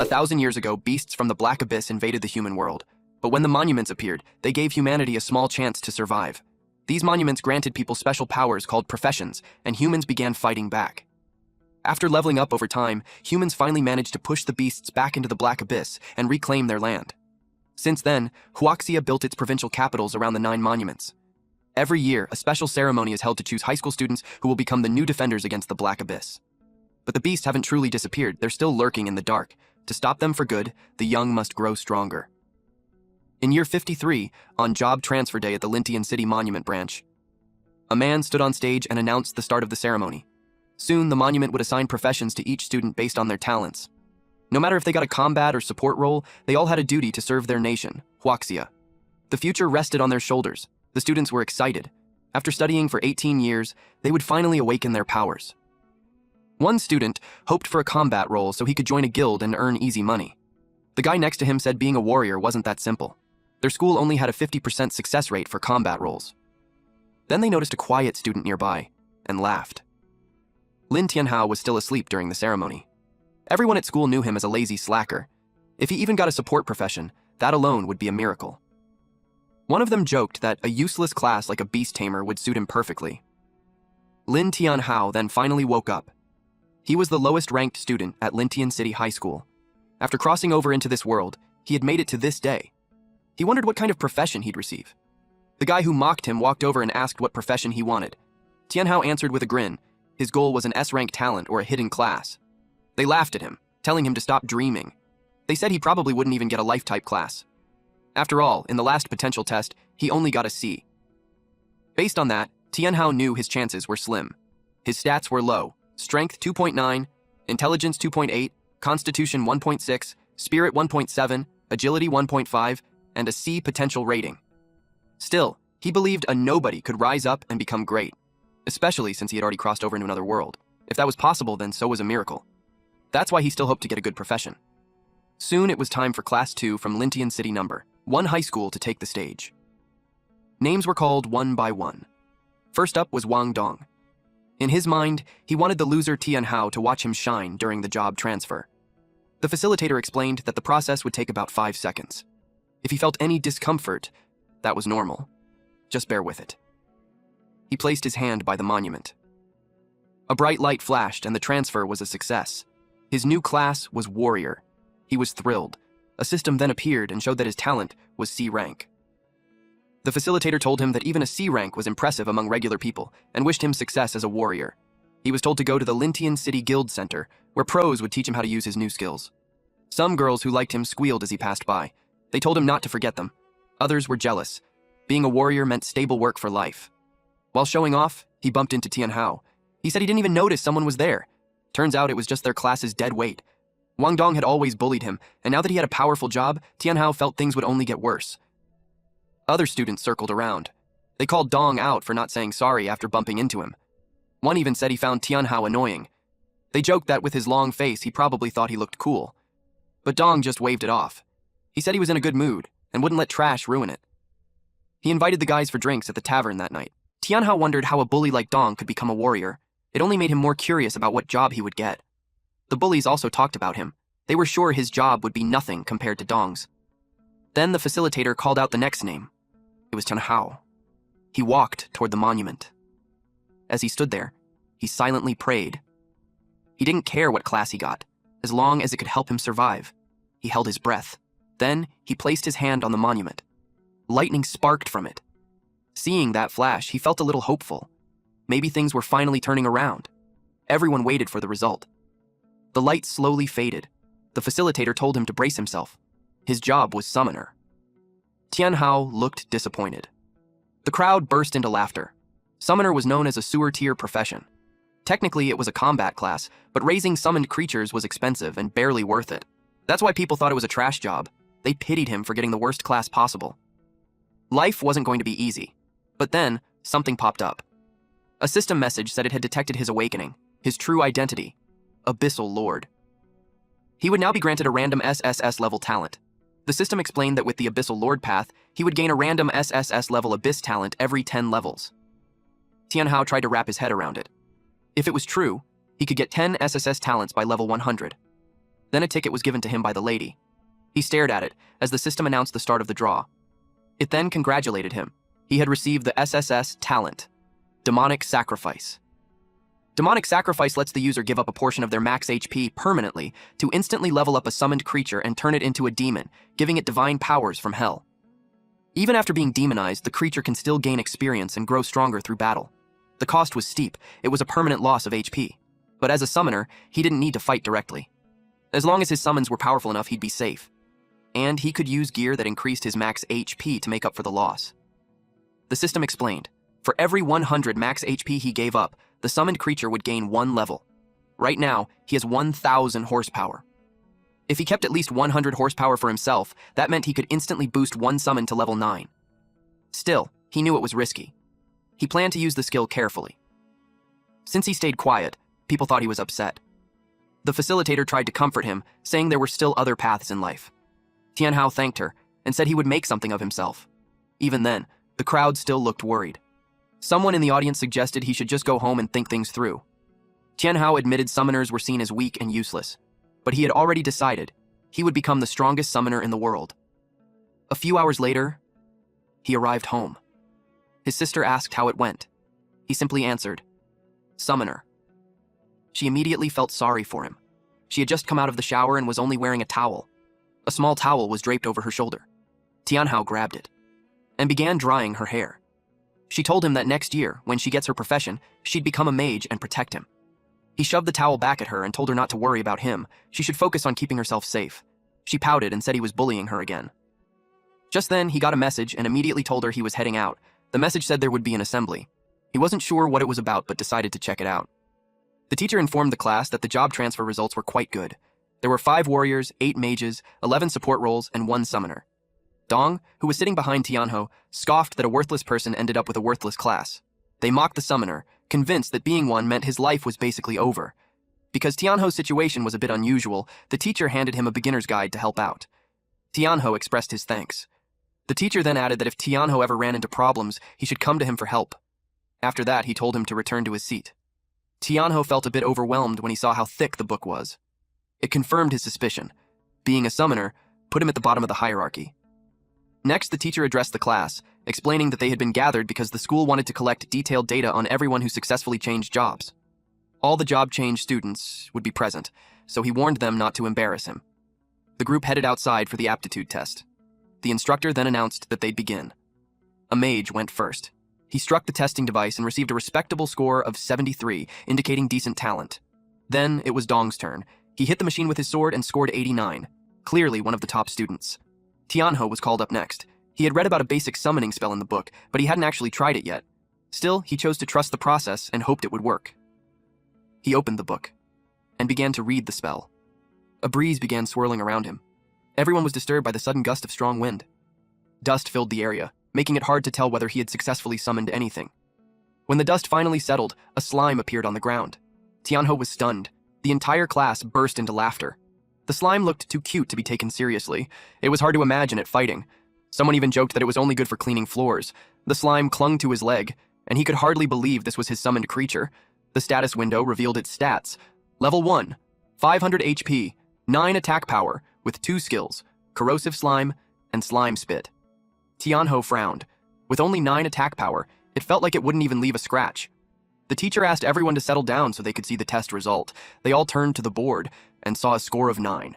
1,000 years ago, beasts from the Black Abyss invaded the human world. But when the monuments appeared, they gave humanity a small chance to survive. These monuments granted people special powers called professions, and humans began fighting back. After leveling up over time, humans finally managed to push the beasts back into the Black Abyss and reclaim their land. Since then, Huaxia built its provincial capitals around the 9 monuments. Every year, a special ceremony is held to choose high school students who will become the new defenders against the Black Abyss. But the beasts haven't truly disappeared, they're still lurking in the dark. To stop them for good, the young must grow stronger. In year 53, on job transfer day at the Lintian City Monument Branch, a man stood on stage and announced the start of the ceremony. Soon, the monument would assign professions to each student based on their talents. No matter if they got a combat or support role, they all had a duty to serve their nation, Huaxia. The future rested on their shoulders. The students were excited. After studying for 18 years, they would finally awaken their powers. One student hoped for a combat role so he could join a guild and earn easy money. The guy next to him said being a warrior wasn't that simple. Their school only had a 50% success rate for combat roles. Then they noticed a quiet student nearby and laughed. Lin Tianhao was still asleep during the ceremony. Everyone at school knew him as a lazy slacker. If he even got a support profession, that alone would be a miracle. One of them joked that a useless class like a beast tamer would suit him perfectly. Lin Tianhao then finally woke up. He was the lowest ranked student at Lintian City High School. After crossing over into this world, he had made it to this day. He wondered what kind of profession he'd receive. The guy who mocked him walked over and asked what profession he wanted. Tianhao answered with a grin. His goal was an S-rank talent or a hidden class. They laughed at him, telling him to stop dreaming. They said he probably wouldn't even get a life-type class. After all, in the last potential test, he only got a C. Based on that, Tianhao knew his chances were slim. His stats were low: strength 2.9, intelligence 2.8, constitution 1.6, spirit 1.7, agility 1.5, and a C potential rating. Still, he believed a nobody could rise up and become great, especially since he had already crossed over into another world. If that was possible, then so was a miracle. That's why he still hoped to get a good profession. Soon it was time for Class 2 from Lintian City No. 1 High School to take the stage. Names were called one by one. First up was Wang Dong. In his mind, he wanted the loser Tianhao to watch him shine during the job transfer. The facilitator explained that the process would take about 5 seconds. If he felt any discomfort, that was normal. Just bear with it. He placed his hand by the monument. A bright light flashed and the transfer was a success. His new class was Warrior. He was thrilled. A system then appeared and showed that his talent was C rank. The facilitator told him that even a C rank was impressive among regular people and wished him success as a warrior. He was told to go to the Lintian City Guild Center, where pros would teach him how to use his new skills. Some girls who liked him squealed as he passed by. They told him not to forget them. Others were jealous. Being a warrior meant stable work for life. While showing off, he bumped into Tianhao. He said he didn't even notice someone was there. Turns out it was just their class's dead weight. Wang Dong had always bullied him, and now that he had a powerful job, Tianhao felt things would only get worse. Other students circled around. They called Dong out for not saying sorry after bumping into him. One even said he found Tianhao annoying. They joked that with his long face, he probably thought he looked cool. But Dong just waved it off. He said he was in a good mood and wouldn't let trash ruin it. He invited the guys for drinks at the tavern that night. Tianhao wondered how a bully like Dong could become a warrior. It only made him more curious about what job he would get. The bullies also talked about him. They were sure his job would be nothing compared to Dong's. Then the facilitator called out the next name. It was Tianhao. He walked toward the monument. As he stood there, he silently prayed. He didn't care what class he got, as long as it could help him survive. He held his breath. Then he placed his hand on the monument. Lightning sparked from it. Seeing that flash, he felt a little hopeful. Maybe things were finally turning around. Everyone waited for the result. The light slowly faded. The facilitator told him to brace himself. His job was summoner. Tianhao looked disappointed. The crowd burst into laughter. Summoner was known as a sewer-tier profession. Technically, it was a combat class, but raising summoned creatures was expensive and barely worth it. That's why people thought it was a trash job. They pitied him for getting the worst class possible. Life wasn't going to be easy. But then, something popped up. A system message said it had detected his awakening, his true identity, Abyssal Lord. He would now be granted a random SSS level talent. The system explained that with the Abyssal Lord path, he would gain a random SSS level Abyss talent every 10 levels. Tianhao tried to wrap his head around it. If it was true, he could get 10 SSS talents by level 100. Then a ticket was given to him by the lady. He stared at it as the system announced the start of the draw. It then congratulated him. He had received the SSS talent, Demonic Sacrifice. Demonic Sacrifice lets the user give up a portion of their max HP permanently to instantly level up a summoned creature and turn it into a demon, giving it divine powers from hell. Even after being demonized, the creature can still gain experience and grow stronger through battle. The cost was steep. It was a permanent loss of HP. But as a summoner, he didn't need to fight directly. As long as his summons were powerful enough, he'd be safe. And he could use gear that increased his max HP to make up for the loss. The system explained, for every 100 max HP he gave up, the summoned creature would gain 1 level. Right now, he has 1,000 horsepower. If he kept at least 100 horsepower for himself, that meant he could instantly boost one summon to level 9. Still, he knew it was risky. He planned to use the skill carefully. Since he stayed quiet, people thought he was upset. The facilitator tried to comfort him, saying there were still other paths in life. Tianhao thanked her and said he would make something of himself. Even then, the crowd still looked worried. Someone in the audience suggested he should just go home and think things through. Tianhao admitted summoners were seen as weak and useless, but he had already decided he would become the strongest summoner in the world. A few hours later, he arrived home. His sister asked how it went. He simply answered, "Summoner." She immediately felt sorry for him. She had just come out of the shower and was only wearing a towel. A small towel was draped over her shoulder. Tianhao grabbed it and began drying her hair. She told him that next year, when she gets her profession, she'd become a mage and protect him. He shoved the towel back at her and told her not to worry about him. She should focus on keeping herself safe. She pouted and said he was bullying her again. Just then, he got a message and immediately told her he was heading out. The message said there would be an assembly. He wasn't sure what it was about, but decided to check it out. The teacher informed the class that the job transfer results were quite good. There were 5 warriors, 8 mages, 11 support roles, and 1 summoner. Dong, who was sitting behind Tianhao, scoffed that a worthless person ended up with a worthless class. They mocked the summoner, convinced that being one meant his life was basically over. Because Tianho's situation was a bit unusual, the teacher handed him a beginner's guide to help out. Tianhao expressed his thanks. The teacher then added that if Tianhao ever ran into problems, he should come to him for help. After that, he told him to return to his seat. Tianhao felt a bit overwhelmed when he saw how thick the book was. It confirmed his suspicion. Being a summoner put him at the bottom of the hierarchy. Next, the teacher addressed the class, explaining that they had been gathered because the school wanted to collect detailed data on everyone who successfully changed jobs. All the job change students would be present, so he warned them not to embarrass him. The group headed outside for the aptitude test. The instructor then announced that they'd begin. A mage went first. He struck the testing device and received a respectable score of 73, indicating decent talent. Then it was Dong's turn. He hit the machine with his sword and scored 89, clearly one of the top students. Tianhao was called up next. He had read about a basic summoning spell in the book, but he hadn't actually tried it yet. Still, he chose to trust the process and hoped it would work. He opened the book and began to read the spell. A breeze began swirling around him. Everyone was disturbed by the sudden gust of strong wind. Dust filled the area, making it hard to tell whether he had successfully summoned anything. When the dust finally settled, a slime appeared on the ground. Tianhao was stunned. The entire class burst into laughter. The slime looked too cute to be taken seriously. It was hard to imagine it fighting. Someone even joked that it was only good for cleaning floors. The slime clung to his leg, and he could hardly believe this was his summoned creature. The status window revealed its stats. Level 1, 500 HP, 9 attack power, with 2 skills, Corrosive Slime and Slime Spit. Tianhao frowned. With only 9 attack power, it felt like it wouldn't even leave a scratch. The teacher asked everyone to settle down so they could see the test result. They all turned to the board and saw a score of 9.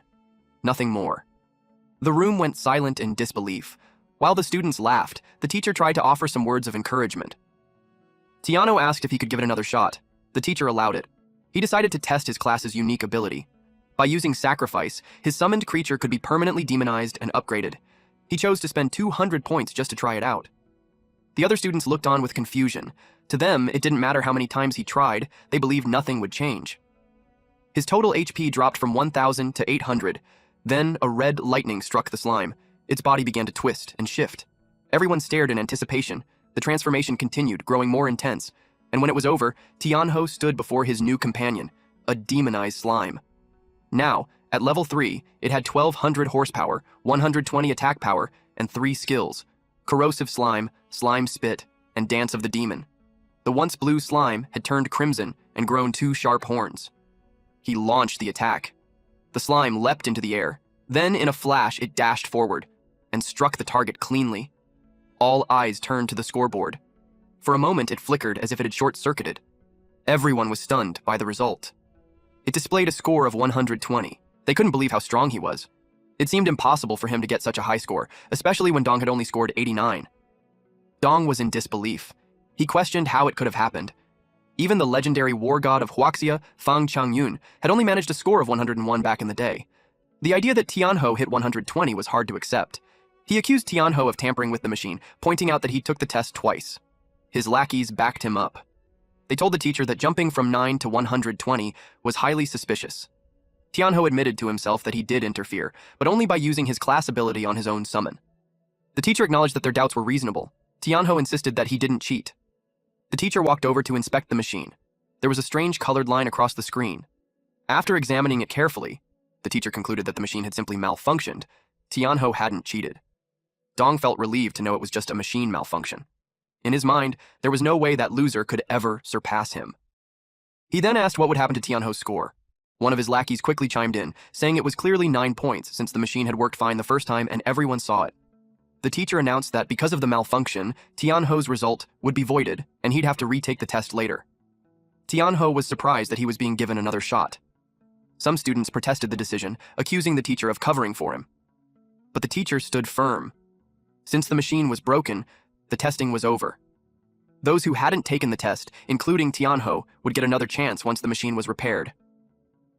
Nothing more. The room went silent in disbelief. While the students laughed, the teacher tried to offer some words of encouragement. Tianhao asked if he could give it another shot. The teacher allowed it. He decided to test his class's unique ability. By using Sacrifice, his summoned creature could be permanently demonized and upgraded. He chose to spend 200 points just to try it out. The other students looked on with confusion. To them, it didn't matter how many times he tried, they believed nothing would change. His total HP dropped from 1,000 to 800. Then a red lightning struck the slime. Its body began to twist and shift. Everyone stared in anticipation. The transformation continued, growing more intense. And when it was over, Tianhao stood before his new companion, a demonized slime. Now, at level 3, it had 1,200 horsepower, 120 attack power, and 3 skills: Corrosive Slime, Slime Spit, and Dance of the Demon. The once blue slime had turned crimson and grown 2 sharp horns. He launched the attack. The slime leapt into the air. Then, in a flash, it dashed forward and struck the target cleanly. All eyes turned to the scoreboard. For a moment, it flickered as if it had short-circuited. Everyone was stunned by the result. It displayed a score of 120. They couldn't believe how strong he was. It seemed impossible for him to get such a high score, especially when Dong had only scored 89. Dong was in disbelief. He questioned how it could have happened. Even the legendary war god of Huaxia, Fang Changyun, had only managed a score of 101 back in the day. The idea that Tianho hit 120 was hard to accept. He accused Tianho of tampering with the machine, pointing out that he took the test twice. His lackeys backed him up. They told the teacher that jumping from 9 to 120 was highly suspicious. Tianho admitted to himself that he did interfere, but only by using his class ability on his own summon. The teacher acknowledged that their doubts were reasonable. Tianho insisted that he didn't cheat. The teacher walked over to inspect the machine. There was a strange colored line across the screen. After examining it carefully, the teacher concluded that the machine had simply malfunctioned. Tianho hadn't cheated. Dong felt relieved to know it was just a machine malfunction. In his mind, there was no way that loser could ever surpass him. He then asked what would happen to Tianho's score. One of his lackeys quickly chimed in, saying it was clearly 9 points since the machine had worked fine the first time and everyone saw it. The teacher announced that because of the malfunction, Tianho's result would be voided and he'd have to retake the test later. Tianho was surprised that he was being given another shot. Some students protested the decision, accusing the teacher of covering for him. But the teacher stood firm. Since the machine was broken, the testing was over. Those who hadn't taken the test, including Tianho, would get another chance once the machine was repaired.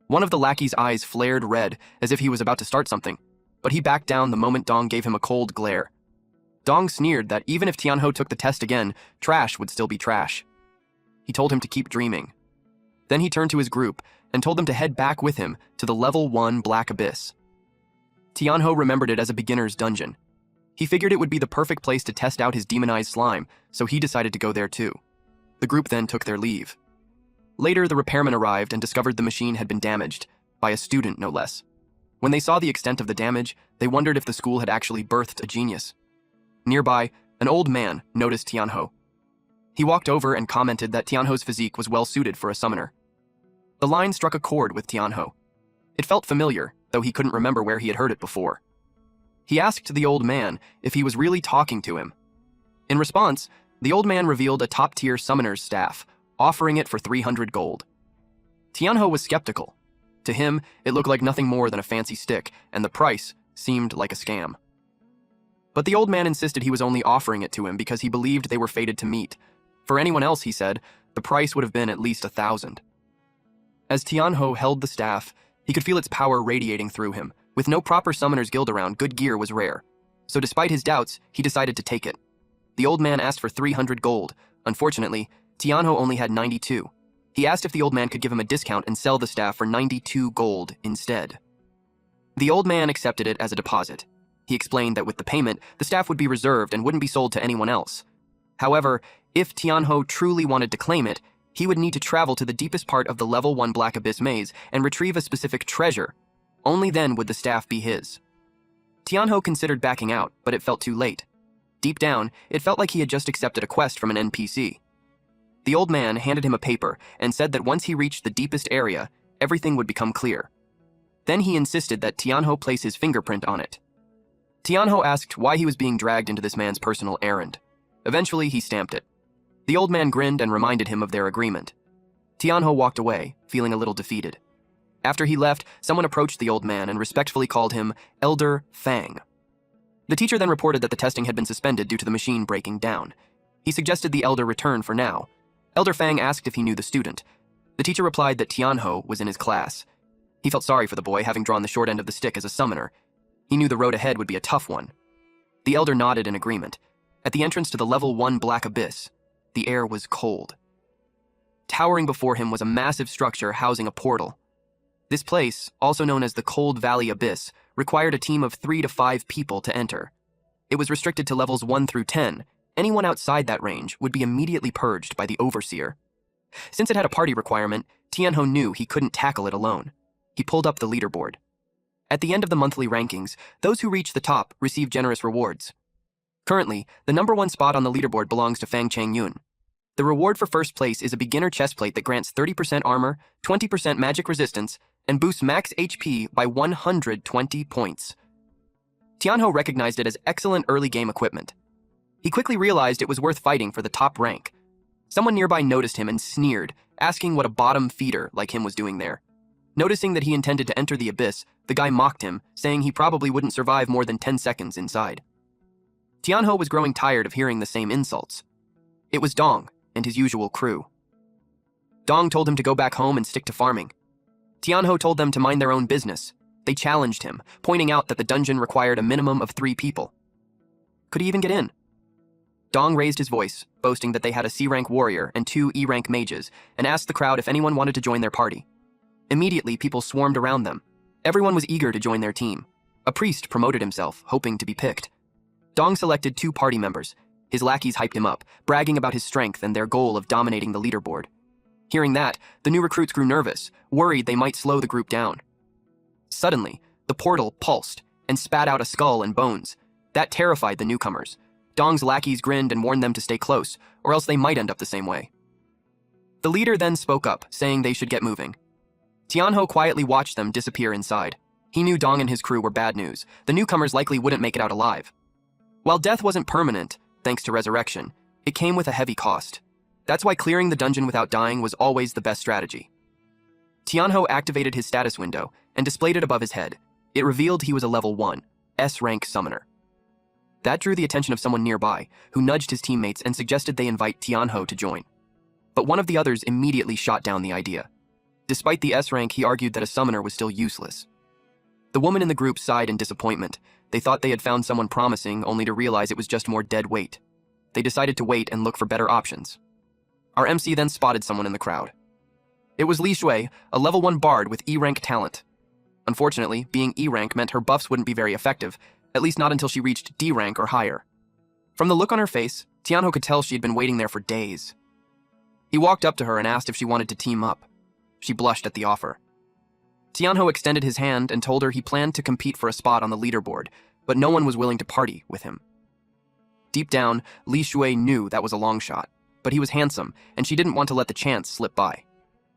One of the lackey's eyes flared red, as if he was about to start something, but he backed down the moment Dong gave him a cold glare. Dong sneered that even if Tianho took the test again, trash would still be trash. He told him to keep dreaming. Then he turned to his group and told them to head back with him to the level 1 Black Abyss. Tianho remembered it as a beginner's dungeon. He figured it would be the perfect place to test out his demonized slime, so he decided to go there too. The group then took their leave. Later, the repairman arrived and discovered the machine had been damaged, by a student no less. When they saw the extent of the damage, they wondered if the school had actually birthed a genius. Nearby, an old man noticed Tianho. He walked over and commented that Tianho's physique was well suited for a summoner. The line struck a chord with Tianho. It felt familiar, though he couldn't remember where he had heard it before. He asked the old man if he was really talking to him. In response, the old man revealed a top-tier summoner's staff, offering it for 300 gold. Tianho was skeptical. To him, it looked like nothing more than a fancy stick, and the price seemed like a scam. But the old man insisted he was only offering it to him because he believed they were fated to meet. For anyone else, he said, the price would have been at least 1,000. As Tianho held the staff, he could feel its power radiating through him. With no proper summoner's guild around, good gear was rare. So despite his doubts, he decided to take it. The old man asked for 300 gold. Unfortunately, Tianho only had 92. He asked if the old man could give him a discount and sell the staff for 92 gold instead. The old man accepted it as a deposit. He explained that with the payment, the staff would be reserved and wouldn't be sold to anyone else. However, if Tianho truly wanted to claim it, he would need to travel to the deepest part of the level 1 Black Abyss maze and retrieve a specific treasure. Only then would the staff be his. Tianho considered backing out, but it felt too late. Deep down, it felt like he had just accepted a quest from an NPC. The old man handed him a paper and said that once he reached the deepest area, everything would become clear. Then he insisted that Tianho place his fingerprint on it. Tianho asked why he was being dragged into this man's personal errand. Eventually, he stamped it. The old man grinned and reminded him of their agreement. Tianho walked away, feeling a little defeated. After he left, someone approached the old man and respectfully called him Elder Fang. The teacher then reported that the testing had been suspended due to the machine breaking down. He suggested the elder return for now. Elder Fang asked if he knew the student. The teacher replied that Tianho was in his class. He felt sorry for the boy, having drawn the short end of the stick as a summoner. He knew the road ahead would be a tough one. The elder nodded in agreement. At the entrance to the level 1 Black Abyss, the air was cold. Towering before him was a massive structure housing a portal. This place, also known as the Cold Valley Abyss, required a team of 3 to 5 people to enter. It was restricted to levels 1 through 10. Anyone outside that range would be immediately purged by the Overseer. Since it had a party requirement, Tianho knew he couldn't tackle it alone. He pulled up the leaderboard. At the end of the monthly rankings, those who reached the top received generous rewards. Currently, the number 1 spot on the leaderboard belongs to Fang Changyun. The reward for first place is a beginner chestplate that grants 30% armor, 20% magic resistance, and boosts max HP by 120 points. Tianho recognized it as excellent early game equipment. He quickly realized it was worth fighting for the top rank. Someone nearby noticed him and sneered, asking what a bottom feeder like him was doing there. Noticing that he intended to enter the abyss, the guy mocked him, saying he probably wouldn't survive more than 10 seconds inside. Tianho was growing tired of hearing the same insults. It was Dong and his usual crew. Dong told him to go back home and stick to farming. Tianho told them to mind their own business. They challenged him, pointing out that the dungeon required a minimum of 3 people. Could he even get in? Dong raised his voice, boasting that they had a C-rank warrior and 2 E-rank mages, and asked the crowd if anyone wanted to join their party. Immediately, people swarmed around them. Everyone was eager to join their team. A priest promoted himself, hoping to be picked. Dong selected 2 party members. His lackeys hyped him up, bragging about his strength and their goal of dominating the leaderboard. Hearing that, the new recruits grew nervous, worried they might slow the group down. Suddenly, the portal pulsed and spat out a skull and bones. That terrified the newcomers. Dong's lackeys grinned and warned them to stay close, or else they might end up the same way. The leader then spoke up, saying they should get moving. Tianho quietly watched them disappear inside. He knew Dong and his crew were bad news. The newcomers likely wouldn't make it out alive. While death wasn't permanent, thanks to resurrection, it came with a heavy cost. That's why clearing the dungeon without dying was always the best strategy. Tianho activated his status window and displayed it above his head. It revealed he was a level 1, S-rank summoner. That drew the attention of someone nearby, who nudged his teammates and suggested they invite Tianho to join. But one of the others immediately shot down the idea. Despite the S-rank, he argued that a summoner was still useless. The woman in the group sighed in disappointment. They thought they had found someone promising, only to realize it was just more dead weight. They decided to wait and look for better options. Our MC then spotted someone in the crowd. It was Li Shui, a level 1 bard with E-rank talent. Unfortunately, being E-rank meant her buffs wouldn't be very effective, at least not until she reached D-rank or higher. From the look on her face, Tianho could tell she had been waiting there for days. He walked up to her and asked if she wanted to team up. She blushed at the offer. Tianho extended his hand and told her he planned to compete for a spot on the leaderboard, but no one was willing to party with him. Deep down, Li Shui knew that was a long shot, but he was handsome, and she didn't want to let the chance slip by.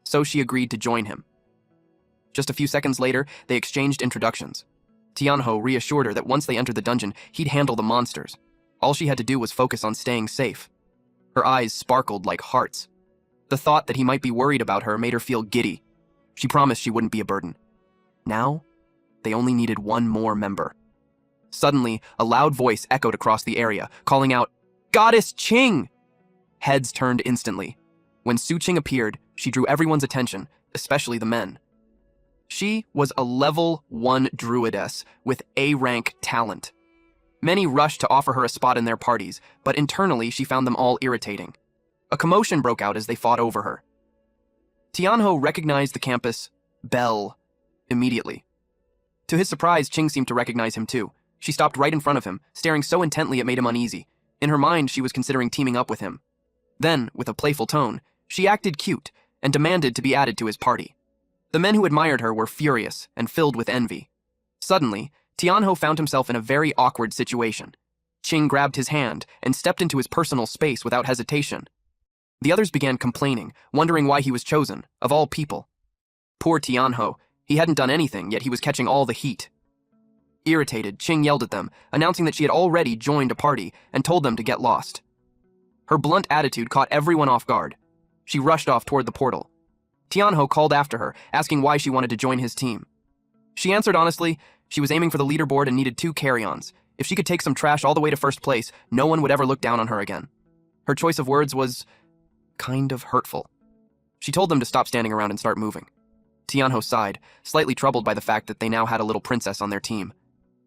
So she agreed to join him. Just a few seconds later, they exchanged introductions. Tianho reassured her that once they entered the dungeon, he'd handle the monsters. All she had to do was focus on staying safe. Her eyes sparkled like hearts. The thought that he might be worried about her made her feel giddy. She promised she wouldn't be a burden. Now, they only needed one more member. Suddenly, a loud voice echoed across the area, calling out, "Goddess Qing!" Heads turned instantly. When Su Qing appeared, she drew everyone's attention, especially the men. She was a level 1 druidess with A-rank talent. Many rushed to offer her a spot in their parties, but internally she found them all irritating. A commotion broke out as they fought over her. Tianho recognized the campus belle immediately. To his surprise, Qing seemed to recognize him too. She stopped right in front of him, staring so intently it made him uneasy. In her mind, she was considering teaming up with him. Then, with a playful tone, she acted cute and demanded to be added to his party. The men who admired her were furious and filled with envy. Suddenly, Tianho found himself in a very awkward situation. Qing grabbed his hand and stepped into his personal space without hesitation. The others began complaining, wondering why he was chosen, of all people. Poor Tianho, he hadn't done anything, yet he was catching all the heat. Irritated, Qing yelled at them, announcing that she had already joined a party and told them to get lost. Her blunt attitude caught everyone off guard. She rushed off toward the portal. Tianho called after her, asking why she wanted to join his team. She answered honestly, she was aiming for the leaderboard and needed 2 carry-ons. If she could take some trash all the way to first place, no one would ever look down on her again. Her choice of words was kind of hurtful. She told them to stop standing around and start moving. Tianho sighed, slightly troubled by the fact that they now had a little princess on their team.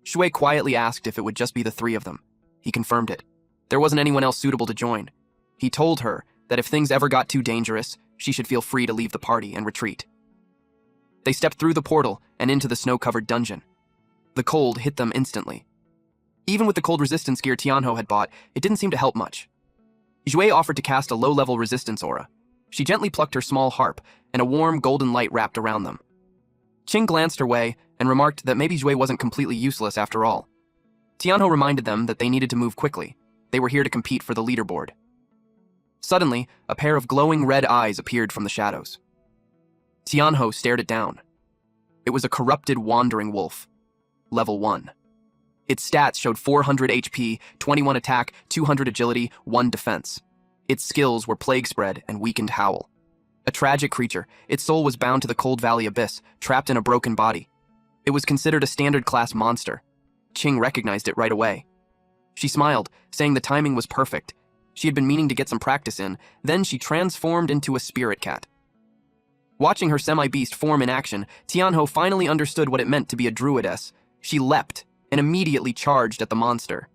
Shui quietly asked if it would just be the 3 of them. He confirmed it. There wasn't anyone else suitable to join. He told her that if things ever got too dangerous, she should feel free to leave the party and retreat. They stepped through the portal and into the snow-covered dungeon. The cold hit them instantly. Even with the cold resistance gear Tianho had bought, it didn't seem to help much. Jue offered to cast a low-level resistance aura. She gently plucked her small harp, and a warm golden light wrapped around them. Qing glanced her way and remarked that maybe Jue wasn't completely useless after all. Tianho reminded them that they needed to move quickly. They were here to compete for the leaderboard. Suddenly, a pair of glowing red eyes appeared from the shadows. Tianho stared it down. It was a corrupted wandering wolf. Level 1. Its stats showed 400 HP, 21 attack, 200 agility, 1 defense. Its skills were Plague Spread and Weakened Howl. A tragic creature, its soul was bound to the Cold Valley Abyss, trapped in a broken body. It was considered a standard class monster. Ching recognized it right away. She smiled, saying the timing was perfect. She had been meaning to get some practice in, then she transformed into a spirit cat. Watching her semi-beast form in action, Tianho finally understood what it meant to be a druidess. She leapt and immediately charged at the monster.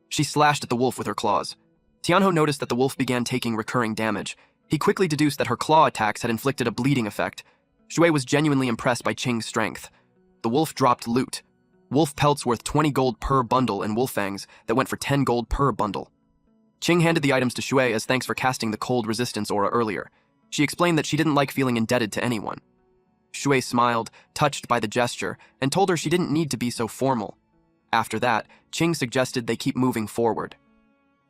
She slashed at the wolf with her claws. Tianho noticed that the wolf began taking recurring damage. He quickly deduced that her claw attacks had inflicted a bleeding effect. Shui was genuinely impressed by Ching's strength. The wolf dropped loot. Wolf pelts worth 20 gold per bundle and wolf fangs that went for 10 gold per bundle. Ching handed the items to Shui as thanks for casting the cold resistance aura earlier. She explained that she didn't like feeling indebted to anyone. Shui smiled, touched by the gesture, and told her she didn't need to be so formal. After that, Ching suggested they keep moving forward.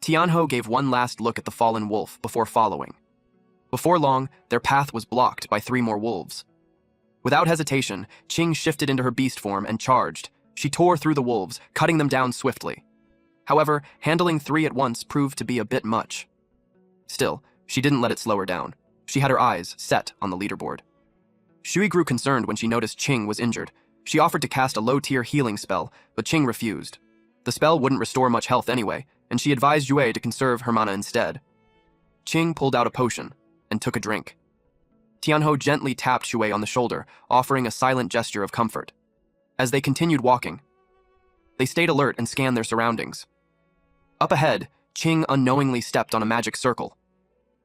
Tianho gave one last look at the fallen wolf before following. Before long, their path was blocked by 3 more wolves. Without hesitation, Ching shifted into her beast form and charged. She tore through the wolves, cutting them down swiftly. However, handling 3 at once proved to be a bit much. Still, she didn't let it slow her down. She had her eyes set on the leaderboard. Shui grew concerned when she noticed Ching was injured. She offered to cast a low-tier healing spell, but Ching refused. The spell wouldn't restore much health anyway, and she advised Yue to conserve her mana instead. Ching pulled out a potion and took a drink. Tianho gently tapped Shui on the shoulder, offering a silent gesture of comfort. As they continued walking, they stayed alert and scanned their surroundings. Up ahead, Ching unknowingly stepped on a magic circle.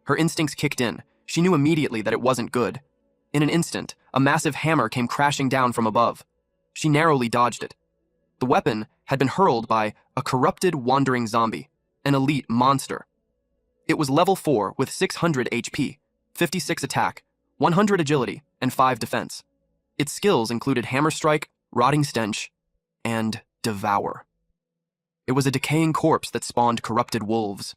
Her instincts kicked in. She knew immediately that it wasn't good. In an instant, a massive hammer came crashing down from above. She narrowly dodged it. The weapon had been hurled by a corrupted wandering zombie, an elite monster. It was level 4 with 600 HP, 56 attack, 100 agility, and 5 defense. Its skills included Hammer Strike, Rotting Stench, and Devour. It was a decaying corpse that spawned corrupted wolves.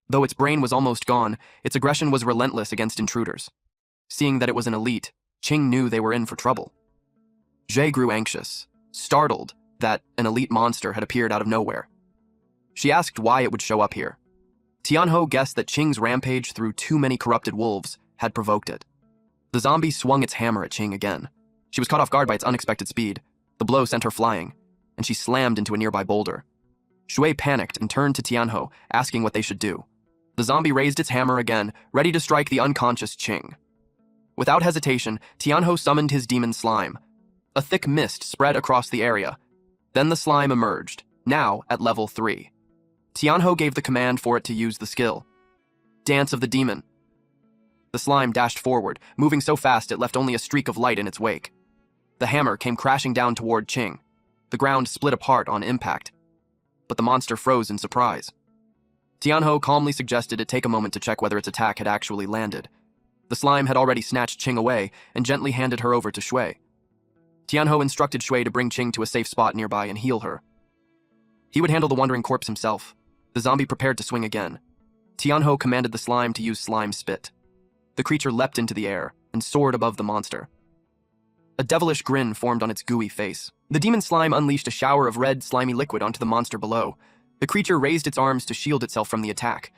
Though its brain was almost gone, its aggression was relentless against intruders. Seeing that it was an elite, Ching knew they were in for trouble. Jie grew anxious, startled that an elite monster had appeared out of nowhere. She asked why it would show up here. Tianho guessed that Ching's rampage through too many corrupted wolves had provoked it. The zombie swung its hammer at Ching again. She was caught off guard by its unexpected speed. The blow sent her flying, and she slammed into a nearby boulder. Shui panicked and turned to Tianho, asking what they should do. The zombie raised its hammer again, ready to strike the unconscious Ching. Without hesitation, Tianho summoned his demon slime. A thick mist spread across the area. Then the slime emerged, now at level 3. Tianho gave the command for it to use the skill. Dance of the Demon. The slime dashed forward, moving so fast it left only a streak of light in its wake. The hammer came crashing down toward Ching. The ground split apart on impact. But the monster froze in surprise. Tianho calmly suggested it take a moment to check whether its attack had actually landed. The slime had already snatched Ching away and gently handed her over to Shui. Tianho instructed Shui to bring Ching to a safe spot nearby and heal her. He would handle the wandering corpse himself. The zombie prepared to swing again. Tianho commanded the slime to use slime spit. The creature leapt into the air and soared above the monster. A devilish grin formed on its gooey face. The demon slime unleashed a shower of red, slimy liquid onto the monster below. The creature raised its arms to shield itself from the attack.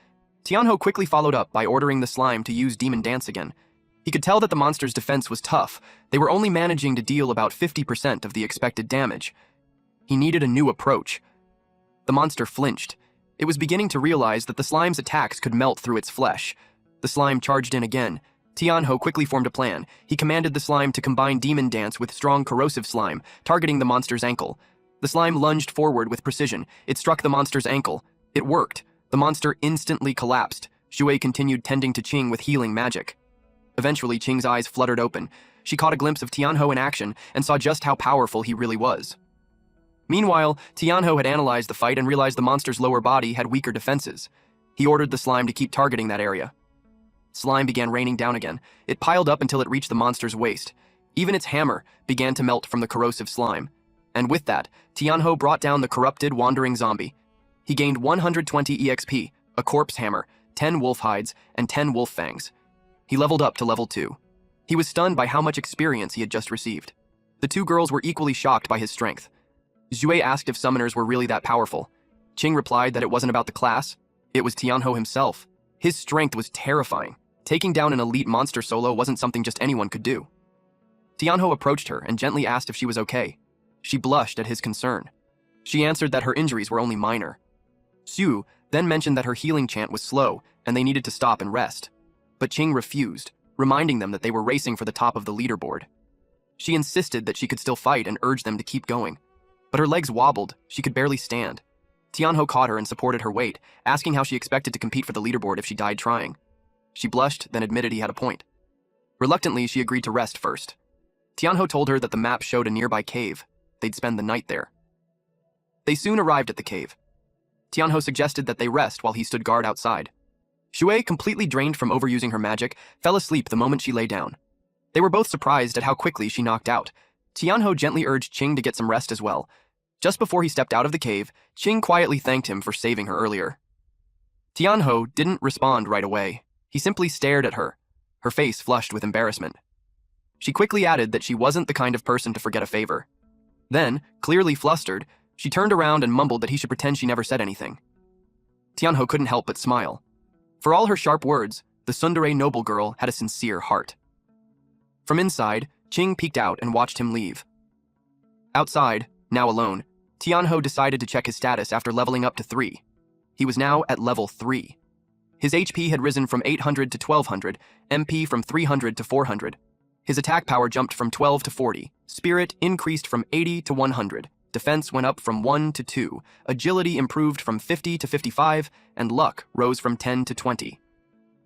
Tianho quickly followed up by ordering the slime to use Demon Dance again. He could tell that the monster's defense was tough. They were only managing to deal about 50% of the expected damage. He needed a new approach. The monster flinched. It was beginning to realize that the slime's attacks could melt through its flesh. The slime charged in again. Tianho quickly formed a plan. He commanded the slime to combine Demon Dance with strong corrosive slime, targeting the monster's ankle. The slime lunged forward with precision. It struck the monster's ankle. It worked. The monster instantly collapsed. Shui continued tending to Ching with healing magic. Eventually, Ching's eyes fluttered open. She caught a glimpse of Tianho in action and saw just how powerful he really was. Meanwhile, Tianho had analyzed the fight and realized the monster's lower body had weaker defenses. He ordered the slime to keep targeting that area. Slime began raining down again. It piled up until it reached the monster's waist. Even its hammer began to melt from the corrosive slime. And with that, Tianho brought down the corrupted wandering zombie. He gained 120 EXP, a corpse hammer, 10 wolf hides, and 10 wolf fangs. He leveled up to level 2. He was stunned by how much experience he had just received. The two girls were equally shocked by his strength. Zhui asked if summoners were really that powerful. Qing replied that it wasn't about the class, it was Tianhou himself. His strength was terrifying. Taking down an elite monster solo wasn't something just anyone could do. Tianhou approached her and gently asked if she was okay. She blushed at his concern. She answered that her injuries were only minor. Xu then mentioned that her healing chant was slow and they needed to stop and rest. But Qing refused, reminding them that they were racing for the top of the leaderboard. She insisted that she could still fight and urged them to keep going. But her legs wobbled, she could barely stand. Tianhou caught her and supported her weight, asking how she expected to compete for the leaderboard if she died trying. She blushed, then admitted he had a point. Reluctantly, she agreed to rest first. Tianhou told her that the map showed a nearby cave. They'd spend the night there. They soon arrived at the cave. Tianhou suggested that they rest while he stood guard outside. Xue, completely drained from overusing her magic, fell asleep the moment she lay down. They were both surprised at how quickly she knocked out. Tianhou gently urged Qing to get some rest as well. Just before he stepped out of the cave, Qing quietly thanked him for saving her earlier. Tianhou didn't respond right away. He simply stared at her, her face flushed with embarrassment. She quickly added that she wasn't the kind of person to forget a favor. Then, clearly flustered, she turned around and mumbled that he should pretend she never said anything. Tianhou couldn't help but smile. For all her sharp words, the tsundere noble girl had a sincere heart. From inside, Qing peeked out and watched him leave. Outside, now alone, Tianhou decided to check his status after leveling up to 3. He was now at level 3. His HP had risen from 800 to 1200, MP from 300 to 400. His attack power jumped from 12 to 40, spirit increased from 80 to 100, defense went up from 1 to 2, agility improved from 50 to 55, and luck rose from 10 to 20.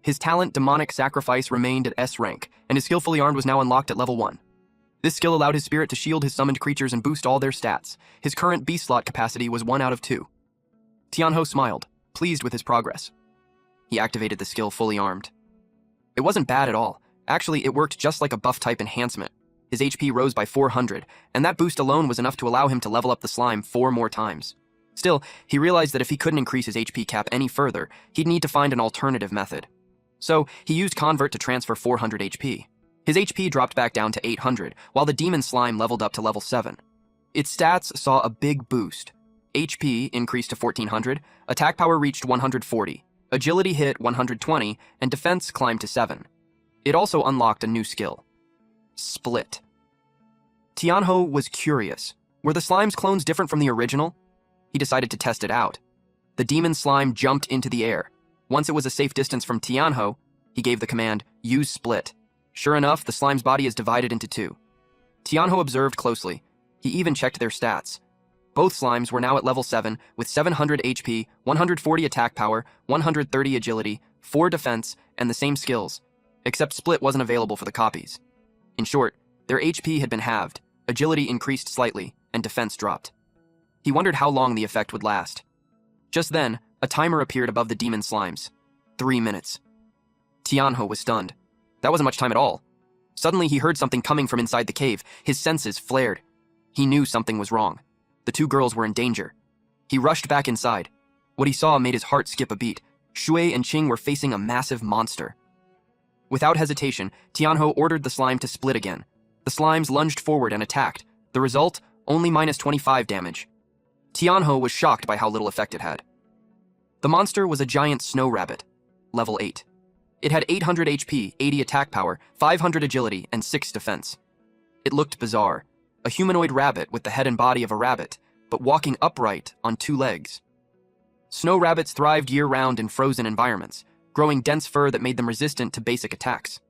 His talent Demonic Sacrifice remained at S rank, and his Skillfully Armed was now unlocked at level 1. This skill allowed his spirit to shield his summoned creatures and boost all their stats. His current beast slot capacity was 1 out of 2. Tianhou smiled, pleased with his progress. He activated the skill Fully Armed. It wasn't bad at all. Actually, it worked just like a buff-type enhancement. His HP rose by 400, and that boost alone was enough to allow him to level up the slime 4 more times. Still, he realized that if he couldn't increase his HP cap any further, he'd need to find an alternative method. So, he used Convert to transfer 400 HP. His HP dropped back down to 800, while the demon slime leveled up to level 7. Its stats saw a big boost. HP increased to 1400, attack power reached 140, agility hit 120, and defense climbed to 7. It also unlocked a new skill. Split. Tianhou was curious. Were the slime's clones different from the original? He decided to test it out. The demon slime jumped into the air. Once it was a safe distance from Tianhou, he gave the command, use split. Sure enough, the slime's body is divided into 2. Tianhou observed closely. He even checked their stats. Both slimes were now at level 7, with 700 HP, 140 attack power, 130 agility, 4 defense, and the same skills. Except Split wasn't available for the copies. In short, their HP had been halved, agility increased slightly, and defense dropped. He wondered how long the effect would last. Just then, a timer appeared above the demon slimes. 3 minutes. Tianhou was stunned. That wasn't much time at all. Suddenly, he heard something coming from inside the cave. His senses flared. He knew something was wrong. The 2 girls were in danger. He rushed back inside. What he saw made his heart skip a beat. Xue and Qing were facing a massive monster. Without hesitation, Tianhou ordered the slime to split again. The slimes lunged forward and attacked. The result, only minus 25 damage. Tianhou was shocked by how little effect it had. The monster was a giant snow rabbit, level 8. It had 800 HP, 80 attack power, 500 agility, and 6 defense. It looked bizarre, a humanoid rabbit with the head and body of a rabbit, but walking upright on 2 legs. Snow rabbits thrived year-round in frozen environments, growing dense fur that made them resistant to basic attacks.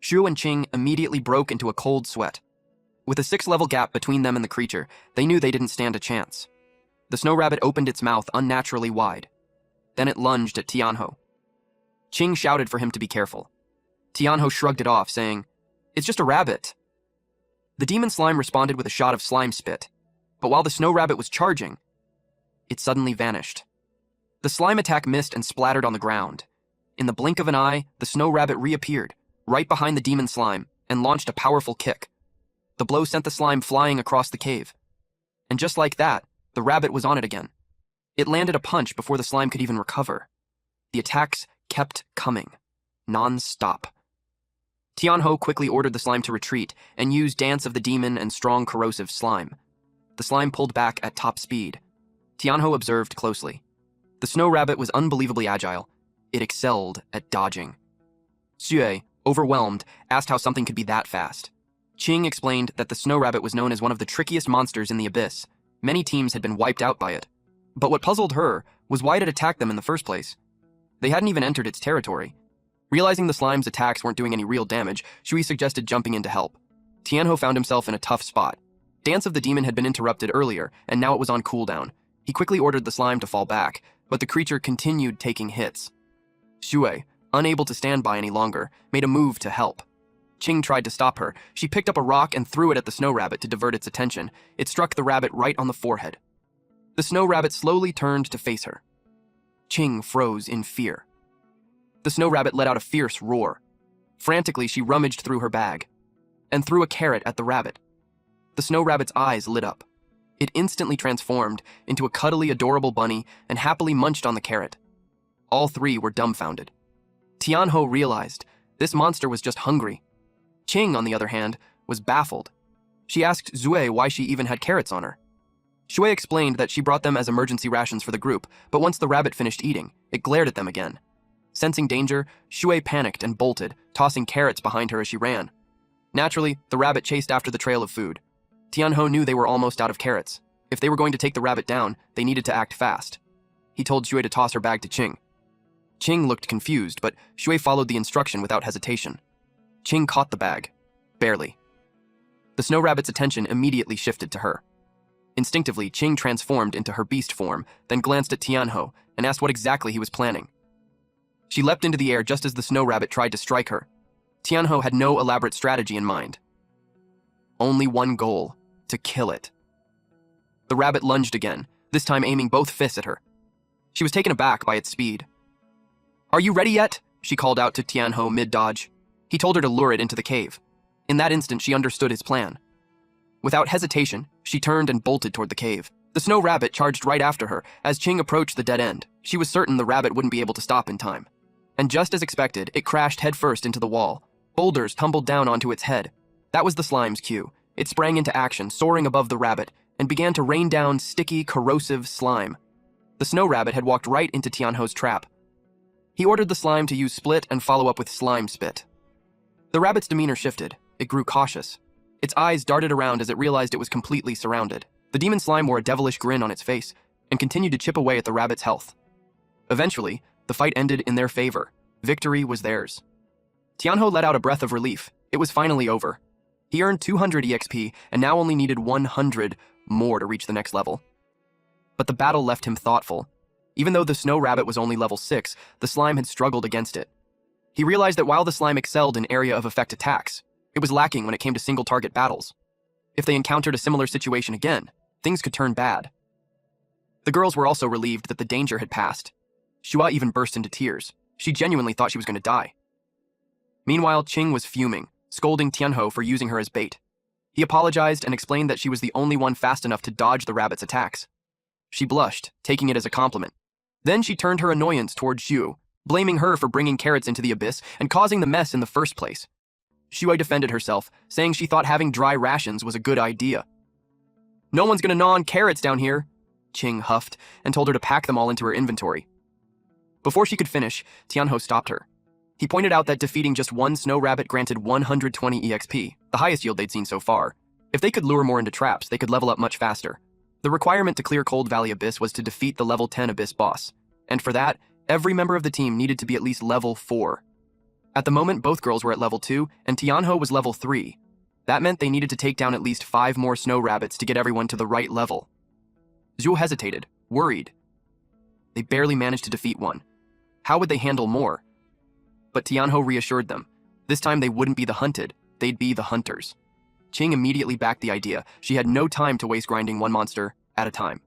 Xu and Qing immediately broke into a cold sweat. With a 6-level gap between them and the creature, they knew they didn't stand a chance. The snow rabbit opened its mouth unnaturally wide. Then it lunged at Tianhou. Qing shouted for him to be careful. Tianhou shrugged it off, saying, "It's just a rabbit." The demon slime responded with a shot of slime spit, but while the snow rabbit was charging, it suddenly vanished. The slime attack missed and splattered on the ground. In the blink of an eye, the snow rabbit reappeared, right behind the demon slime, and launched a powerful kick. The blow sent the slime flying across the cave. And just like that, the rabbit was on it again. It landed a punch before the slime could even recover. The attacks kept coming, non-stop. Tianho quickly ordered the slime to retreat and used Dance of the Demon and strong corrosive slime. The slime pulled back at top speed. Tianho observed closely. The snow rabbit was unbelievably agile. It excelled at dodging. Xue, overwhelmed, asked how something could be that fast. Qing explained that the snow rabbit was known as one of the trickiest monsters in the abyss. Many teams had been wiped out by it. But what puzzled her was why it attacked them in the first place. They hadn't even entered its territory. Realizing the slime's attacks weren't doing any real damage, Shui suggested jumping in to help. Tianho found himself in a tough spot. Dance of the Demon had been interrupted earlier, and now it was on cooldown. He quickly ordered the slime to fall back, but the creature continued taking hits. Shui, unable to stand by any longer, made a move to help. Qing tried to stop her. She picked up a rock and threw it at the snow rabbit to divert its attention. It struck the rabbit right on the forehead. The snow rabbit slowly turned to face her. Qing froze in fear. The snow rabbit let out a fierce roar. Frantically, she rummaged through her bag and threw a carrot at the rabbit. The snow rabbit's eyes lit up. It instantly transformed into a cuddly, adorable bunny and happily munched on the carrot. All three were dumbfounded. Tianho realized this monster was just hungry. Qing, on the other hand, was baffled. She asked Xue why she even had carrots on her. Shui explained that she brought them as emergency rations for the group, but once the rabbit finished eating, it glared at them again. Sensing danger, Shui panicked and bolted, tossing carrots behind her as she ran. Naturally, the rabbit chased after the trail of food. Tianho knew they were almost out of carrots. If they were going to take the rabbit down, they needed to act fast. He told Shui to toss her bag to Qing. Qing looked confused, but Shui followed the instruction without hesitation. Qing caught the bag. Barely. The snow rabbit's attention immediately shifted to her. Instinctively, Qing transformed into her beast form, then glanced at Tianho and asked what exactly he was planning. She leapt into the air just as the snow rabbit tried to strike her. Tianho had no elaborate strategy in mind. Only one goal: to kill it. The rabbit lunged again, this time aiming both fists at her. She was taken aback by its speed. "Are you ready yet?" she called out to Tianho mid-dodge. He told her to lure it into the cave. In that instant, she understood his plan. Without hesitation, she turned and bolted toward the cave. The snow rabbit charged right after her. As Qing approached the dead end, she was certain the rabbit wouldn't be able to stop in time. And just as expected, it crashed headfirst into the wall. Boulders tumbled down onto its head. That was the slime's cue. It sprang into action, soaring above the rabbit, and began to rain down sticky, corrosive slime. The snow rabbit had walked right into Tianho's trap. He ordered the slime to use split and follow up with slime spit. The rabbit's demeanor shifted. It grew cautious. Its eyes darted around as it realized it was completely surrounded. The demon slime wore a devilish grin on its face and continued to chip away at the rabbit's health. Eventually, the fight ended in their favor. Victory was theirs. Tianho let out a breath of relief. It was finally over. He earned 200 EXP and now only needed 100 more to reach the next level. But the battle left him thoughtful. Even though the snow rabbit was only level 6, the slime had struggled against it. He realized that while the slime excelled in area of effect attacks, it was lacking when it came to single-target battles. If they encountered a similar situation again, things could turn bad. The girls were also relieved that the danger had passed. Shua even burst into tears. She genuinely thought she was going to die. Meanwhile, Qing was fuming, scolding Tianho for using her as bait. He apologized and explained that she was the only one fast enough to dodge the rabbit's attacks. She blushed, taking it as a compliment. Then she turned her annoyance toward Xu, blaming her for bringing carrots into the abyss and causing the mess in the first place. Shui defended herself, saying she thought having dry rations was a good idea. "No one's gonna gnaw on carrots down here," Qing huffed and told her to pack them all into her inventory. Before she could finish, Tianho stopped her. He pointed out that defeating just one snow rabbit granted 120 EXP, the highest yield they'd seen so far. If they could lure more into traps, they could level up much faster. The requirement to clear Cold Valley Abyss was to defeat the level 10 Abyss boss, and for that, every member of the team needed to be at least level 4. At the moment, both girls were at level 2, and Tianho was level 3. That meant they needed to take down at least 5 more snow rabbits to get everyone to the right level. Zhu hesitated, worried. They barely managed to defeat one. How would they handle more? But Tianho reassured them. This time they wouldn't be the hunted, they'd be the hunters. Qing immediately backed the idea. She had no time to waste grinding one monster at a time.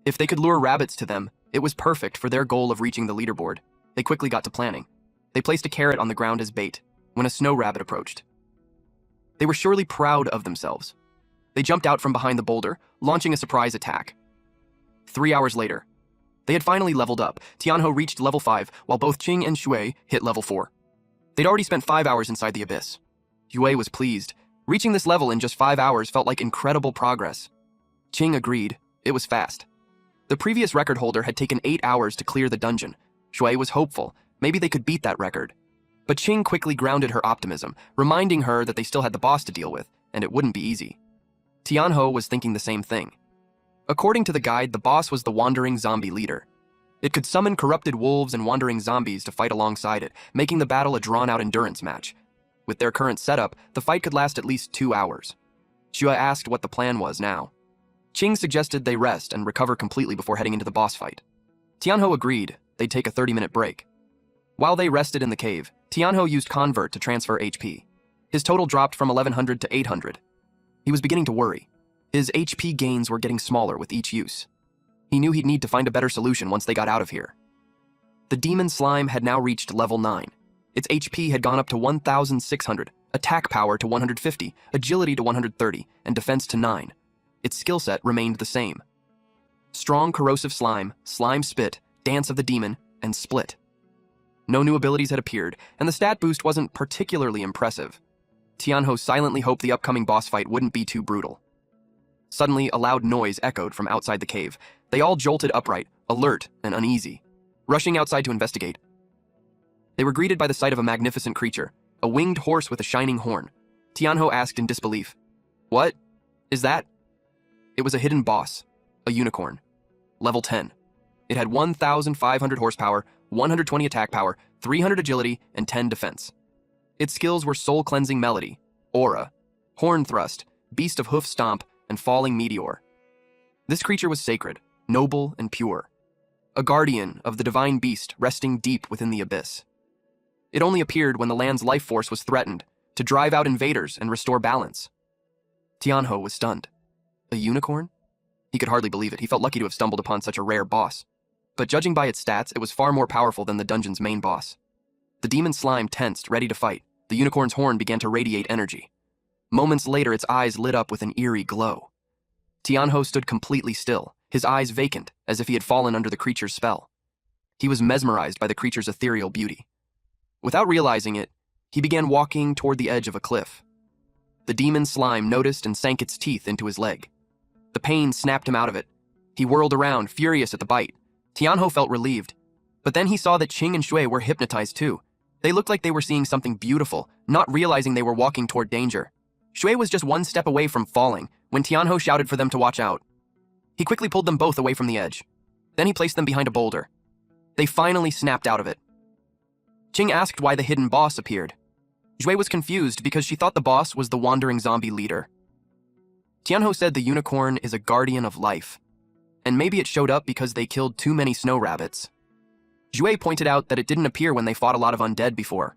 If they could lure rabbits to them, it was perfect for their goal of reaching the leaderboard. They quickly got to planning. They placed a carrot on the ground as bait when a snow rabbit approached. They were surely proud of themselves. They jumped out from behind the boulder, launching a surprise attack. 3 hours later, they had finally leveled up. Tianho reached level 5, while both Qing and Shui hit level 4. They'd already spent 5 hours inside the abyss. Yue was pleased. Reaching this level in just 5 hours felt like incredible progress. Qing agreed. It was fast. The previous record holder had taken 8 hours to clear the dungeon. Shui was hopeful. Maybe they could beat that record. But Qing quickly grounded her optimism, reminding her that they still had the boss to deal with, and it wouldn't be easy. Tianho was thinking the same thing. According to the guide, the boss was the wandering zombie leader. It could summon corrupted wolves and wandering zombies to fight alongside it, making the battle a drawn-out endurance match. With their current setup, the fight could last at least 2 hours. Xue asked what the plan was now. Qing suggested they rest and recover completely before heading into the boss fight. Tianho agreed they'd take a 30-minute break. While they rested in the cave, Tianho used Convert to transfer HP. His total dropped from 1100 to 800. He was beginning to worry. His HP gains were getting smaller with each use. He knew he'd need to find a better solution once they got out of here. The demon slime had now reached level 9. Its HP had gone up to 1,600, attack power to 150, agility to 130, and defense to 9. Its skill set remained the same. Strong corrosive slime, slime spit, dance of the demon, and split. No new abilities had appeared, and the stat boost wasn't particularly impressive. Tianho silently hoped the upcoming boss fight wouldn't be too brutal. Suddenly, a loud noise echoed from outside the cave. They all jolted upright, alert and uneasy, rushing outside to investigate. They were greeted by the sight of a magnificent creature, a winged horse with a shining horn. Tianho asked in disbelief, "What is that?" It was a hidden boss, a unicorn. Level 10. It had 1,500 horsepower, 120 attack power, 300 agility, and 10 defense. Its skills were Soul Cleansing Melody, Aura, Horn Thrust, Beast of Hoof Stomp, and Falling Meteor. This creature was sacred, noble, and pure. A guardian of the divine beast resting deep within the abyss. It only appeared when the land's life force was threatened, to drive out invaders and restore balance. Tianho was stunned. A unicorn? He could hardly believe it. He felt lucky to have stumbled upon such a rare boss. But judging by its stats, it was far more powerful than the dungeon's main boss. The demon slime tensed, ready to fight. The unicorn's horn began to radiate energy. Moments later, its eyes lit up with an eerie glow. Tianho stood completely still, his eyes vacant, as if he had fallen under the creature's spell. He was mesmerized by the creature's ethereal beauty. Without realizing it, he began walking toward the edge of a cliff. The demon slime noticed and sank its teeth into his leg. The pain snapped him out of it. He whirled around, furious at the bite. Tianho felt relieved. But then he saw that Qing and Shui were hypnotized too. They looked like they were seeing something beautiful, not realizing they were walking toward danger. Shui was just one step away from falling when Tianho shouted for them to watch out. He quickly pulled them both away from the edge. Then he placed them behind a boulder. They finally snapped out of it. Qing asked why the hidden boss appeared. Shui was confused because she thought the boss was the wandering zombie leader. Tianho said the unicorn is a guardian of life, and maybe it showed up because they killed too many snow rabbits. Zhui pointed out that it didn't appear when they fought a lot of undead before.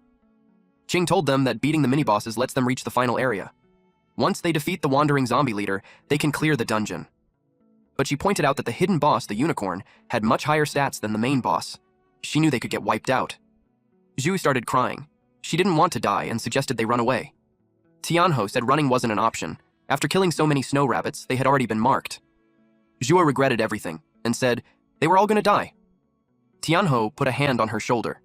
Qing told them that beating the mini-bosses lets them reach the final area. Once they defeat the wandering zombie leader, they can clear the dungeon. But she pointed out that the hidden boss, the unicorn, had much higher stats than the main boss. She knew they could get wiped out. Zhu started crying. She didn't want to die and suggested they run away. Tianho said running wasn't an option. After killing so many snow rabbits, they had already been marked. Zhua regretted everything and said they were all going to die. Tianho put a hand on her shoulder.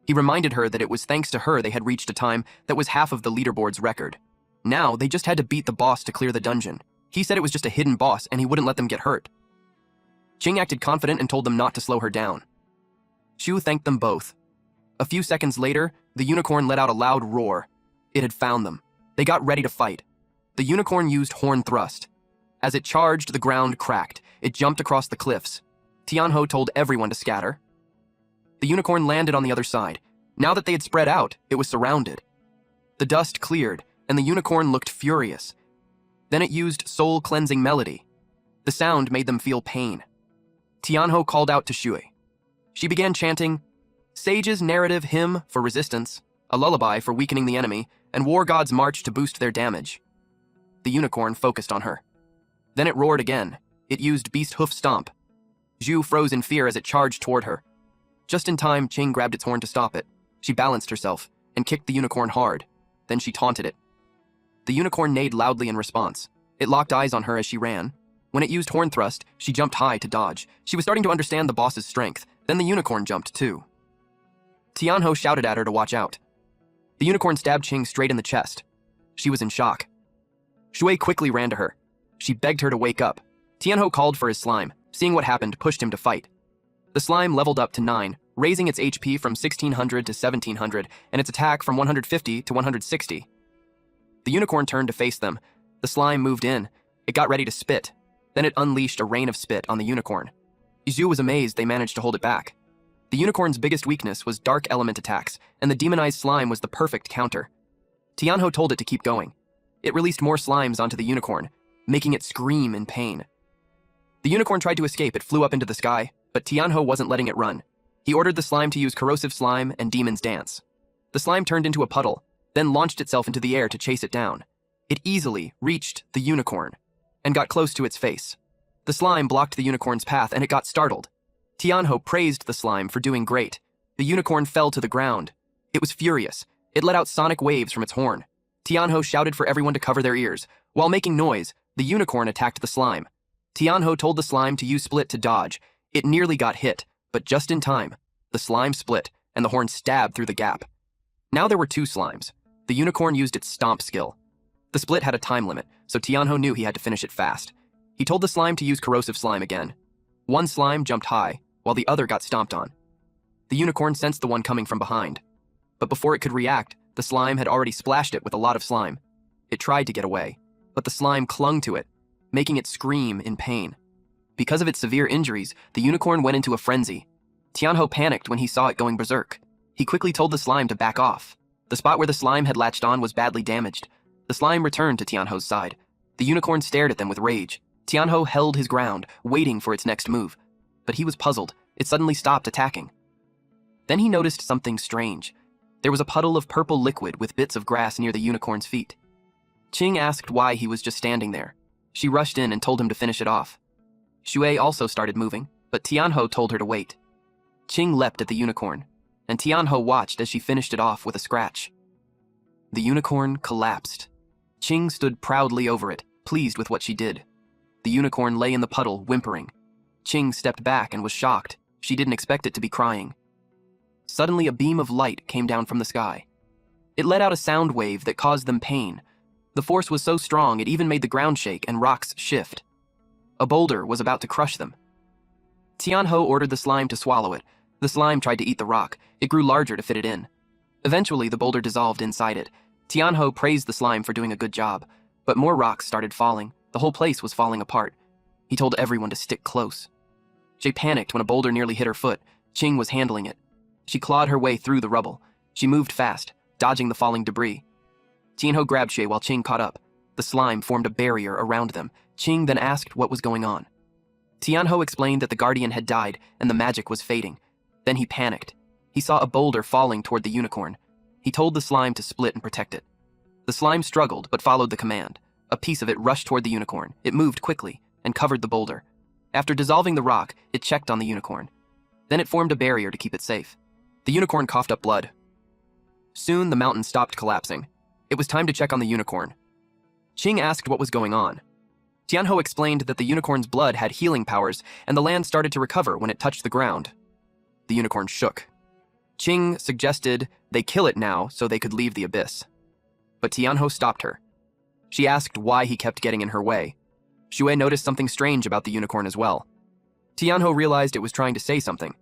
He reminded her that it was thanks to her they had reached a time that was half of the leaderboard's record. Now, they just had to beat the boss to clear the dungeon. He said it was just a hidden boss and he wouldn't let them get hurt. Qing acted confident and told them not to slow her down. Shu thanked them both. A few seconds later, the unicorn let out a loud roar. It had found them. They got ready to fight. The unicorn used Horn Thrust. As it charged, the ground cracked. It jumped across the cliffs. Tianho told everyone to scatter. The unicorn landed on the other side. Now that they had spread out, it was surrounded. The dust cleared, and the unicorn looked furious. Then it used Soul Cleansing Melody. The sound made them feel pain. Tianho called out to Shui. She began chanting, Sage's narrative hymn for resistance, a lullaby for weakening the enemy, and War God's march to boost their damage. The unicorn focused on her. Then it roared again. It used Beast Hoof Stomp. Zhu froze in fear as it charged toward her. Just in time, Qing grabbed its horn to stop it. She balanced herself and kicked the unicorn hard. Then she taunted it. The unicorn neighed loudly in response. It locked eyes on her as she ran. When it used Horn Thrust, she jumped high to dodge. She was starting to understand the boss's strength. Then the unicorn jumped too. Tianho shouted at her to watch out. The unicorn stabbed Ching straight in the chest. She was in shock. Shui quickly ran to her. She begged her to wake up. Tianho called for his slime. Seeing what happened, pushed him to fight. The slime leveled up to 9, raising its HP from 1600 to 1700 and its attack from 150 to 160. The unicorn turned to face them. The slime moved in. It got ready to spit. Then it unleashed a rain of spit on the unicorn. Zhu was amazed they managed to hold it back. The unicorn's biggest weakness was dark element attacks, and the demonized slime was the perfect counter. Tianho told it to keep going. It released more slimes onto the unicorn, making it scream in pain. The unicorn tried to escape. It flew up into the sky, but Tianho wasn't letting it run. He ordered the slime to use corrosive slime and demon's dance. The slime turned into a puddle, then launched itself into the air to chase it down. It easily reached the unicorn and got close to its face. The slime blocked the unicorn's path and it got startled. Tianho praised the slime for doing great. The unicorn fell to the ground. It was furious. It let out sonic waves from its horn. Tianho shouted for everyone to cover their ears. While making noise, the unicorn attacked the slime. Tianho told the slime to use split to dodge. It nearly got hit, but just in time. The slime split, and the horn stabbed through the gap. Now there were 2 slimes. The unicorn used its stomp skill. The split had a time limit, so Tianho knew he had to finish it fast. He told the slime to use corrosive slime again. One slime jumped high, while the other got stomped on. The unicorn sensed the one coming from behind. But before it could react, the slime had already splashed it with a lot of slime. It tried to get away, but the slime clung to it, making it scream in pain. Because of its severe injuries, the unicorn went into a frenzy. Tianho panicked when he saw it going berserk. He quickly told the slime to back off. The spot where the slime had latched on was badly damaged. The slime returned to Tianho's side. The unicorn stared at them with rage. Tianho held his ground, waiting for its next move. But he was puzzled. It suddenly stopped attacking. Then he noticed something strange. There was a puddle of purple liquid with bits of grass near the unicorn's feet. Ching asked why he was just standing there. She rushed in and told him to finish it off. Shui also started moving, but Tianho told her to wait. Ching leapt at the unicorn, and Tianho watched as she finished it off with a scratch. The unicorn collapsed. Ching stood proudly over it, pleased with what she did. The unicorn lay in the puddle, whimpering. Ching stepped back and was shocked. She didn't expect it to be crying. Suddenly, a beam of light came down from the sky. It let out a sound wave that caused them pain. The force was so strong it even made the ground shake and rocks shift. A boulder was about to crush them. Tianho ordered the slime to swallow it. The slime tried to eat the rock. It grew larger to fit it in. Eventually, the boulder dissolved inside it. Tianho praised the slime for doing a good job, but more rocks started falling. The whole place was falling apart. He told everyone to stick close. Jay panicked when a boulder nearly hit her foot. Ching was handling it. She clawed her way through the rubble. She moved fast, dodging the falling debris. Tianho grabbed Shay while Ching caught up. The slime formed a barrier around them. Ching then asked what was going on. Tianho explained that the guardian had died and the magic was fading. Then he panicked. He saw a boulder falling toward the unicorn. He told the slime to split and protect it. The slime struggled but followed the command. A piece of it rushed toward the unicorn. It moved quickly and covered the boulder. After dissolving the rock, it checked on the unicorn. Then it formed a barrier to keep it safe. The unicorn coughed up blood. Soon, the mountain stopped collapsing. It was time to check on the unicorn. Ching asked what was going on. Tianho explained that the unicorn's blood had healing powers, and the land started to recover when it touched the ground. The unicorn shook. Ching suggested they kill it now so they could leave the abyss. But Tianho stopped her. She asked why he kept getting in her way. Shui noticed something strange about the unicorn as well. Tianho realized it was trying to say something.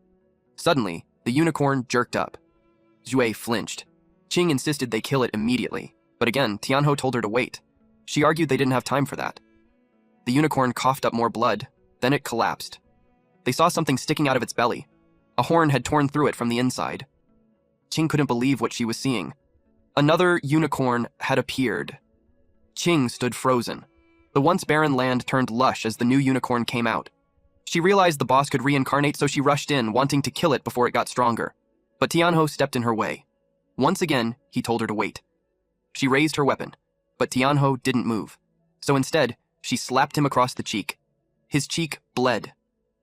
Suddenly, the unicorn jerked up. Shui flinched. Ching insisted they kill it immediately, but again, Tianho told her to wait. She argued they didn't have time for that. The unicorn coughed up more blood, then it collapsed. They saw something sticking out of its belly. A horn had torn through it from the inside. Ching couldn't believe what she was seeing. Another unicorn had appeared. Ching stood frozen. The once barren land turned lush as the new unicorn came out. She realized the boss could reincarnate, so she rushed in, wanting to kill it before it got stronger. But Tianho stepped in her way. Once again, he told her to wait. She raised her weapon, but Tianho didn't move. So instead, she slapped him across the cheek. His cheek bled.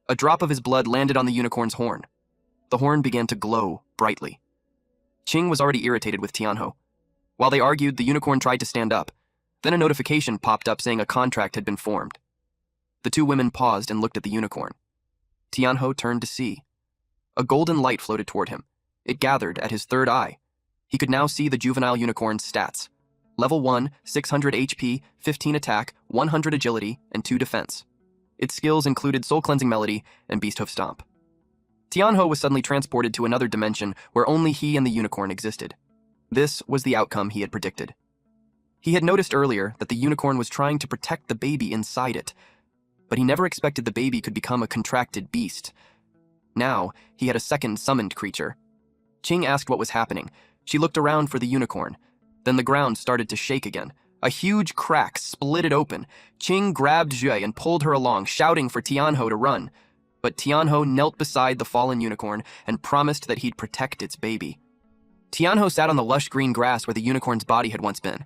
A drop of his blood landed on the unicorn's horn. The horn began to glow brightly. Ching was already irritated with Tianho. While they argued, the unicorn tried to stand up. Then a notification popped up saying a contract had been formed. The two women paused and looked at the unicorn. Tianho turned to see. A golden light floated toward him. It gathered at his third eye. He could now see the juvenile unicorn's stats. Level 1, 600 HP, 15 attack, 100 agility, and 2 defense. Its skills included Soul Cleansing Melody and Beast Hoof Stomp. Tianho was suddenly transported to another dimension where only he and the unicorn existed. This was the outcome he had predicted. He had noticed earlier that the unicorn was trying to protect the baby inside it, but he never expected the baby could become a contracted beast. Now, he had a second summoned creature. Qing asked what was happening. She looked around for the unicorn. Then the ground started to shake again. A huge crack split it open. Qing grabbed Jue and pulled her along, shouting for Tianho to run. But Tianho knelt beside the fallen unicorn and promised that he'd protect its baby. Tianho sat on the lush green grass where the unicorn's body had once been.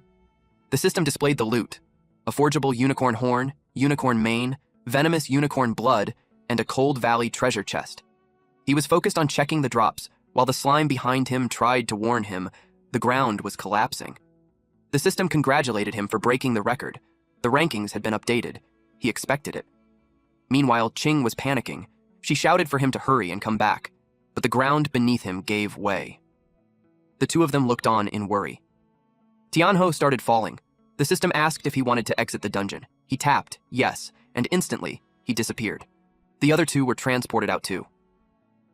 The system displayed the loot: a forgeable unicorn horn, unicorn mane, venomous unicorn blood, and a Cold Valley treasure chest. He was focused on checking the drops, while the slime behind him tried to warn him the ground was collapsing. The system congratulated him for breaking the record. The rankings had been updated. He expected it. Meanwhile, Qing was panicking. She shouted for him to hurry and come back, but the ground beneath him gave way. The two of them looked on in worry. Tianho started falling. The system asked if he wanted to exit the dungeon. He tapped yes, and instantly, he disappeared. The other two were transported out too.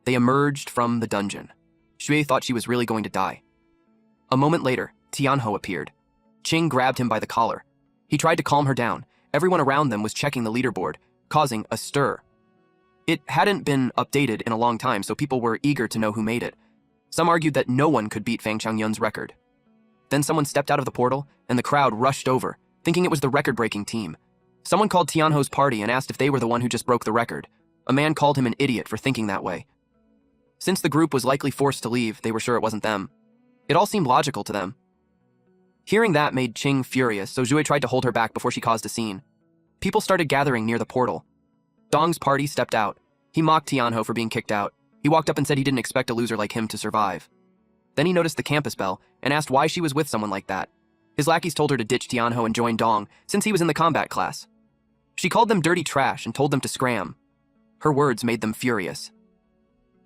They emerged from the dungeon. Xue thought she was really going to die. A moment later, Tianho appeared. Qing grabbed him by the collar. He tried to calm her down. Everyone around them was checking the leaderboard, causing a stir. It hadn't been updated in a long time, so people were eager to know who made it. Some argued that no one could beat Fang Changyun's record. Then someone stepped out of the portal, and the crowd rushed over, thinking it was the record-breaking team. Someone called Tianho's party and asked if they were the one who just broke the record. A man called him an idiot for thinking that way. Since the group was likely forced to leave, they were sure it wasn't them. It all seemed logical to them. Hearing that made Qing furious, so Zhui tried to hold her back before she caused a scene. People started gathering near the portal. Dong's party stepped out. He mocked Tianho for being kicked out. He walked up and said he didn't expect a loser like him to survive. Then he noticed the campus bell and asked why she was with someone like that. His lackeys told her to ditch Tianho and join Dong, since he was in the combat class. She called them dirty trash and told them to scram. Her words made them furious.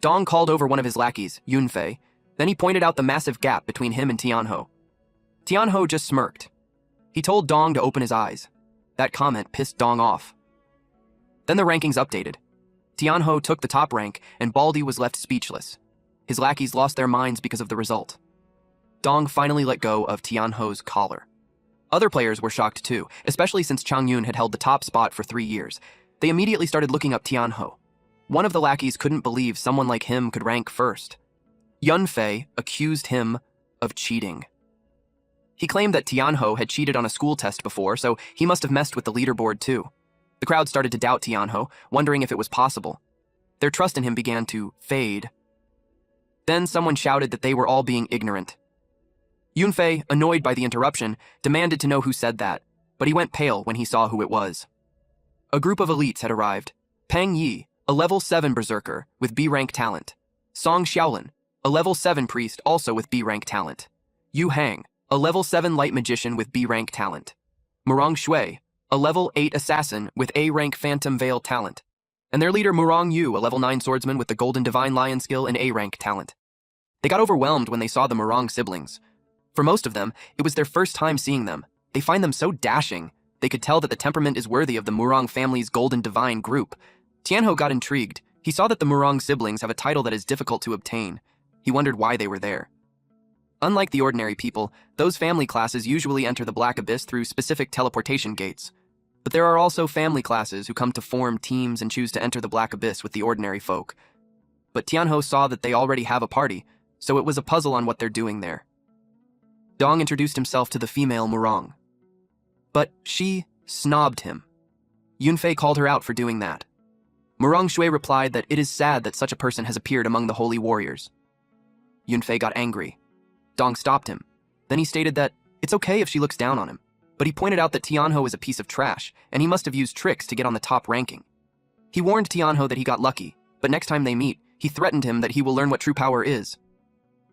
Dong called over one of his lackeys, Yunfei. Then he pointed out the massive gap between him and Tianho. Tianho just smirked. He told Dong to open his eyes. That comment pissed Dong off. Then the rankings updated. Tianho took the top rank, and Baldy was left speechless. His lackeys lost their minds because of the result. Dong finally let go of Tianho's collar. Other players were shocked too, especially since Changyun had held the top spot for 3 years. They immediately started looking up Tianho. One of the lackeys couldn't believe someone like him could rank first. Yunfei accused him of cheating. He claimed that Tianho had cheated on a school test before, so he must have messed with the leaderboard too. The crowd started to doubt Tianho, wondering if it was possible. Their trust in him began to fade. Then someone shouted that they were all being ignorant. Yunfei, annoyed by the interruption, demanded to know who said that, but he went pale when he saw who it was. A group of elites had arrived. Peng Yi, a level 7 berserker with B-rank talent. Song Xiaolin, a level 7 priest also with B-rank talent. Yu Hang, a level 7 light magician with B-rank talent. Murong Shui, a level 8 assassin with A-rank phantom veil talent. And their leader Murong Yu, a level 9 swordsman with the golden divine lion skill and A-rank talent. They got overwhelmed when they saw the Murong siblings. For most of them, it was their first time seeing them. They find them so dashing. They could tell that the temperament is worthy of the Murong family's golden divine group. Tianho got intrigued. He saw that the Murong siblings have a title that is difficult to obtain. He wondered why they were there. Unlike the ordinary people, those family classes usually enter the Black Abyss through specific teleportation gates. But there are also family classes who come to form teams and choose to enter the Black Abyss with the ordinary folk. But Tianho saw that they already have a party, so it was a puzzle on what they're doing there. Dong introduced himself to the female Murong. But she snobbed him. Yunfei called her out for doing that. Murong Shui replied that it is sad that such a person has appeared among the holy warriors. Yunfei got angry. Dong stopped him. Then he stated that it's okay if she looks down on him, but he pointed out that Tianho is a piece of trash, and he must have used tricks to get on the top ranking. He warned Tianho that he got lucky, but next time they meet, he threatened him that he will learn what true power is.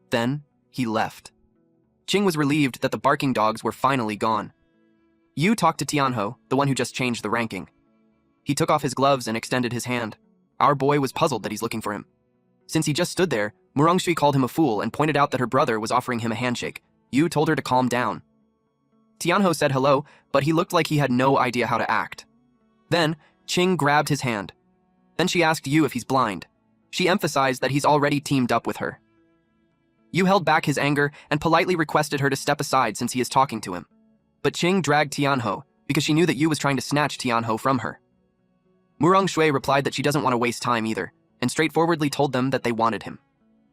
Then, he left. Qing was relieved that the barking dogs were finally gone. Yu talked to Tianho, the one who just changed the ranking. He took off his gloves and extended his hand. Our boy was puzzled that he's looking for him. Since he just stood there, Murong called him a fool and pointed out that her brother was offering him a handshake. Yu told her to calm down. Tianho said hello, but he looked like he had no idea how to act. Then, Qing grabbed his hand. Then she asked Yu if he's blind. She emphasized that he's already teamed up with her. Yu held back his anger and politely requested her to step aside since he is talking to him. But Qing dragged Tianho because she knew that Yu was trying to snatch Tianho from her. Murong replied that she doesn't want to waste time either, and straightforwardly told them that they wanted him.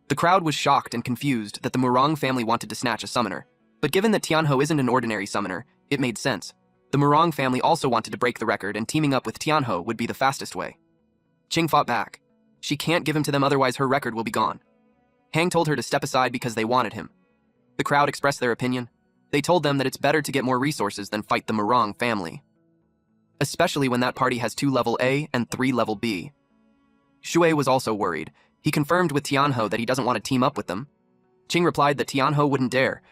The crowd was shocked and confused that the Murong family wanted to snatch a summoner, but given that Tianho isn't an ordinary summoner, it made sense. The Murong family also wanted to break the record, and teaming up with Tianho would be the fastest way. Qing fought back. She can't give him to them, otherwise her record will be gone. Hang told her to step aside because they wanted him. The crowd expressed their opinion. They told them that it's better to get more resources than fight the Murong family, especially when that party has 2 level A and 3 level B. Shui was also worried. He confirmed with Tianho that he doesn't want to team up with them. Qing replied that Tianho wouldn't dare.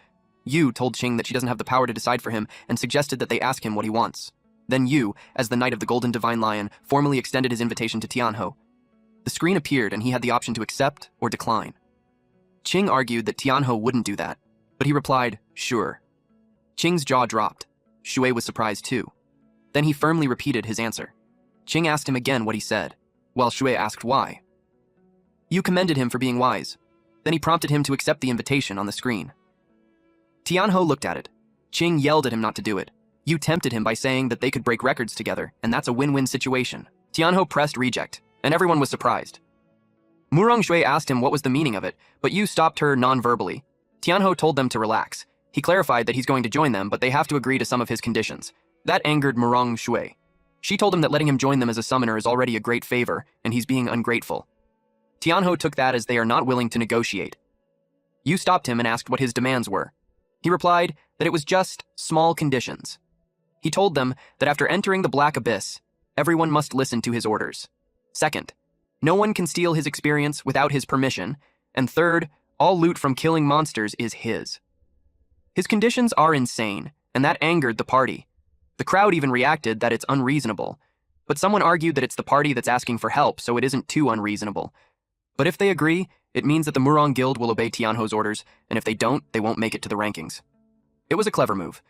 Yu told Qing that she doesn't have the power to decide for him and suggested that they ask him what he wants. Then Yu, as the Knight of the Golden Divine Lion, formally extended his invitation to Tianho. The screen appeared and he had the option to accept or decline. Qing argued that Tianho wouldn't do that, but he replied, sure. Qing's jaw dropped. Shui was surprised too. Then he firmly repeated his answer. Qing asked him again what he said, while Shui asked why. Yu commended him for being wise. Then he prompted him to accept the invitation on the screen. Tianho looked at it. Qing yelled at him not to do it. Yu tempted him by saying that they could break records together, and that's a win-win situation. Tianho pressed reject, and everyone was surprised. Murong asked him what was the meaning of it, but Yu stopped her non-verbally. Tianho told them to relax. He clarified that he's going to join them, but they have to agree to some of his conditions. That angered Murong Shui. She told him that letting him join them as a summoner is already a great favor, and he's being ungrateful. Tianho took that as they are not willing to negotiate. Yu stopped him and asked what his demands were. He replied that it was just small conditions. He told them that after entering the Black Abyss, everyone must listen to his orders. Second, no one can steal his experience without his permission. And third, all loot from killing monsters is his. His conditions are insane, and that angered the party. The crowd even reacted that it's unreasonable, but someone argued that it's the party that's asking for help, so it isn't too unreasonable. But if they agree, it means that the Murong Guild will obey Tianho's orders, and if they don't, they won't make it to the rankings. It was a clever move.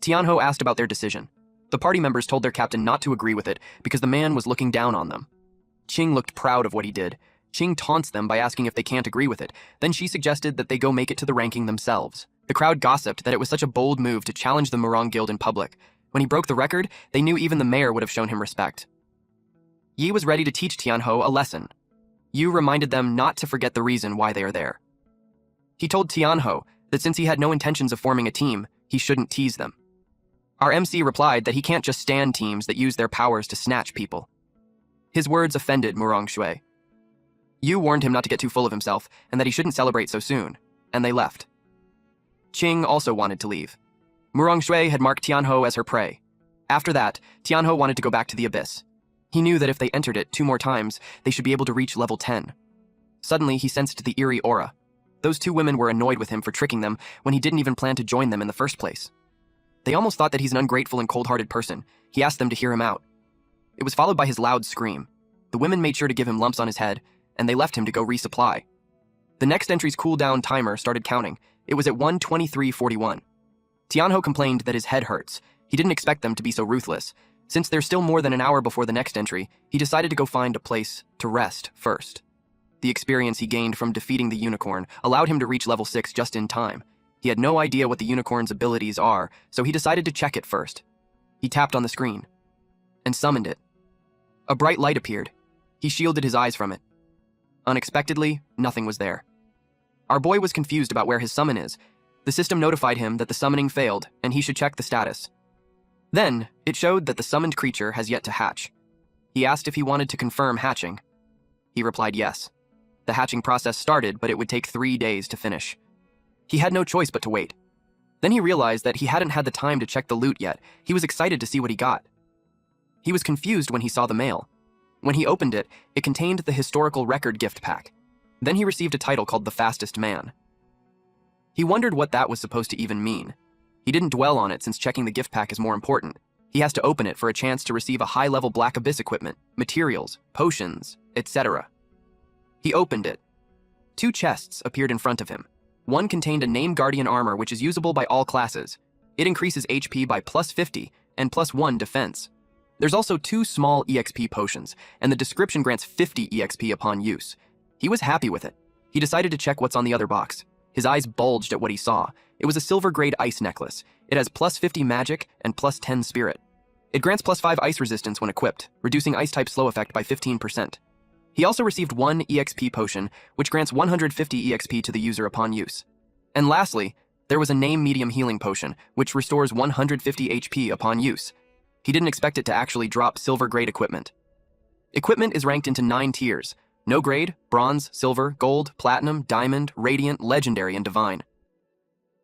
Tianho asked about their decision. The party members told their captain not to agree with it because the man was looking down on them. Qing looked proud of what he did. Qing taunts them by asking if they can't agree with it. Then she suggested that they go make it to the ranking themselves. The crowd gossiped that it was such a bold move to challenge the Murong Guild in public. When he broke the record, they knew even the mayor would have shown him respect. Yi was ready to teach Tianho a lesson. Yu reminded them not to forget the reason why they are there. He told Tianho that since he had no intentions of forming a team, he shouldn't tease them. Our MC replied that he can't just stand teams that use their powers to snatch people. His words offended Murong Shui. Yu warned him not to get too full of himself and that he shouldn't celebrate so soon, and they left. Qing also wanted to leave. Murong Shui had marked Tianho as her prey. After that, Tianho wanted to go back to the abyss. He knew that if they entered it 2 more times, they should be able to reach level 10. Suddenly, he sensed the eerie aura. Those 2 women were annoyed with him for tricking them when he didn't even plan to join them in the first place. They almost thought that he's an ungrateful and cold-hearted person. He asked them to hear him out. It was followed by his loud scream. The women made sure to give him lumps on his head, and they left him to go resupply. The next entry's cooldown timer started counting. It was at 1:23:41. Tianho complained that his head hurts. He didn't expect them to be so ruthless. Since there's still more than an hour before the next entry, he decided to go find a place to rest first. The experience he gained from defeating the unicorn allowed him to reach level 6 just in time. He had no idea what the unicorn's abilities are, so he decided to check it first. He tapped on the screen and summoned it. A bright light appeared. He shielded his eyes from it. Unexpectedly, nothing was there. Our boy was confused about where his summon is. The system notified him that the summoning failed, and he should check the status. Then, it showed that the summoned creature has yet to hatch. He asked if he wanted to confirm hatching. He replied yes. The hatching process started, but it would take 3 days to finish. He had no choice but to wait. Then he realized that he hadn't had the time to check the loot yet. He was excited to see what he got. He was confused when he saw the mail. When he opened it, it contained the historical record gift pack. Then he received a title called the Fastest Man. He wondered what that was supposed to even mean. He didn't dwell on it since checking the gift pack is more important. He has to open it for a chance to receive a high-level Black Abyss equipment, materials, potions, etc. He opened it. Two chests appeared in front of him. One contained a Name Guardian armor which is usable by all classes. It increases HP by +50 and +1 defense. There's also two small EXP potions, and the description grants 50 EXP upon use. He was happy with it. He decided to check what's on the other box. His eyes bulged at what he saw. It was a silver-grade ice necklace. It has +50 magic and +10 spirit. It grants +5 ice resistance when equipped, reducing ice-type slow effect by 15%. He also received one EXP potion, which grants 150 EXP to the user upon use. And lastly, there was a Name Medium Healing Potion, which restores 150 HP upon use. He didn't expect it to actually drop silver-grade equipment. Equipment is ranked into 9 tiers: no grade, bronze, silver, gold, platinum, diamond, radiant, legendary, and divine.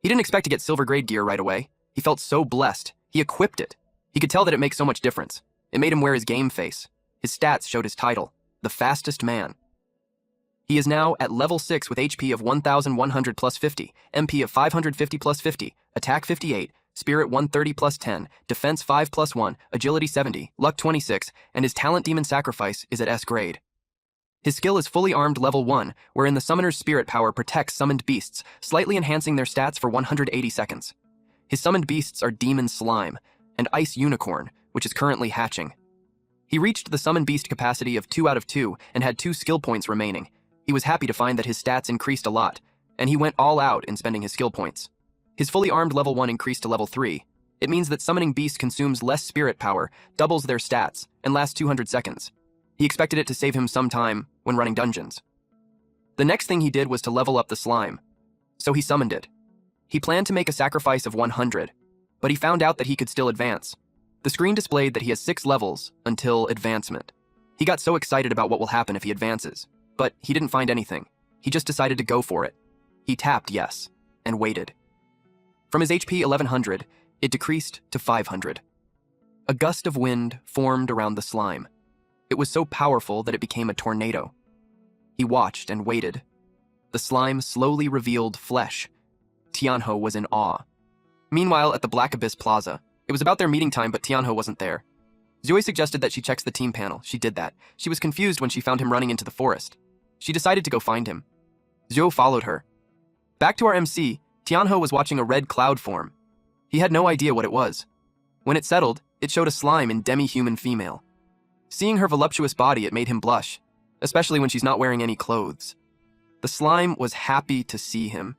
He didn't expect to get silver-grade gear right away. He felt so blessed. He equipped it. He could tell that it makes so much difference. It made him wear his game face. His stats showed his title, the fastest man. He is now at level 6 with HP of 1,100 + 50, MP of 550 + 50, attack 58, spirit 130 + 10, defense 5 + 1, agility 70, luck 26, and his talent Demon Sacrifice is at S grade. His skill is fully armed level 1, wherein the summoner's spirit power protects summoned beasts, slightly enhancing their stats for 180 seconds. His summoned beasts are Demon Slime and Ice Unicorn, which is currently hatching. He reached the summon beast capacity of 2 out of 2 and had 2 skill points remaining. He was happy to find that his stats increased a lot, and he went all out in spending his skill points. His fully armed level 1 increased to level 3. It means that summoning beast consumes less spirit power, doubles their stats, and lasts 200 seconds. He expected it to save him some time when running dungeons. The next thing he did was to level up the slime, so he summoned it. He planned to make a sacrifice of 100, but he found out that he could still advance. The screen displayed that he has 6 levels until advancement. He got so excited about what will happen if he advances, but he didn't find anything. He just decided to go for it. He tapped yes, and waited. From his HP 1100, it decreased to 500. A gust of wind formed around the slime. It was so powerful that it became a tornado. He watched and waited. The slime slowly revealed flesh. Tianho was in awe. Meanwhile, at the Black Abyss Plaza, it was about their meeting time, but Tianho wasn't there. Zoe suggested that she checks the team panel. She did that. She was confused when she found him running into the forest. She decided to go find him. Zhou followed her. Back to our MC, Tianho was watching a red cloud form. He had no idea what it was. When it settled, it showed a slime in demi-human female. Seeing her voluptuous body, it made him blush, especially when she's not wearing any clothes. The slime was happy to see him.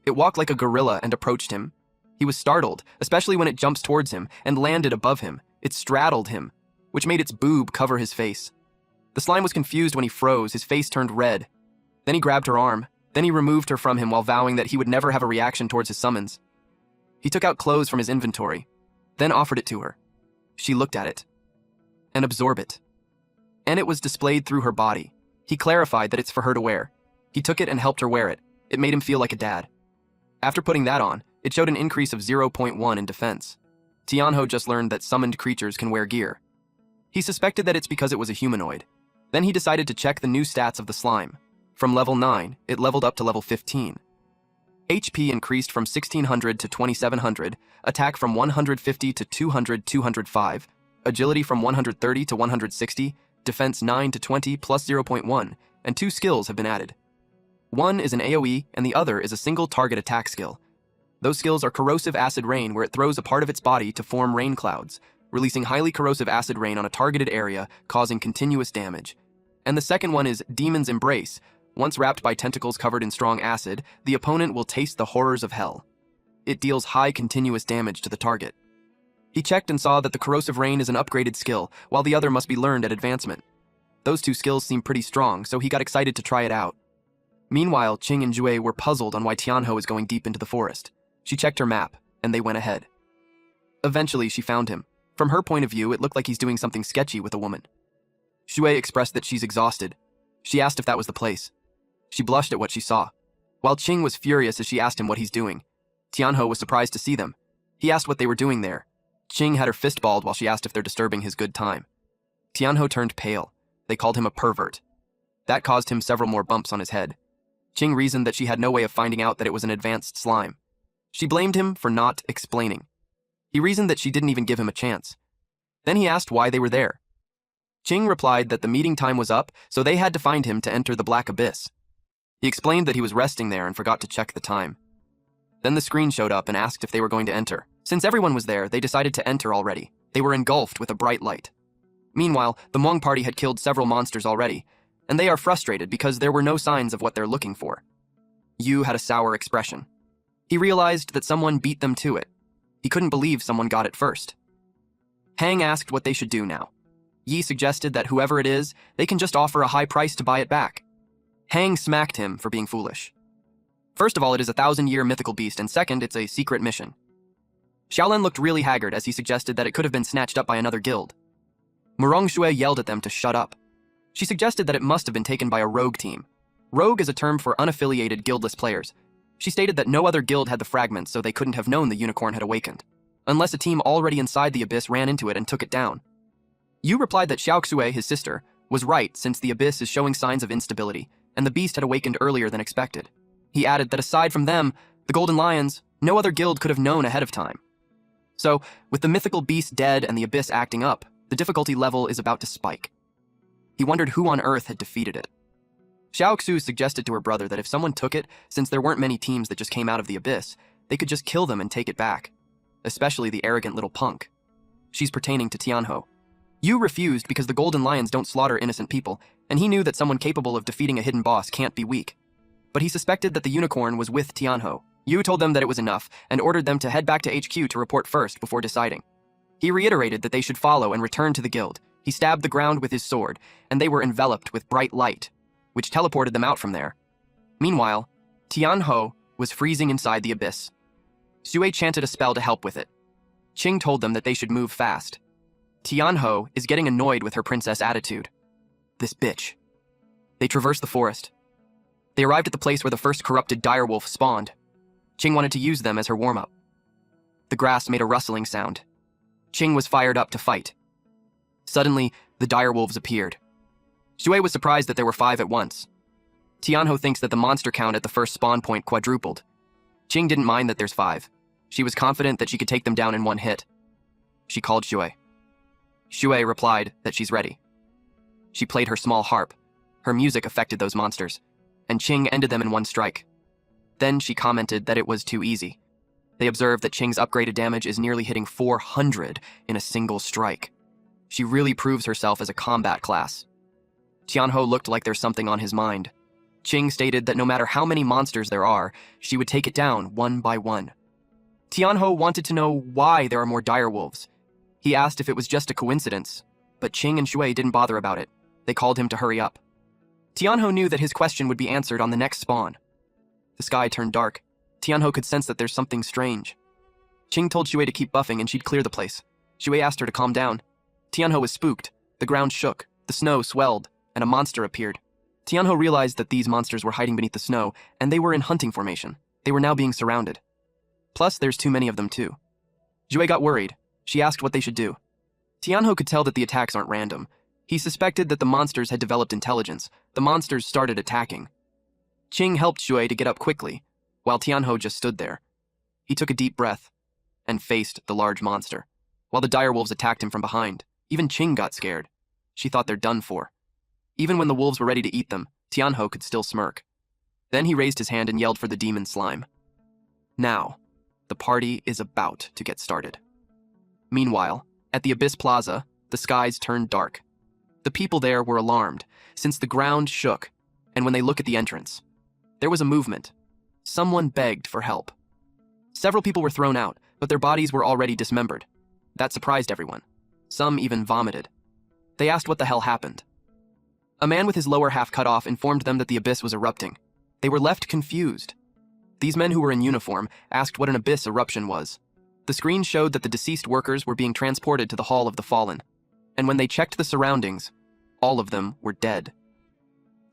It walked like a gorilla and approached him. He was startled, especially when it jumps towards him and landed above him. It straddled him, which made its boob cover his face. The slime was confused when he froze. His face turned red. Then he grabbed her arm. Then he removed her from him while vowing that he would never have a reaction towards his summons. He took out clothes from his inventory, then offered it to her. She looked at it and absorbed it. And it was displayed through her body. He clarified that it's for her to wear. He took it and helped her wear it. It made him feel like a dad. After putting that on, it showed an increase of 0.1 in defense. Tianho just learned that summoned creatures can wear gear. He suspected that it's because it was a humanoid. Then he decided to check the new stats of the slime. From level 9, it leveled up to level 15. HP increased from 1600 to 2700, attack from 150 to 205, agility from 130 to 160, defense 9 to 20 plus 0.1, and 2 skills have been added. One is an AoE, and the other is a single target attack skill. Those skills are Corrosive Acid Rain, where it throws a part of its body to form rain clouds, releasing highly corrosive acid rain on a targeted area, causing continuous damage. And the second one is Demon's Embrace. Once wrapped by tentacles covered in strong acid, the opponent will taste the horrors of hell. It deals high continuous damage to the target. He checked and saw that the Corrosive Rain is an upgraded skill, while the other must be learned at advancement. Those 2 skills seem pretty strong, so he got excited to try it out. Meanwhile, Qing and Jue were puzzled on why Tianho is going deep into the forest. She checked her map, and they went ahead. Eventually, she found him. From her point of view, it looked like he's doing something sketchy with a woman. Shui expressed that she's exhausted. She asked if that was the place. She blushed at what she saw. While Qing was furious as she asked him what he's doing, Tianho was surprised to see them. He asked what they were doing there. Qing had her fist balled while she asked if they're disturbing his good time. Tianho turned pale. They called him a pervert. That caused him several more bumps on his head. Qing reasoned that she had no way of finding out that it was an advanced slime. She blamed him for not explaining. He reasoned that she didn't even give him a chance. Then he asked why they were there. Qing replied that the meeting time was up, so they had to find him to enter the Black Abyss. He explained that he was resting there and forgot to check the time. Then the screen showed up and asked if they were going to enter. Since everyone was there, they decided to enter already. They were engulfed with a bright light. Meanwhile, the Hmong party had killed several monsters already, and they are frustrated because there were no signs of what they're looking for. Yu had a sour expression. He realized that someone beat them to it. He couldn't believe someone got it first. Hang asked what they should do now. Yi suggested that whoever it is, they can just offer a high price to buy it back. Hang smacked him for being foolish. First of all, it is a 1,000-year mythical beast, and second, it's a secret mission. Xiaolin looked really haggard as he suggested that it could have been snatched up by another guild. Murong Shui yelled at them to shut up. She suggested that it must have been taken by a rogue team. Rogue is a term for unaffiliated guildless players. She stated that no other guild had the fragments, so they couldn't have known the unicorn had awakened, unless a team already inside the abyss ran into it and took it down. Yu replied that Xiaoxue, his sister, was right since the abyss is showing signs of instability, and the beast had awakened earlier than expected. He added that aside from them, the Golden Lions, no other guild could have known ahead of time. So, with the mythical beast dead and the abyss acting up, the difficulty level is about to spike. He wondered who on earth had defeated it. Xiaoxu suggested to her brother that if someone took it, since there weren't many teams that just came out of the abyss, they could just kill them and take it back, especially the arrogant little punk. She's pertaining to Tianho. Yu refused because the Golden Lions don't slaughter innocent people, and he knew that someone capable of defeating a hidden boss can't be weak. But he suspected that the unicorn was with Tianho. Yu told them that it was enough and ordered them to head back to HQ to report first before deciding. He reiterated that they should follow and return to the guild. He stabbed the ground with his sword, and they were enveloped with bright light, which teleported them out from there. Meanwhile, Tianho was freezing inside the abyss. Sue chanted a spell to help with it. Qing told them that they should move fast. Tianho is getting annoyed with her princess attitude. This bitch. They traversed the forest. They arrived at the place where the first corrupted direwolf spawned. Qing wanted to use them as her warm-up. The grass made a rustling sound. Qing was fired up to fight. Suddenly, the direwolves appeared. Shui was surprised that there were 5 at once. Tianho thinks that the monster count at the first spawn point quadrupled. Qing didn't mind that there's 5. She was confident that she could take them down in one hit. She called Shui. Shui replied that she's ready. She played her small harp. Her music affected those monsters, and Qing ended them in one strike. Then she commented that it was too easy. They observed that Qing's upgraded damage is nearly hitting 400 in a single strike. She really proves herself as a combat class. Tianho looked like there's something on his mind. Qing stated that no matter how many monsters there are, she would take it down one by one. Tianho wanted to know why there are more direwolves. He asked if it was just a coincidence, but Qing and Shui didn't bother about it. They called him to hurry up. Tianho knew that his question would be answered on the next spawn. The sky turned dark. Tianho could sense that there's something strange. Qing told Shui to keep buffing and she'd clear the place. Shui asked her to calm down. Tianho was spooked. The ground shook, the snow swelled, and a monster appeared. Tianho realized that these monsters were hiding beneath the snow, and they were in hunting formation. They were now being surrounded. Plus, there's too many of them too. Shui got worried. She asked what they should do. Tianho could tell that the attacks aren't random. He suspected that the monsters had developed intelligence. The monsters started attacking. Qing helped Shui to get up quickly, while Tianho just stood there. He took a deep breath and faced the large monster, while the direwolves attacked him from behind. Even Qing got scared. She thought they're done for. Even when the wolves were ready to eat them, Tianho could still smirk. Then he raised his hand and yelled for the demon slime. Now, the party is about to get started. Meanwhile, at the Abyss Plaza, the skies turned dark. The people there were alarmed, since the ground shook, and when they look at the entrance, there was a movement. Someone begged for help. Several people were thrown out, but their bodies were already dismembered. That surprised everyone. Some even vomited. They asked what the hell happened. A man with his lower half cut off informed them that the abyss was erupting. They were left confused. These men who were in uniform asked what an abyss eruption was. The screen showed that the deceased workers were being transported to the Hall of the Fallen, and when they checked the surroundings, all of them were dead.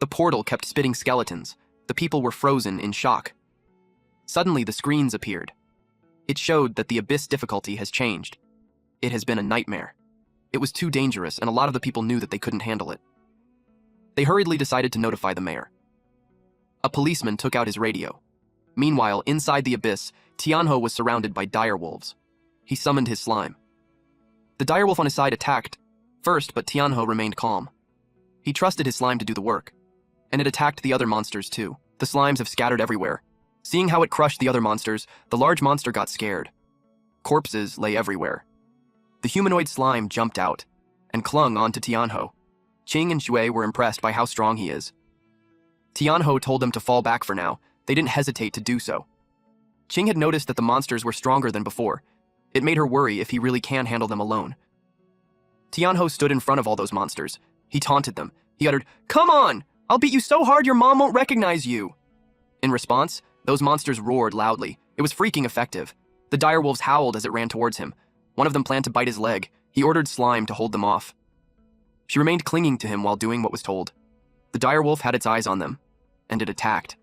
The portal kept spitting skeletons. The people were frozen in shock. Suddenly, the screens appeared. It showed that the abyss difficulty has changed. It has been a nightmare. It was too dangerous, and a lot of the people knew that they couldn't handle it. They hurriedly decided to notify the mayor. A policeman took out his radio. Meanwhile, inside the abyss, Tianho was surrounded by direwolves. He summoned his slime. The direwolf on his side attacked first, but Tianho remained calm. He trusted his slime to do the work, and it attacked the other monsters too. The slimes have scattered everywhere. Seeing how it crushed the other monsters, the large monster got scared. Corpses lay everywhere. The humanoid slime jumped out and clung onto Tianho. Qing and Shui were impressed by how strong he is. Tianho told them to fall back for now. They didn't hesitate to do so. Qing had noticed that the monsters were stronger than before. It made her worry if he really can handle them alone. Tianho stood in front of all those monsters. He taunted them. He uttered, "Come on! I'll beat you so hard your mom won't recognize you!" In response, those monsters roared loudly. It was freaking effective. The direwolves howled as it ran towards him. One of them planned to bite his leg. He ordered Slime to hold them off. She remained clinging to him while doing what was told. The direwolf had its eyes on them, and it attacked.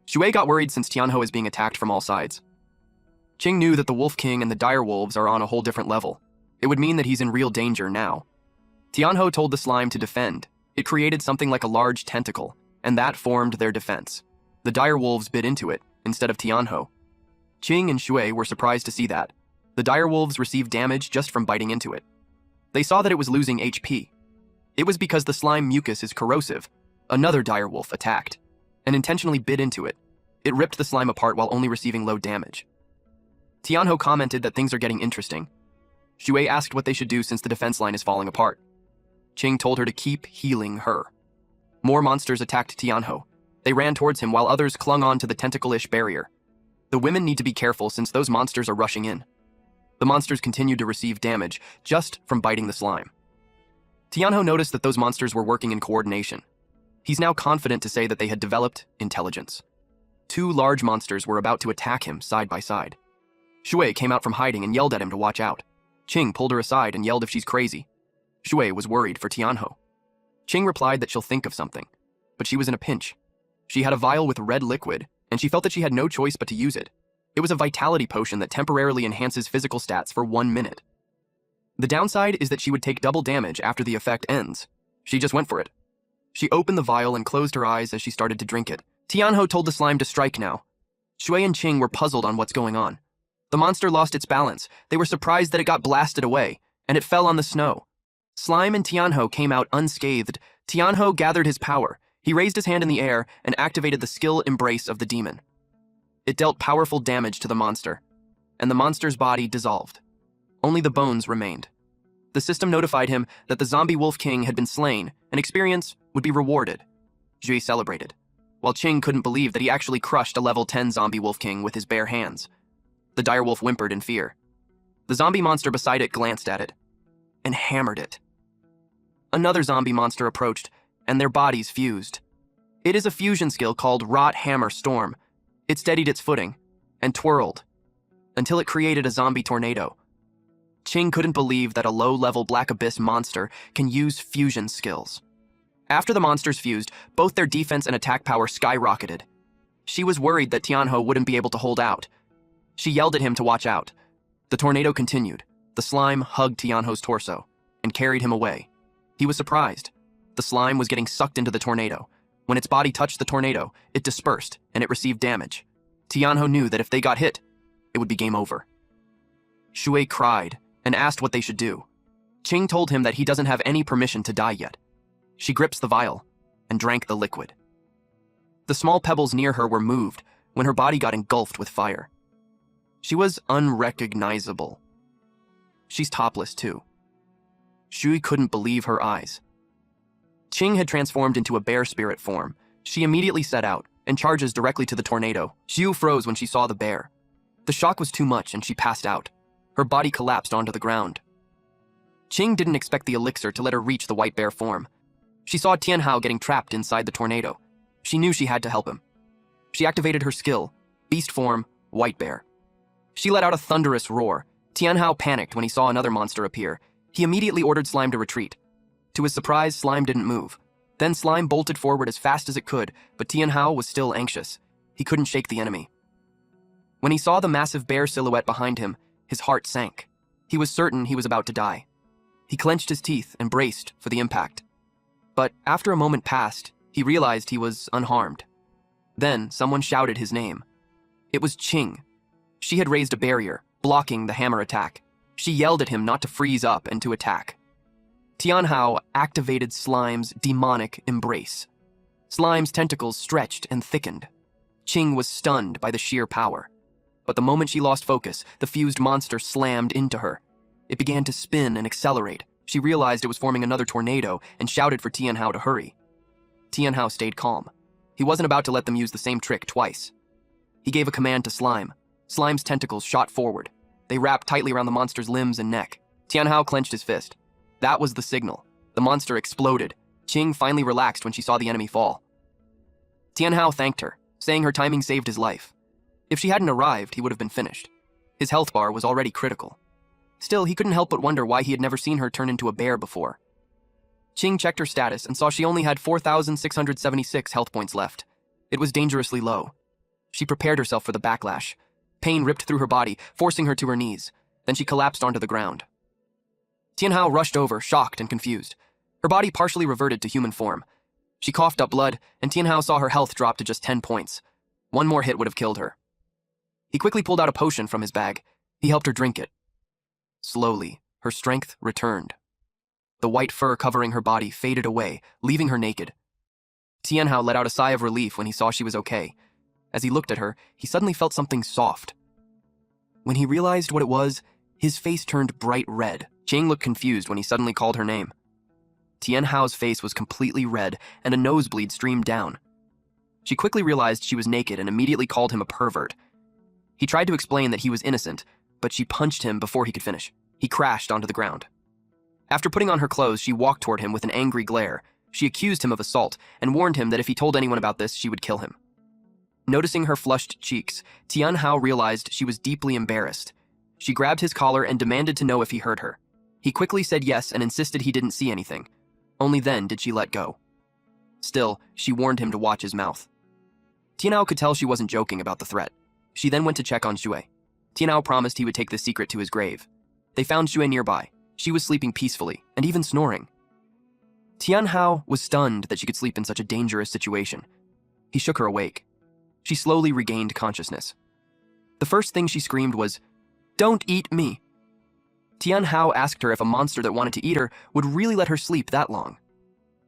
Shui got worried since Tianho is being attacked from all sides. Qing knew that the Wolf King and the direwolves are on a whole different level. It would mean that he's in real danger now. Tianho told the slime to defend. It created something like a large tentacle, and that formed their defense. The direwolves bit into it, instead of Tianho. Qing and Shui were surprised to see that. The direwolves received damage just from biting into it. They saw that it was losing HP. It was because the slime mucus is corrosive. Another direwolf attacked, and intentionally bit into it. It ripped the slime apart while only receiving low damage. Tianho commented that things are getting interesting. Shui asked what they should do since the defense line is falling apart. Qing told her to keep healing her. More monsters attacked Tianho. They ran towards him while others clung on to the tentacle-ish barrier. The women need to be careful since those monsters are rushing in. The monsters continued to receive damage just from biting the slime. Tianho noticed that those monsters were working in coordination. He's now confident to say that they had developed intelligence. Two large monsters were about to attack him side by side. Shui came out from hiding and yelled at him to watch out. Qing pulled her aside and yelled if she's crazy. Shui was worried for Tianho. Qing replied that she'll think of something, but she was in a pinch. She had a vial with red liquid, and she felt that she had no choice but to use it. It was a vitality potion that temporarily enhances physical stats for 1 minute. The downside is that she would take double damage after the effect ends. She just went for it. She opened the vial and closed her eyes as she started to drink it. Tianho told the slime to strike now. Shui and Qing were puzzled on what's going on. The monster lost its balance. They were surprised that it got blasted away, and it fell on the snow. Slime and Tianho came out unscathed. Tianho gathered his power. He raised his hand in the air and activated the skill embrace of the demon. It dealt powerful damage to the monster, and the monster's body dissolved. Only the bones remained. The system notified him that the zombie Wolf King had been slain, and experience would be rewarded. Jui celebrated, while Qing couldn't believe that he actually crushed a level 10 zombie Wolf King with his bare hands. The direwolf whimpered in fear. The zombie monster beside it glanced at it and hammered it. Another zombie monster approached, and their bodies fused. It is a fusion skill called Rot Hammer Storm. It steadied its footing and twirled until it created a zombie tornado. Qing couldn't believe that a low-level Black Abyss monster can use fusion skills. After the monsters fused, both their defense and attack power skyrocketed. She was worried that Tianho wouldn't be able to hold out. She yelled at him to watch out. The tornado continued. The slime hugged Tianho's torso and carried him away. He was surprised. The slime was getting sucked into the tornado. When its body touched the tornado, it dispersed and it received damage. Tianho knew that if they got hit, it would be game over. Shui cried and asked what they should do. Qing told him that he doesn't have any permission to die yet. She gripped the vial and drank the liquid. The small pebbles near her were moved when her body got engulfed with fire. She was unrecognizable. She's topless too. Shui couldn't believe her eyes. Qing had transformed into a bear spirit form. She immediately set out and charges directly to the tornado. Xiu froze when she saw the bear. The shock was too much and she passed out. Her body collapsed onto the ground. Qing didn't expect the elixir to let her reach the white bear form. She saw Tianhao getting trapped inside the tornado. She knew she had to help him. She activated her skill, beast form, white bear. She let out a thunderous roar. Tianhao panicked when he saw another monster appear. He immediately ordered Slime to retreat. To his surprise, Slime didn't move. Then Slime bolted forward as fast as it could, but Tianhao was still anxious. He couldn't shake the enemy. When he saw the massive bear silhouette behind him, his heart sank. He was certain he was about to die. He clenched his teeth and braced for the impact. But after a moment passed, he realized he was unharmed. Then someone shouted his name. It was Qing. She had raised a barrier, blocking the hammer attack. She yelled at him not to freeze up and to attack. Tianhao activated Slime's demonic embrace. Slime's tentacles stretched and thickened. Ching was stunned by the sheer power. But the moment she lost focus, the fused monster slammed into her. It began to spin and accelerate. She realized it was forming another tornado and shouted for Tianhao to hurry. Tianhao stayed calm. He wasn't about to let them use the same trick twice. He gave a command to Slime. Slime's tentacles shot forward. They wrapped tightly around the monster's limbs and neck. Tianhao clenched his fist. That was the signal. The monster exploded. Ching finally relaxed when she saw the enemy fall. Tianhao thanked her, saying her timing saved his life. If she hadn't arrived, he would have been finished. His health bar was already critical. Still, he couldn't help but wonder why he had never seen her turn into a bear before. Ching checked her status and saw she only had 4,676 health points left. It was dangerously low. She prepared herself for the backlash. Pain ripped through her body, forcing her to her knees. Then she collapsed onto the ground. Tianhao rushed over, shocked and confused. Her body partially reverted to human form. She coughed up blood, and Tianhao saw her health drop to just 10 points. One more hit would have killed her. He quickly pulled out a potion from his bag. He helped her drink it. Slowly, her strength returned. The white fur covering her body faded away, leaving her naked. Tianhao let out a sigh of relief when he saw she was okay. As he looked at her, he suddenly felt something soft. When he realized what it was, his face turned bright red. Ching looked confused when he suddenly called her name. Tianhao's face was completely red, and a nosebleed streamed down. She quickly realized she was naked and immediately called him a pervert. He tried to explain that he was innocent, but she punched him before he could finish. He crashed onto the ground. After putting on her clothes, she walked toward him with an angry glare. She accused him of assault and warned him that if he told anyone about this, she would kill him. Noticing her flushed cheeks, Tianhao realized she was deeply embarrassed. She grabbed his collar and demanded to know if he heard her. He quickly said yes and insisted he didn't see anything. Only then did she let go. Still, she warned him to watch his mouth. Tianhao could tell she wasn't joking about the threat. She then went to check on Shui. Tianhao promised he would take the secret to his grave. They found Shui nearby. She was sleeping peacefully, and even snoring. Tianhao was stunned that she could sleep in such a dangerous situation. He shook her awake. She slowly regained consciousness. The first thing she screamed was, "Don't eat me!" Tianhao asked her if a monster that wanted to eat her would really let her sleep that long.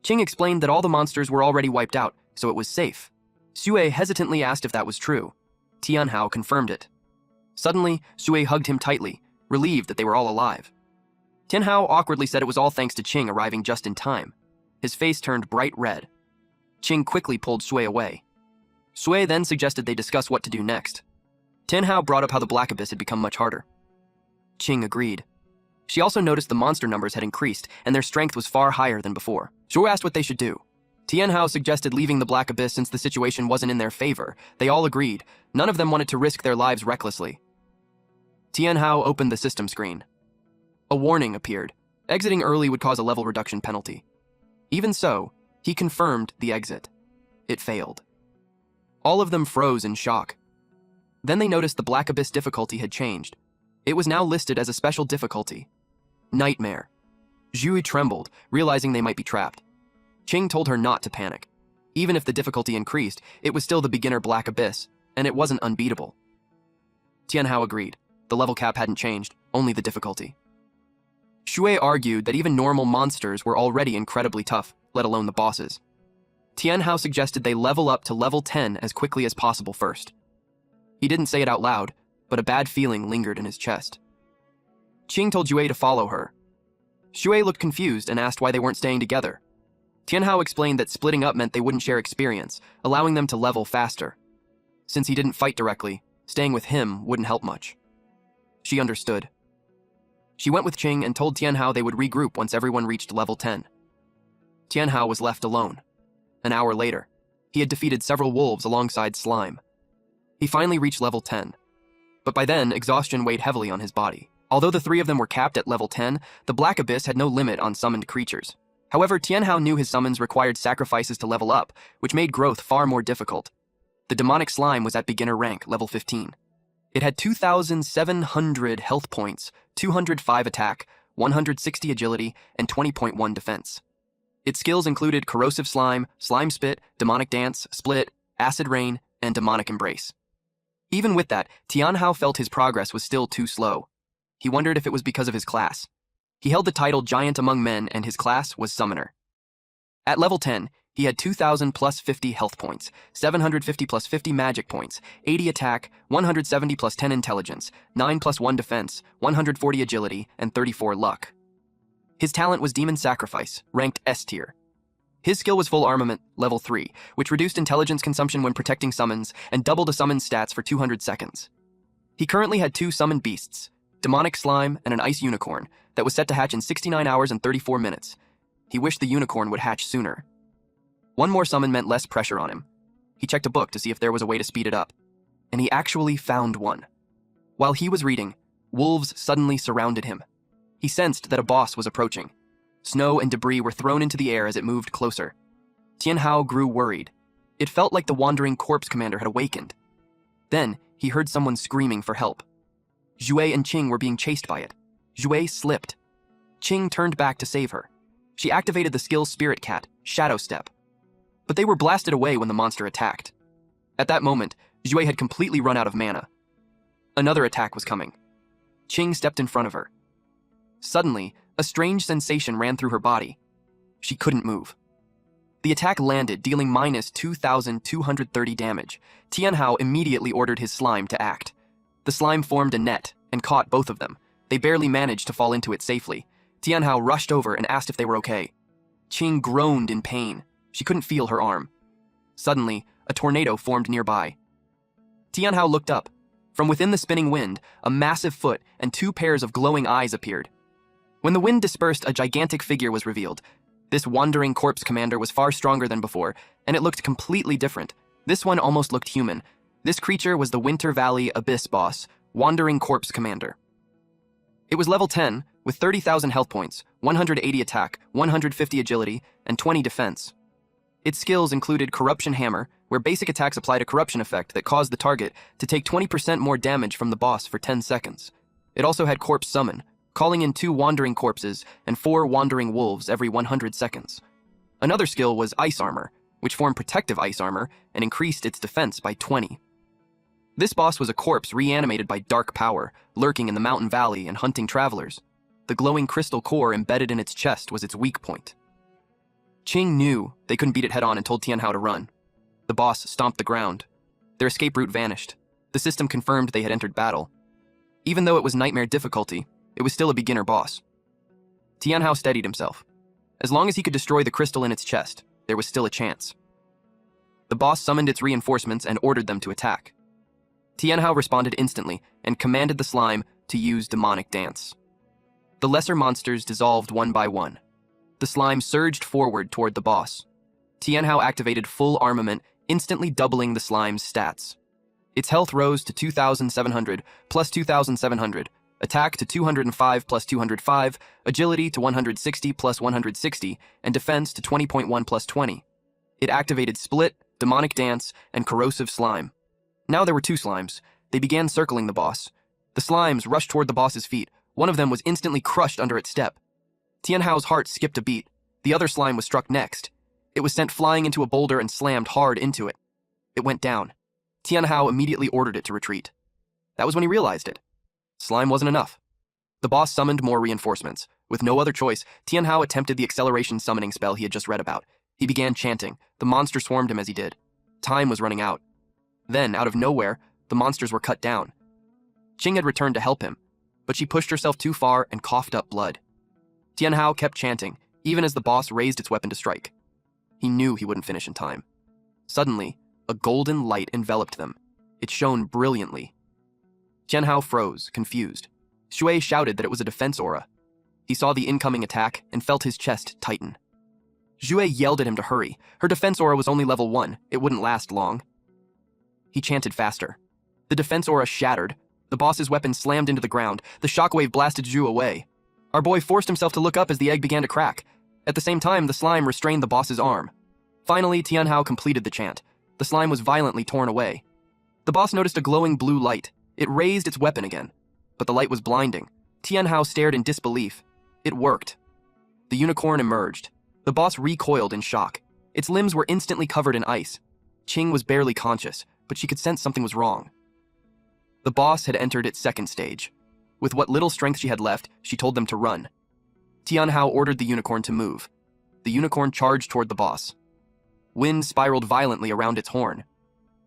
Ching explained that all the monsters were already wiped out, so it was safe. Sui hesitantly asked if that was true. Tianhao confirmed it. Suddenly, Sui hugged him tightly, relieved that they were all alive. Tianhao awkwardly said it was all thanks to Ching arriving just in time. His face turned bright red. Ching quickly pulled Sui away. Sui then suggested they discuss what to do next. Tianhao brought up how the Black Abyss had become much harder. Ching agreed. She also noticed the monster numbers had increased, and their strength was far higher than before. Sui asked what they should do. Tianhao suggested leaving the Black Abyss since the situation wasn't in their favor. They all agreed. None of them wanted to risk their lives recklessly. Tianhao opened the system screen. A warning appeared. Exiting early would cause a level reduction penalty. Even so, he confirmed the exit. It failed. All of them froze in shock. Then they noticed the Black Abyss difficulty had changed. It was now listed as a special difficulty. Nightmare. Zhui trembled, realizing they might be trapped. Ching told her not to panic. Even if the difficulty increased, it was still the beginner Black Abyss, and it wasn't unbeatable. Tianhao agreed. The level cap hadn't changed, only the difficulty. Shui argued that even normal monsters were already incredibly tough, let alone the bosses. Tianhao suggested they level up to level 10 as quickly as possible first. He didn't say it out loud, but a bad feeling lingered in his chest. Ching told Shui to follow her. Shui looked confused and asked why they weren't staying together. Tianhao explained that splitting up meant they wouldn't share experience, allowing them to level faster. Since he didn't fight directly, staying with him wouldn't help much. She understood. She went with Ching and told Tianhao they would regroup once everyone reached level 10. Tianhao was left alone. An hour later, he had defeated several wolves alongside Slime. He finally reached level 10. But by then, exhaustion weighed heavily on his body. Although the three of them were capped at level 10, the Black Abyss had no limit on summoned creatures. However, Tianhao knew his summons required sacrifices to level up, which made growth far more difficult. The demonic slime was at beginner rank, level 15. It had 2,700 health points, 205 attack, 160 agility, and 20.1 defense. Its skills included corrosive slime, slime spit, demonic dance, split, acid rain, and demonic embrace. Even with that, Tianhao felt his progress was still too slow. He wondered if it was because of his class. He held the title Giant Among Men and his class was Summoner. At level 10, He had 2,000 plus 50 health points, 750 plus 50 magic points, 80 attack, 170 plus 10 intelligence, 9 plus 1 defense, 140 agility, and 34 luck. His talent was Demon Sacrifice, ranked S tier. His skill was Full Armament, level 3, which reduced intelligence consumption when protecting summons and doubled a summon's stats for 200 seconds. He currently had 2 summoned beasts, Demonic Slime and an Ice Unicorn, that was set to hatch in 69 hours and 34 minutes. He wished the unicorn would hatch sooner. One more summon meant less pressure on him. He checked a book to see if there was a way to speed it up, and he actually found one. While he was reading, wolves suddenly surrounded him. He sensed that a boss was approaching. Snow and debris were thrown into the air as it moved closer. Tianhao grew worried. It felt like the wandering corpse commander had awakened. Then, he heard someone screaming for help. Zhui and Qing were being chased by it. Zhui slipped. Qing turned back to save her. She activated the skill Spirit Cat, Shadow Step. But they were blasted away when the monster attacked. At that moment, Zhui had completely run out of mana. Another attack was coming. Qing stepped in front of her. Suddenly, a strange sensation ran through her body. She couldn't move. The attack landed, dealing minus 2,230 damage. Tianhao immediately ordered his slime to act. The slime formed a net and caught both of them. They barely managed to fall into it safely. Tianhao rushed over and asked if they were okay. Qing groaned in pain. She couldn't feel her arm. Suddenly, a tornado formed nearby. Tianhao looked up. From within the spinning wind, a massive foot and 2 pairs of glowing eyes appeared. When the wind dispersed, a gigantic figure was revealed. This wandering corpse commander was far stronger than before, and it looked completely different. This one almost looked human. This creature was the Winter Valley Abyss boss, Wandering Corpse Commander. It was level 10, with 30,000 health points, 180 attack, 150 agility, and 20 defense. Its skills included Corruption Hammer, where basic attacks applied a corruption effect that caused the target to take 20% more damage from the boss for 10 seconds. It also had Corpse Summon, calling in 2 wandering corpses and 4 wandering wolves every 100 seconds. Another skill was Ice Armor, which formed protective ice armor and increased its defense by 20. This boss was a corpse reanimated by dark power, lurking in the mountain valley and hunting travelers. The glowing crystal core embedded in its chest was its weak point. Qing knew they couldn't beat it head-on and told Tianhao to run. The boss stomped the ground. Their escape route vanished. The system confirmed they had entered battle. Even though it was nightmare difficulty, it was still a beginner boss. Tianhao steadied himself. As long as he could destroy the crystal in its chest, there was still a chance. The boss summoned its reinforcements and ordered them to attack. Tianhao responded instantly and commanded the slime to use demonic dance. The lesser monsters dissolved one by one. The slime surged forward toward the boss. Tianhao activated full armament, instantly doubling the slime's stats. Its health rose to 2,700 plus 2,700, attack to 205 plus 205, agility to 160 plus 160, and defense to 20.1 plus 20. It activated Split, Demonic Dance, and Corrosive Slime. Now there were 2 slimes. They began circling the boss. The slimes rushed toward the boss's feet. One of them was instantly crushed under its step. Tianhao's heart skipped a beat. The other slime was struck next. It was sent flying into a boulder and slammed hard into it. It went down. Tianhao immediately ordered it to retreat. That was when he realized it. Slime wasn't enough. The boss summoned more reinforcements. With no other choice, Tianhao attempted the acceleration summoning spell he had just read about. He began chanting. The monster swarmed him as he did. Time was running out. Then, out of nowhere, the monsters were cut down. Qing had returned to help him, but she pushed herself too far and coughed up blood. Tianhao kept chanting, even as the boss raised its weapon to strike. He knew he wouldn't finish in time. Suddenly, a golden light enveloped them. It shone brilliantly. Tianhao froze, confused. Shui shouted that it was a defense aura. He saw the incoming attack and felt his chest tighten. Zhui yelled at him to hurry. Her defense aura was only level 1. It wouldn't last long. He chanted faster. The defense aura shattered. The boss's weapon slammed into the ground. The shockwave blasted Zhu away. Our boy forced himself to look up as the egg began to crack. At the same time, the slime restrained the boss's arm. Finally, Tianhao completed the chant. The slime was violently torn away. The boss noticed a glowing blue light. It raised its weapon again. But the light was blinding. Tianhao stared in disbelief. It worked. The unicorn emerged. The boss recoiled in shock. Its limbs were instantly covered in ice. Qing was barely conscious, but she could sense something was wrong. The boss had entered its second stage. With what little strength she had left, she told them to run. Tianhao ordered the unicorn to move. The unicorn charged toward the boss. Wind spiraled violently around its horn.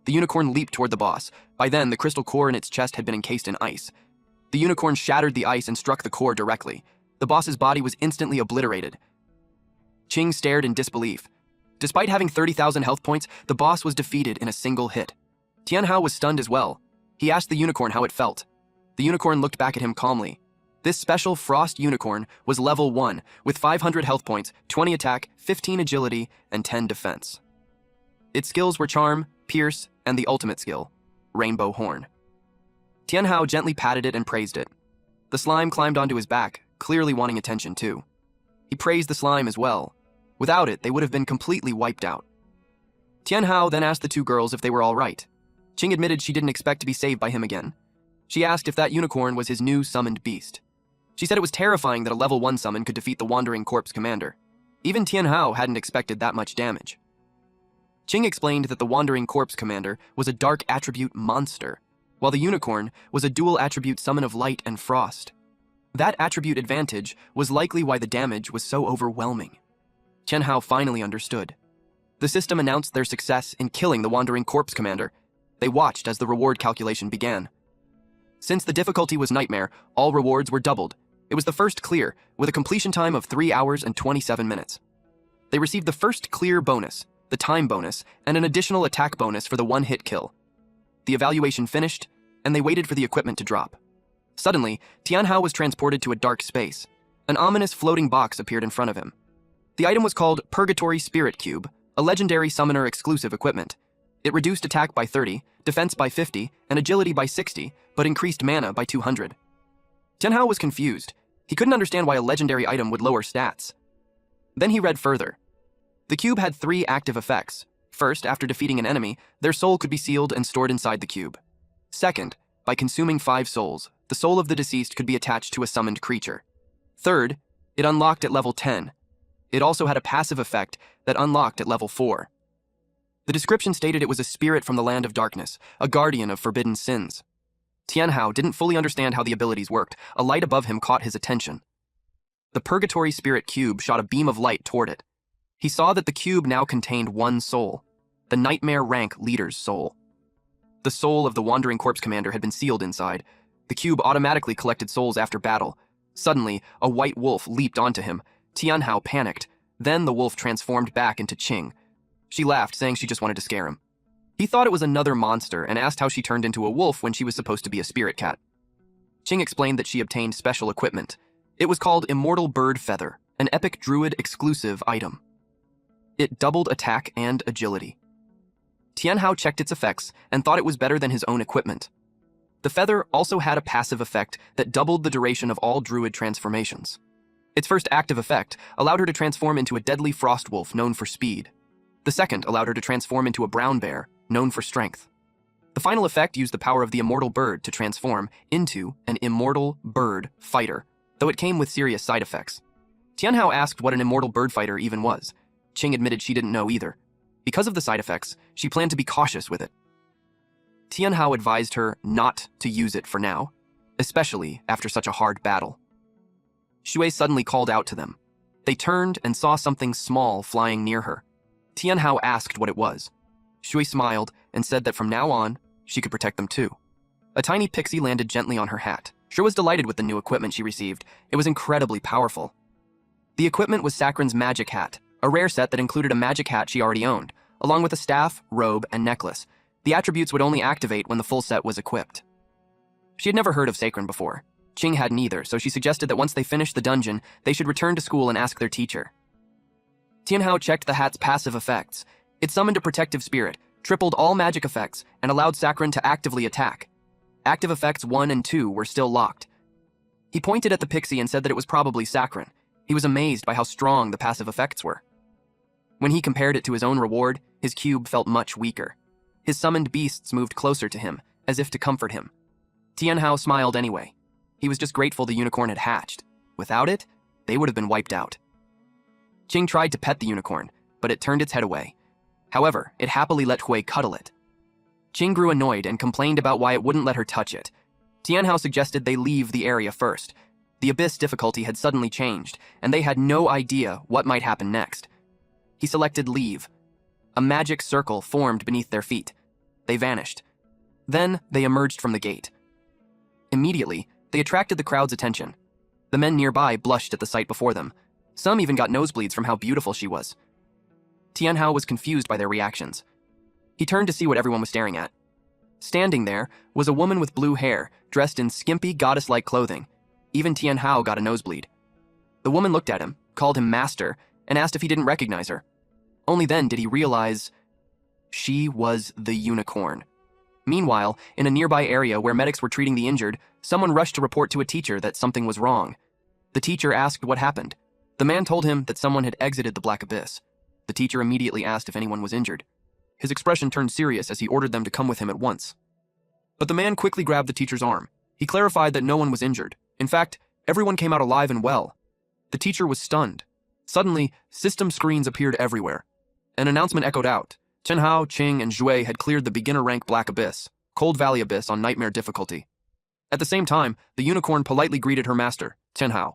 The unicorn leaped toward the boss. By then, the crystal core in its chest had been encased in ice. The unicorn shattered the ice and struck the core directly. The boss's body was instantly obliterated. Ching stared in disbelief. Despite having 30,000 health points, the boss was defeated in a single hit. Tianhao was stunned as well. He asked the unicorn how it felt. The unicorn looked back at him calmly. This special frost unicorn was level 1, with 500 health points, 20 attack, 15 agility, and 10 defense. Its skills were Charm, Pierce, and the ultimate skill, Rainbow Horn. Tianhao gently patted it and praised it. The slime climbed onto his back, clearly wanting attention too. He praised the slime as well. Without it, they would have been completely wiped out. Tianhao then asked the two girls if they were all right. Ching admitted she didn't expect to be saved by him again. She asked if that unicorn was his new summoned beast. She said it was terrifying that a level 1 summon could defeat the Wandering Corpse commander. Even Tianhao hadn't expected that much damage. Ching explained that the Wandering Corpse commander was a dark attribute monster, while the unicorn was a dual attribute summon of light and frost. That attribute advantage was likely why the damage was so overwhelming. Tianhao finally understood. The system announced their success in killing the Wandering Corpse commander. They watched as the reward calculation began. Since the difficulty was Nightmare, all rewards were doubled. It was the first clear, with a completion time of 3 hours and 27 minutes. They received the first clear bonus, the time bonus, and an additional attack bonus for the one-hit kill. The evaluation finished, and they waited for the equipment to drop. Suddenly, Tianhao was transported to a dark space. An ominous floating box appeared in front of him. The item was called Purgatory Spirit Cube, a legendary summoner exclusive equipment. It reduced attack by 30, defense by 50, and agility by 60, but increased mana by 200. Tianhao was confused. He couldn't understand why a legendary item would lower stats. Then he read further. The cube had 3 active effects. First, after defeating an enemy, their soul could be sealed and stored inside the cube. Second, by consuming 5 souls, the soul of the deceased could be attached to a summoned creature. Third, it unlocked at level 10. It also had a passive effect that unlocked at level 4. The description stated it was a spirit from the land of darkness, a guardian of forbidden sins. Tianhao didn't fully understand how the abilities worked. A light above him caught his attention. The Purgatory Spirit Cube shot a beam of light toward it. He saw that the cube now contained 1 soul, the Nightmare Rank Leader's soul. The soul of the Wandering Corpse commander had been sealed inside. The cube automatically collected souls after battle. Suddenly, a white wolf leaped onto him. Tianhao panicked. Then the wolf transformed back into Ching. She laughed, saying she just wanted to scare him. He thought it was another monster and asked how she turned into a wolf when she was supposed to be a spirit cat. Ching explained that she obtained special equipment. It was called Immortal Bird Feather, an epic druid exclusive item. It doubled attack and agility. Tianhao checked its effects and thought it was better than his own equipment. The feather also had a passive effect that doubled the duration of all druid transformations. Its first active effect allowed her to transform into a deadly frost wolf known for speed. The second allowed her to transform into a brown bear, known for strength. The final effect used the power of the immortal bird to transform into an immortal bird fighter, though it came with serious side effects. Tianhao asked what an immortal bird fighter even was. Ching admitted she didn't know either. Because of the side effects, she planned to be cautious with it. Tianhao advised her not to use it for now, especially after such a hard battle. Shui suddenly called out to them. They turned and saw something small flying near her. Tianhao asked what it was. Shui smiled and said that from now on, she could protect them too. A tiny pixie landed gently on her hat. Shui was delighted with the new equipment she received. It was incredibly powerful. The equipment was Sakran's magic hat, a rare set that included a magic hat she already owned, along with a staff, robe, and necklace. The attributes would only activate when the full set was equipped. She had never heard of Sakran before. Ching hadn't either, so she suggested that once they finished the dungeon, they should return to school and ask their teacher. Tianhao checked the hat's passive effects. It summoned a protective spirit, tripled all magic effects, and allowed Sakran to actively attack. Active effects 1 and 2 were still locked. He pointed at the pixie and said that it was probably Sakran. He was amazed by how strong the passive effects were. When he compared it to his own reward, his cube felt much weaker. His summoned beasts moved closer to him, as if to comfort him. Tianhao smiled anyway. He was just grateful the unicorn had hatched. Without it, they would have been wiped out. Ching tried to pet the unicorn, but it turned its head away. However, it happily let Hui cuddle it. Ching grew annoyed and complained about why it wouldn't let her touch it. Tianhao suggested they leave the area first. The abyss difficulty had suddenly changed, and they had no idea what might happen next. He selected leave. A magic circle formed beneath their feet. They vanished. Then they emerged from the gate. Immediately, they attracted the crowd's attention. The men nearby blushed at the sight before them. Some even got nosebleeds from how beautiful she was. Tianhao was confused by their reactions. He turned to see what everyone was staring at. Standing there was a woman with blue hair, dressed in skimpy, goddess-like clothing. Even Tianhao got a nosebleed. The woman looked at him, called him master, and asked if he didn't recognize her. Only then did he realize she was the unicorn. Meanwhile, in a nearby area where medics were treating the injured, someone rushed to report to a teacher that something was wrong. The teacher asked what happened. The man told him that someone had exited the Black Abyss. The teacher immediately asked if anyone was injured. His expression turned serious as he ordered them to come with him at once. But the man quickly grabbed the teacher's arm. He clarified that no one was injured. In fact, everyone came out alive and well. The teacher was stunned. Suddenly, system screens appeared everywhere. An announcement echoed out. Tianhao, Qing, and Zhui had cleared the beginner rank Black Abyss, Cold Valley Abyss on Nightmare difficulty. At the same time, the unicorn politely greeted her master, Tianhao.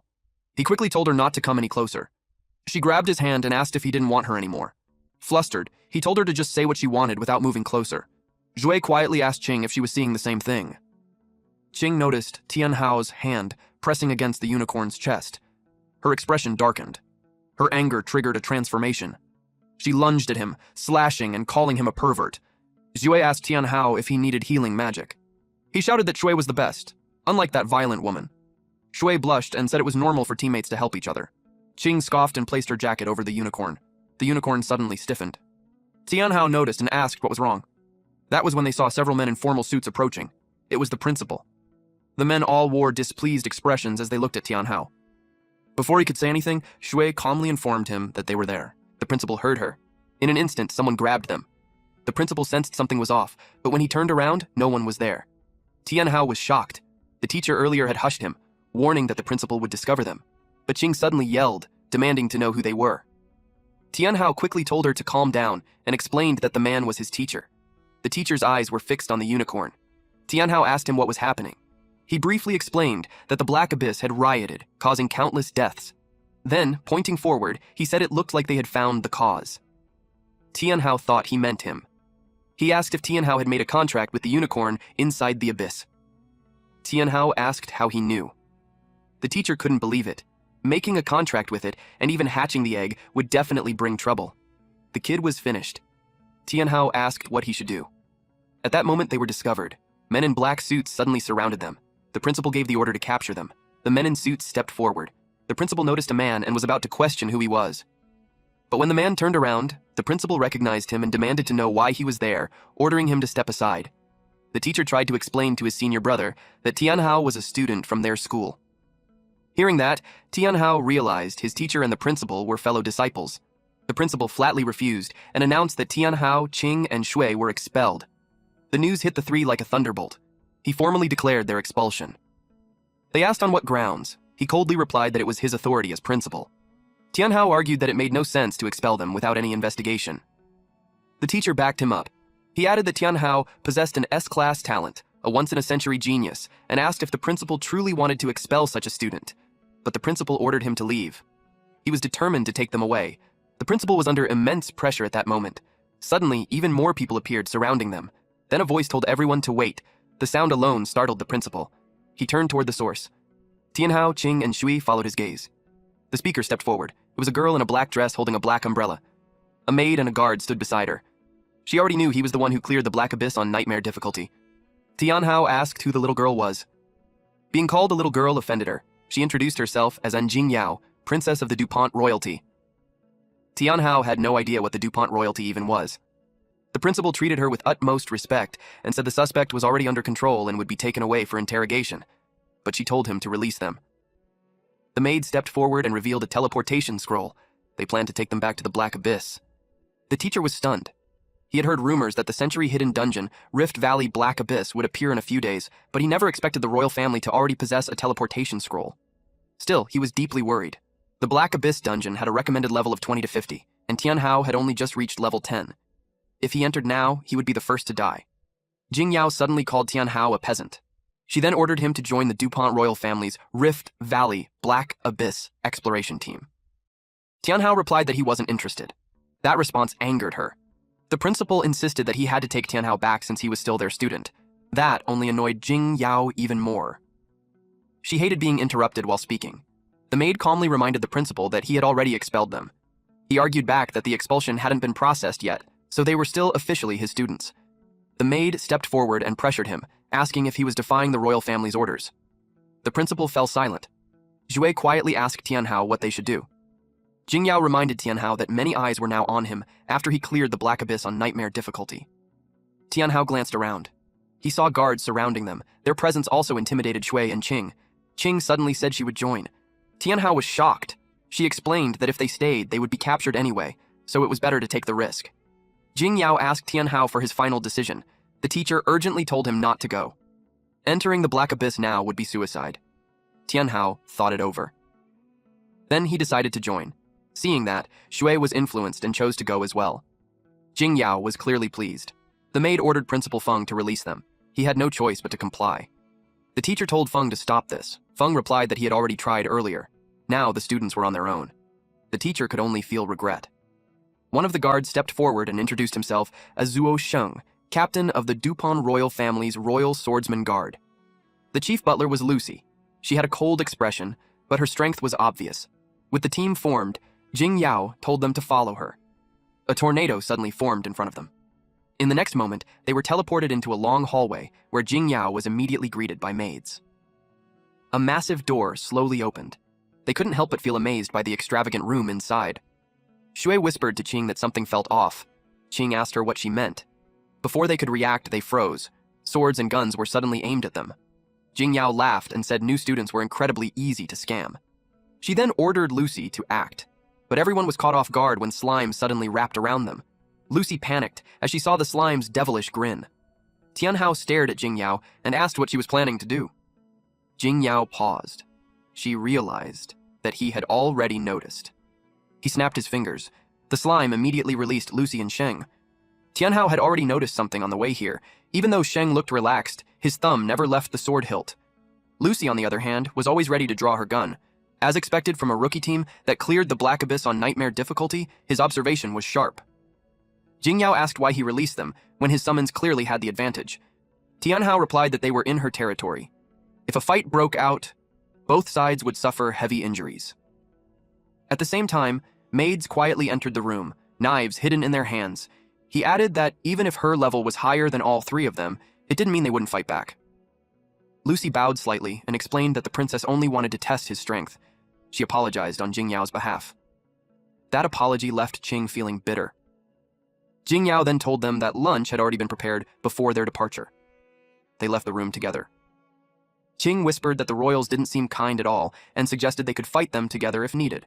He quickly told her not to come any closer. She grabbed his hand and asked if he didn't want her anymore. Flustered, he told her to just say what she wanted without moving closer. Zhui quietly asked Qing if she was seeing the same thing. Qing noticed Tianhao's hand pressing against the unicorn's chest. Her expression darkened. Her anger triggered a transformation. She lunged at him, slashing and calling him a pervert. Zhui asked Tianhao if he needed healing magic. He shouted that Shui was the best, unlike that violent woman. Shui blushed and said it was normal for teammates to help each other. Qing scoffed and placed her jacket over the unicorn. The unicorn suddenly stiffened. Tianhao noticed and asked what was wrong. That was when they saw several men in formal suits approaching. It was the principal. The men all wore displeased expressions as they looked at Tianhao. Before he could say anything, Shui calmly informed him that they were there. The principal heard her. In an instant, someone grabbed them. The principal sensed something was off, but when he turned around, no one was there. Tianhao was shocked. The teacher earlier had hushed him, warning that the principal would discover them. But Qing suddenly yelled, demanding to know who they were. Tianhao quickly told her to calm down and explained that the man was his teacher. The teacher's eyes were fixed on the unicorn. Tianhao asked him what was happening. He briefly explained that the Black Abyss had rioted, causing countless deaths. Then, pointing forward, he said it looked like they had found the cause. Tianhao thought he meant him. He asked if Tianhao had made a contract with the unicorn inside the abyss. Tianhao asked how he knew. The teacher couldn't believe it. Making a contract with it, and even hatching the egg, would definitely bring trouble. The kid was finished. Tianhao asked what he should do. At that moment, they were discovered. Men in black suits suddenly surrounded them. The principal gave the order to capture them. The men in suits stepped forward. The principal noticed a man and was about to question who he was. But when the man turned around, the principal recognized him and demanded to know why he was there, ordering him to step aside. The teacher tried to explain to his senior brother that Tianhao was a student from their school. Hearing that, Tianhao realized his teacher and the principal were fellow disciples. The principal flatly refused and announced that Tianhao, Qing, and Shui were expelled. The news hit the three like a thunderbolt. He formally declared their expulsion. They asked on what grounds. He coldly replied that it was his authority as principal. Tianhao argued that it made no sense to expel them without any investigation. The teacher backed him up. He added that Tianhao possessed an S-class talent, a once-in-a-century genius, and asked if the principal truly wanted to expel such a student. But the principal ordered him to leave. He was determined to take them away. The principal was under immense pressure at that moment. Suddenly, even more people appeared surrounding them. Then a voice told everyone to wait. The sound alone startled the principal. He turned toward the source. Tianhao, Qing, and Shui followed his gaze. The speaker stepped forward. It was a girl in a black dress holding a black umbrella. A maid and a guard stood beside her. She already knew he was the one who cleared the Black Abyss on Nightmare difficulty. Tianhao asked who the little girl was. Being called a little girl offended her. She introduced herself as Anjing Yao, princess of the DuPont royalty. Tianhao had no idea what the DuPont royalty even was. The principal treated her with utmost respect and said the suspect was already under control and would be taken away for interrogation. But she told him to release them. The maid stepped forward and revealed a teleportation scroll. They planned to take them back to the Black Abyss. The teacher was stunned. He had heard rumors that the century-hidden dungeon, Rift Valley Black Abyss, would appear in a few days, but he never expected the royal family to already possess a teleportation scroll. Still, he was deeply worried. The Black Abyss dungeon had a recommended level of 20 to 50, and Tianhao had only just reached level 10. If he entered now, he would be the first to die. Jing Yao suddenly called Tianhao a peasant. She then ordered him to join the DuPont royal family's Rift Valley Black Abyss exploration team. Tianhao replied that he wasn't interested. That response angered her. The principal insisted that he had to take Tianhao back since he was still their student. That only annoyed Jing Yao even more. She hated being interrupted while speaking. The maid calmly reminded the principal that he had already expelled them. He argued back that the expulsion hadn't been processed yet, so they were still officially his students. The maid stepped forward and pressured him, asking if he was defying the royal family's orders. The principal fell silent. Jue quietly asked Tianhao what they should do. Jing Yao reminded Tianhao that many eyes were now on him after he cleared the black abyss on nightmare difficulty. Tianhao glanced around. He saw guards surrounding them. Their presence also intimidated Shui and Qing. Qing suddenly said she would join. Tianhao was shocked. She explained that if they stayed, they would be captured anyway, so it was better to take the risk. Jing Yao asked Tianhao for his final decision. The teacher urgently told him not to go. Entering the black abyss now would be suicide. Tianhao thought it over. Then he decided to join. Seeing that, Shui was influenced and chose to go as well. Jing Yao was clearly pleased. The maid ordered Principal Feng to release them. He had no choice but to comply. The teacher told Feng to stop this. Feng replied that he had already tried earlier. Now the students were on their own. The teacher could only feel regret. One of the guards stepped forward and introduced himself as Zuo Sheng, captain of the Dupont royal family's Royal Swordsman Guard. The chief butler was Lucy. She had a cold expression, but her strength was obvious. With the team formed, Jing Yao told them to follow her. A tornado suddenly formed in front of them. In the next moment, they were teleported into a long hallway where Jing Yao was immediately greeted by maids. A massive door slowly opened. They couldn't help but feel amazed by the extravagant room inside. Shui whispered to Qing that something felt off. Qing asked her what she meant. Before they could react, they froze. Swords and guns were suddenly aimed at them. Jing Yao laughed and said new students were incredibly easy to scam. She then ordered Lucy to act, but everyone was caught off guard when slime suddenly wrapped around them. Lucy panicked as she saw the slime's devilish grin. Tianhao stared at Jing Yao and asked what she was planning to do. Jing Yao paused. She realized that he had already noticed. He snapped his fingers. The slime immediately released Lucy and Sheng. Tianhao had already noticed something on the way here. Even though Sheng looked relaxed, his thumb never left the sword hilt. Lucy, on the other hand, was always ready to draw her gun. As expected from a rookie team that cleared the black abyss on nightmare difficulty, his observation was sharp. Jing Yao asked why he released them, when his summons clearly had the advantage. Tianhao replied that they were in her territory. If a fight broke out, both sides would suffer heavy injuries. At the same time, maids quietly entered the room, knives hidden in their hands. He added that even if her level was higher than all three of them, it didn't mean they wouldn't fight back. Lucy bowed slightly and explained that the princess only wanted to test his strength. She apologized on Jing Yao's behalf. That apology left Qing feeling bitter. Jing Yao then told them that lunch had already been prepared before their departure. They left the room together. Qing whispered that the royals didn't seem kind at all and suggested they could fight them together if needed.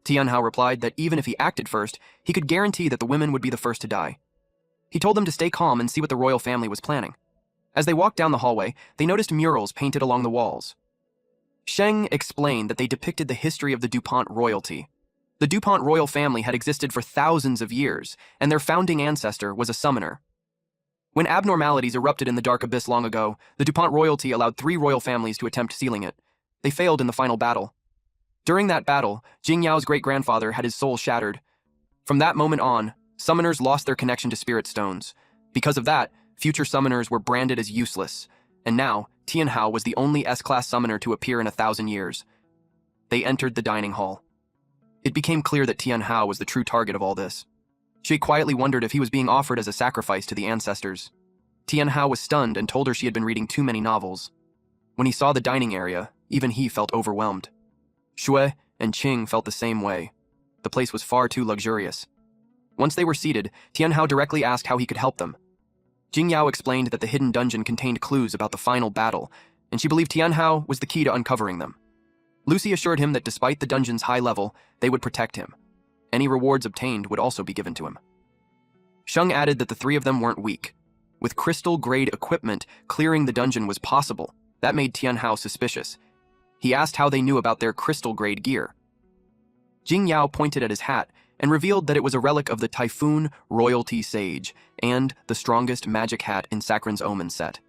Tianhao replied that even if he acted first, he could guarantee that the women would be the first to die. He told them to stay calm and see what the royal family was planning. As they walked down the hallway, they noticed murals painted along the walls. Sheng explained that they depicted the history of the Dupont royalty. The Dupont royal family had existed for thousands of years, and their founding ancestor was a summoner. When abnormalities erupted in the dark abyss long ago, the Dupont royalty allowed 3 royal families to attempt sealing it. They failed in the final battle. During that battle, Jing Yao's great-grandfather had his soul shattered. From that moment on, summoners lost their connection to spirit stones. Because of that, future summoners were branded as useless, and now Tianhao was the only S-class summoner to appear in 1,000 years. They entered the dining hall. It became clear that Tianhao was the true target of all this. She quietly wondered if he was being offered as a sacrifice to the ancestors. Tianhao was stunned and told her she had been reading too many novels. When he saw the dining area, even he felt overwhelmed. Shui and Qing felt the same way. The place was far too luxurious. Once they were seated, Tianhao directly asked how he could help them. Jing Yao explained that the hidden dungeon contained clues about the final battle, and she believed Tianhao was the key to uncovering them. Lucy assured him that despite the dungeon's high level, they would protect him. Any rewards obtained would also be given to him. Sheng added that the 3 of them weren't weak. With crystal-grade equipment, clearing the dungeon was possible. That made Tianhao suspicious. He asked how they knew about their crystal-grade gear. Jing Yao pointed at his hat and revealed that it was a relic of the Typhoon Royalty Sage and the strongest magic hat in Sakran's Omen set.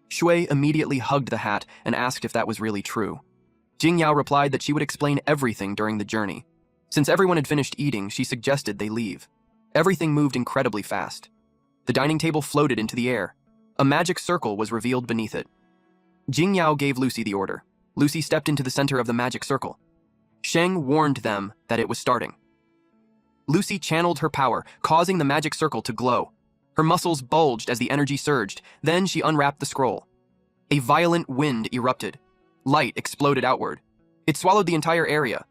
Shui immediately hugged the hat and asked if that was really true. Jing Yao replied that she would explain everything during the journey. Since everyone had finished eating, she suggested they leave. Everything moved incredibly fast. The dining table floated into the air. A magic circle was revealed beneath it. Jing Yao gave Lucy the order. Lucy stepped into the center of the magic circle. Sheng warned them that it was starting. Lucy channeled her power, causing the magic circle to glow. Her muscles bulged as the energy surged. Then she unwrapped the scroll. A violent wind erupted. Light exploded outward. It swallowed the entire area.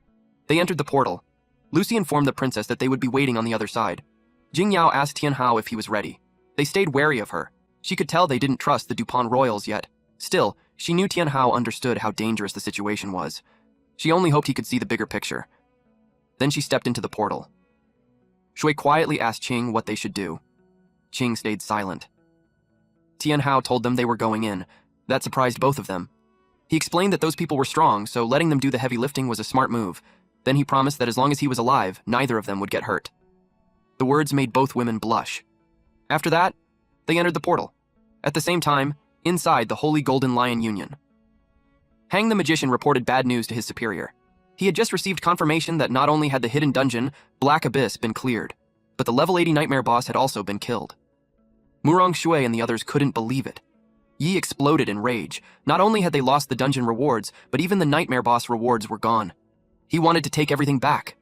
They entered the portal. Lucy informed the princess that they would be waiting on the other side. Jing Yao asked Tianhao if he was ready. They stayed wary of her. She could tell they didn't trust the Dupont royals yet. Still, she knew Tianhao understood how dangerous the situation was. She only hoped he could see the bigger picture. Then she stepped into the portal. Shui quietly asked Qing what they should do. Qing stayed silent. Tianhao told them they were going in. That surprised both of them. He explained that those people were strong, so letting them do the heavy lifting was a smart move. Then he promised that as long as he was alive, neither of them would get hurt. The words made both women blush. After that, they entered the portal. At the same time, inside the Holy Golden Lion Union. Hang the Magician reported bad news to his superior. He had just received confirmation that not only had the hidden dungeon, Black Abyss, been cleared, but the level 80 Nightmare boss had also been killed. Murong Shui and the others couldn't believe it. Yi exploded in rage. Not only had they lost the dungeon rewards, but even the Nightmare boss rewards were gone. He wanted to take everything back.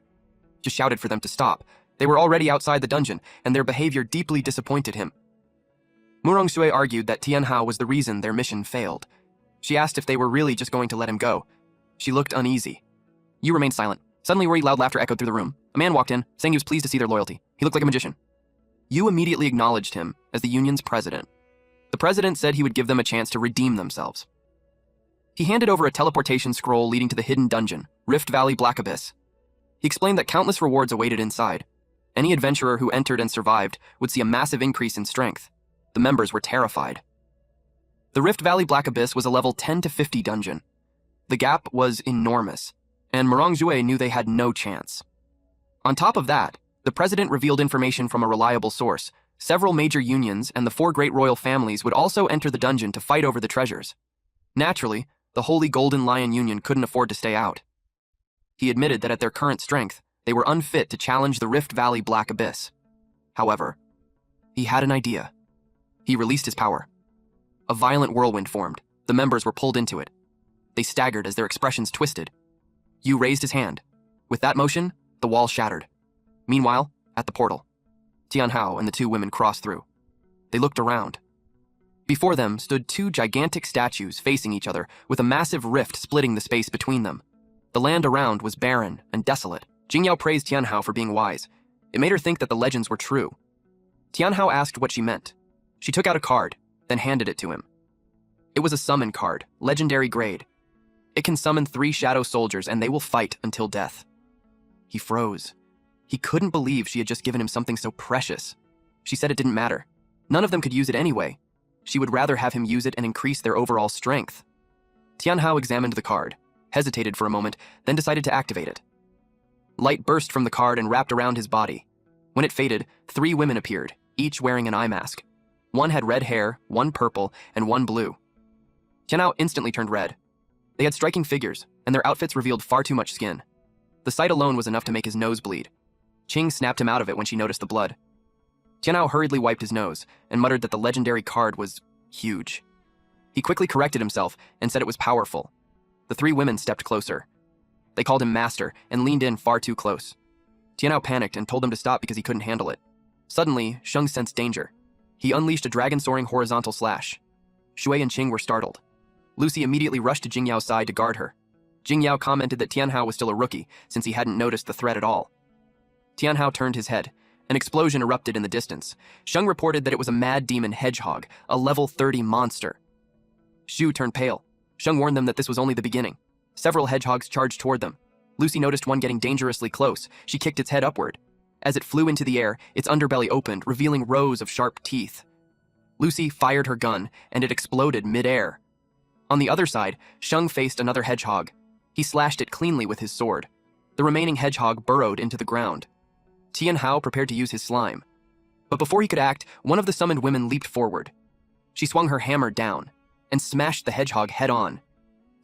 Just shouted for them to stop. They were already outside the dungeon, and their behavior deeply disappointed him. Murong Shui argued that Tianhao was the reason their mission failed. She asked if they were really just going to let him go. She looked uneasy. Yu remained silent. Suddenly, worried loud laughter echoed through the room. A man walked in, saying he was pleased to see their loyalty. He looked like a magician. Yu immediately acknowledged him as the union's president. The president said he would give them a chance to redeem themselves. He handed over a teleportation scroll leading to the hidden dungeon, Rift Valley Black Abyss. He explained that countless rewards awaited inside. Any adventurer who entered and survived would see a massive increase in strength. The members were terrified. The Rift Valley Black Abyss was a level 10 to 50 dungeon. The gap was enormous, and Murong Shui knew they had no chance. On top of that, the president revealed information from a reliable source. Several major unions and the 4 great royal families would also enter the dungeon to fight over the treasures. Naturally, the Holy Golden Lion Union couldn't afford to stay out. He admitted that at their current strength, they were unfit to challenge the Rift Valley Black Abyss. However, he had an idea. He released his power. A violent whirlwind formed. The members were pulled into it. They staggered as their expressions twisted. Yu raised his hand. With that motion, the wall shattered. Meanwhile, at the portal, Tianhao and the 2 women crossed through. They looked around. Before them stood 2 gigantic statues facing each other, with a massive rift splitting the space between them. The land around was barren and desolate. Jingyao praised Tianhao for being wise. It made her think that the legends were true. Tianhao asked what she meant. She took out a card, then handed it to him. It was a summon card, legendary grade. It can summon 3 shadow soldiers and they will fight until death. He froze. He couldn't believe she had just given him something so precious. She said it didn't matter. None of them could use it anyway. She would rather have him use it and increase their overall strength. Tianhao examined the card, hesitated for a moment, then decided to activate it. Light burst from the card and wrapped around his body. When it faded, 3 women appeared, each wearing an eye mask. One had red hair, one purple, and one blue. Tianhao instantly turned red. They had striking figures, and their outfits revealed far too much skin. The sight alone was enough to make his nose bleed. Qing snapped him out of it when she noticed the blood. Tianhao hurriedly wiped his nose and muttered that the legendary card was huge. He quickly corrected himself and said it was powerful. The 3 women stepped closer. They called him master and leaned in far too close. Tianhao panicked and told them to stop because he couldn't handle it. Suddenly, Sheng sensed danger. He unleashed a dragon-soaring horizontal slash. Shui and Qing were startled. Lucy immediately rushed to Jingyao's side to guard her. Jingyao commented that Tianhao was still a rookie, since he hadn't noticed the threat at all. Tianhao turned his head. An explosion erupted in the distance. Sheng reported that it was a mad demon hedgehog, a level 30 monster. Shu turned pale. Sheng warned them that this was only the beginning. Several hedgehogs charged toward them. Lucy noticed one getting dangerously close. She kicked its head upward. As it flew into the air, its underbelly opened, revealing rows of sharp teeth. Lucy fired her gun, and it exploded mid-air. On the other side, Sheng faced another hedgehog. He slashed it cleanly with his sword. The remaining hedgehog burrowed into the ground. Tianhao prepared to use his slime. But before he could act, one of the summoned women leaped forward. She swung her hammer down and smashed the hedgehog head-on.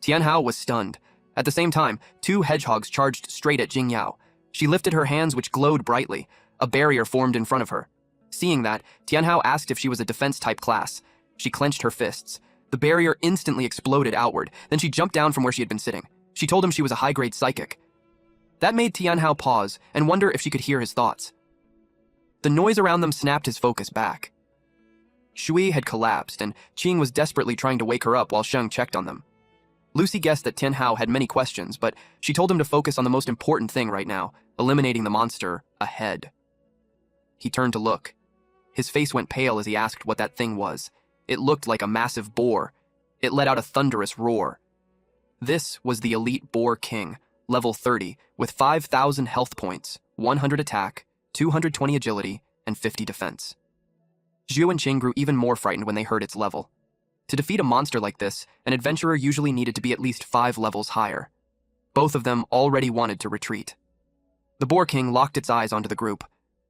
Tianhao was stunned. At the same time, 2 hedgehogs charged straight at Jingyao. She lifted her hands, which glowed brightly. A barrier formed in front of her. Seeing that, Tianhao asked if she was a defense-type class. She clenched her fists. The barrier instantly exploded outward. Then she jumped down from where she had been sitting. She told him she was a high-grade psychic. That made Tianhao pause and wonder if she could hear his thoughts. The noise around them snapped his focus back. Shui had collapsed, and Qing was desperately trying to wake her up while Sheng checked on them. Lucy guessed that Tianhao had many questions, but she told him to focus on the most important thing right now, eliminating the monster ahead. He turned to look. His face went pale as he asked what that thing was. It looked like a massive boar. It let out a thunderous roar. This was the elite Boar King, level 30, with 5,000 health points, 100 attack, 220 agility, and 50 defense. Zhu and Qing grew even more frightened when they heard its level. To defeat a monster like this, an adventurer usually needed to be at least 5 levels higher. Both of them already wanted to retreat. The Boar King locked its eyes onto the group.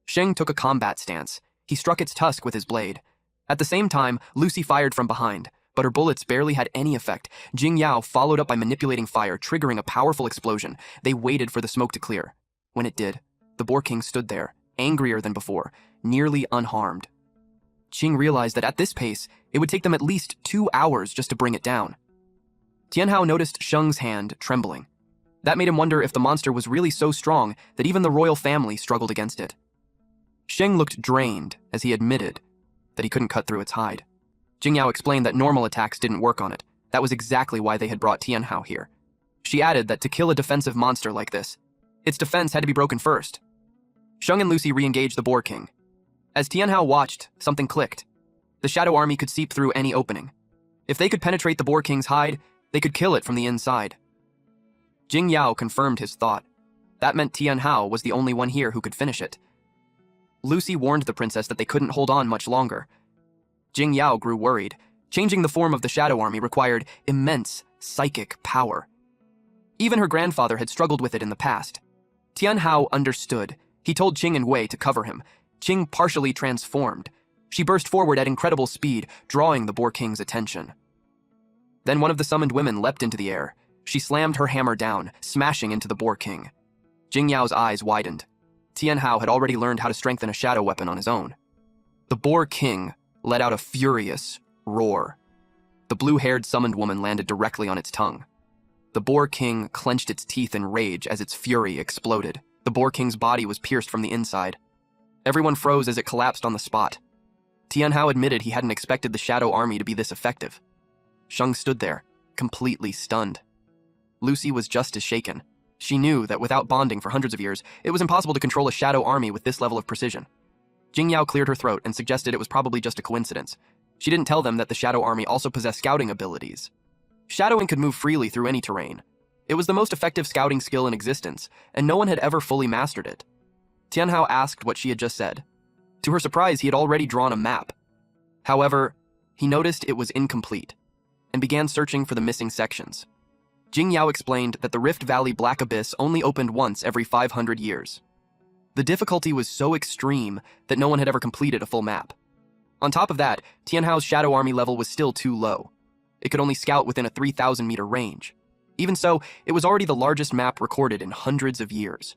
Sheng took a combat stance. He struck its tusk with his blade. At the same time, Lucy fired from behind, but her bullets barely had any effect. Jing Yao followed up by manipulating fire, triggering a powerful explosion. They waited for the smoke to clear. When it did, the Boar King stood there, angrier than before, nearly unharmed. Qing realized that at this pace, it would take them at least 2 hours just to bring it down. Tianhao noticed Sheng's hand trembling. That made him wonder if the monster was really so strong that even the royal family struggled against it. Sheng looked drained as he admitted that he couldn't cut through its hide. Jingyao explained that normal attacks didn't work on it. That was exactly why they had brought Tianhao here. She added that to kill a defensive monster like this, its defense had to be broken first. Sheng and Lucy re-engaged the Boar King. As Tianhao watched, something clicked. The Shadow Army could seep through any opening. If they could penetrate the Boar King's hide, they could kill it from the inside. Jing Yao confirmed his thought. That meant Tianhao was the only one here who could finish it. Lucy warned the princess that they couldn't hold on much longer. Jing Yao grew worried. Changing the form of the Shadow Army required immense psychic power. Even her grandfather had struggled with it in the past. Tianhao understood. He told Qing and Wei to cover him. Qing partially transformed. She burst forward at incredible speed, drawing the Boar King's attention. Then one of the summoned women leapt into the air. She slammed her hammer down, smashing into the Boar King. Jing Yao's eyes widened. Tianhao had already learned how to strengthen a shadow weapon on his own. The Boar King let out a furious roar. The blue-haired summoned woman landed directly on its tongue. The Boar King clenched its teeth in rage as its fury exploded. The Boar King's body was pierced from the inside. Everyone froze as it collapsed on the spot. Tianhao admitted he hadn't expected the Shadow Army to be this effective. Sheng stood there, completely stunned. Lucy was just as shaken. She knew that without bonding for hundreds of years, it was impossible to control a Shadow Army with this level of precision. Jing Yao cleared her throat and suggested it was probably just a coincidence. She didn't tell them that the Shadow Army also possessed scouting abilities. Shadowing could move freely through any terrain. It was the most effective scouting skill in existence, and no one had ever fully mastered it. Tianhao asked what she had just said. To her surprise, he had already drawn a map. However, he noticed it was incomplete, and began searching for the missing sections. Jing Yao explained that the Rift Valley Black Abyss only opened once every 500 years. The difficulty was so extreme that no one had ever completed a full map. On top of that, Tianhao's Shadow Army level was still too low. It could only scout within a 3,000-meter range. Even so, it was already the largest map recorded in hundreds of years.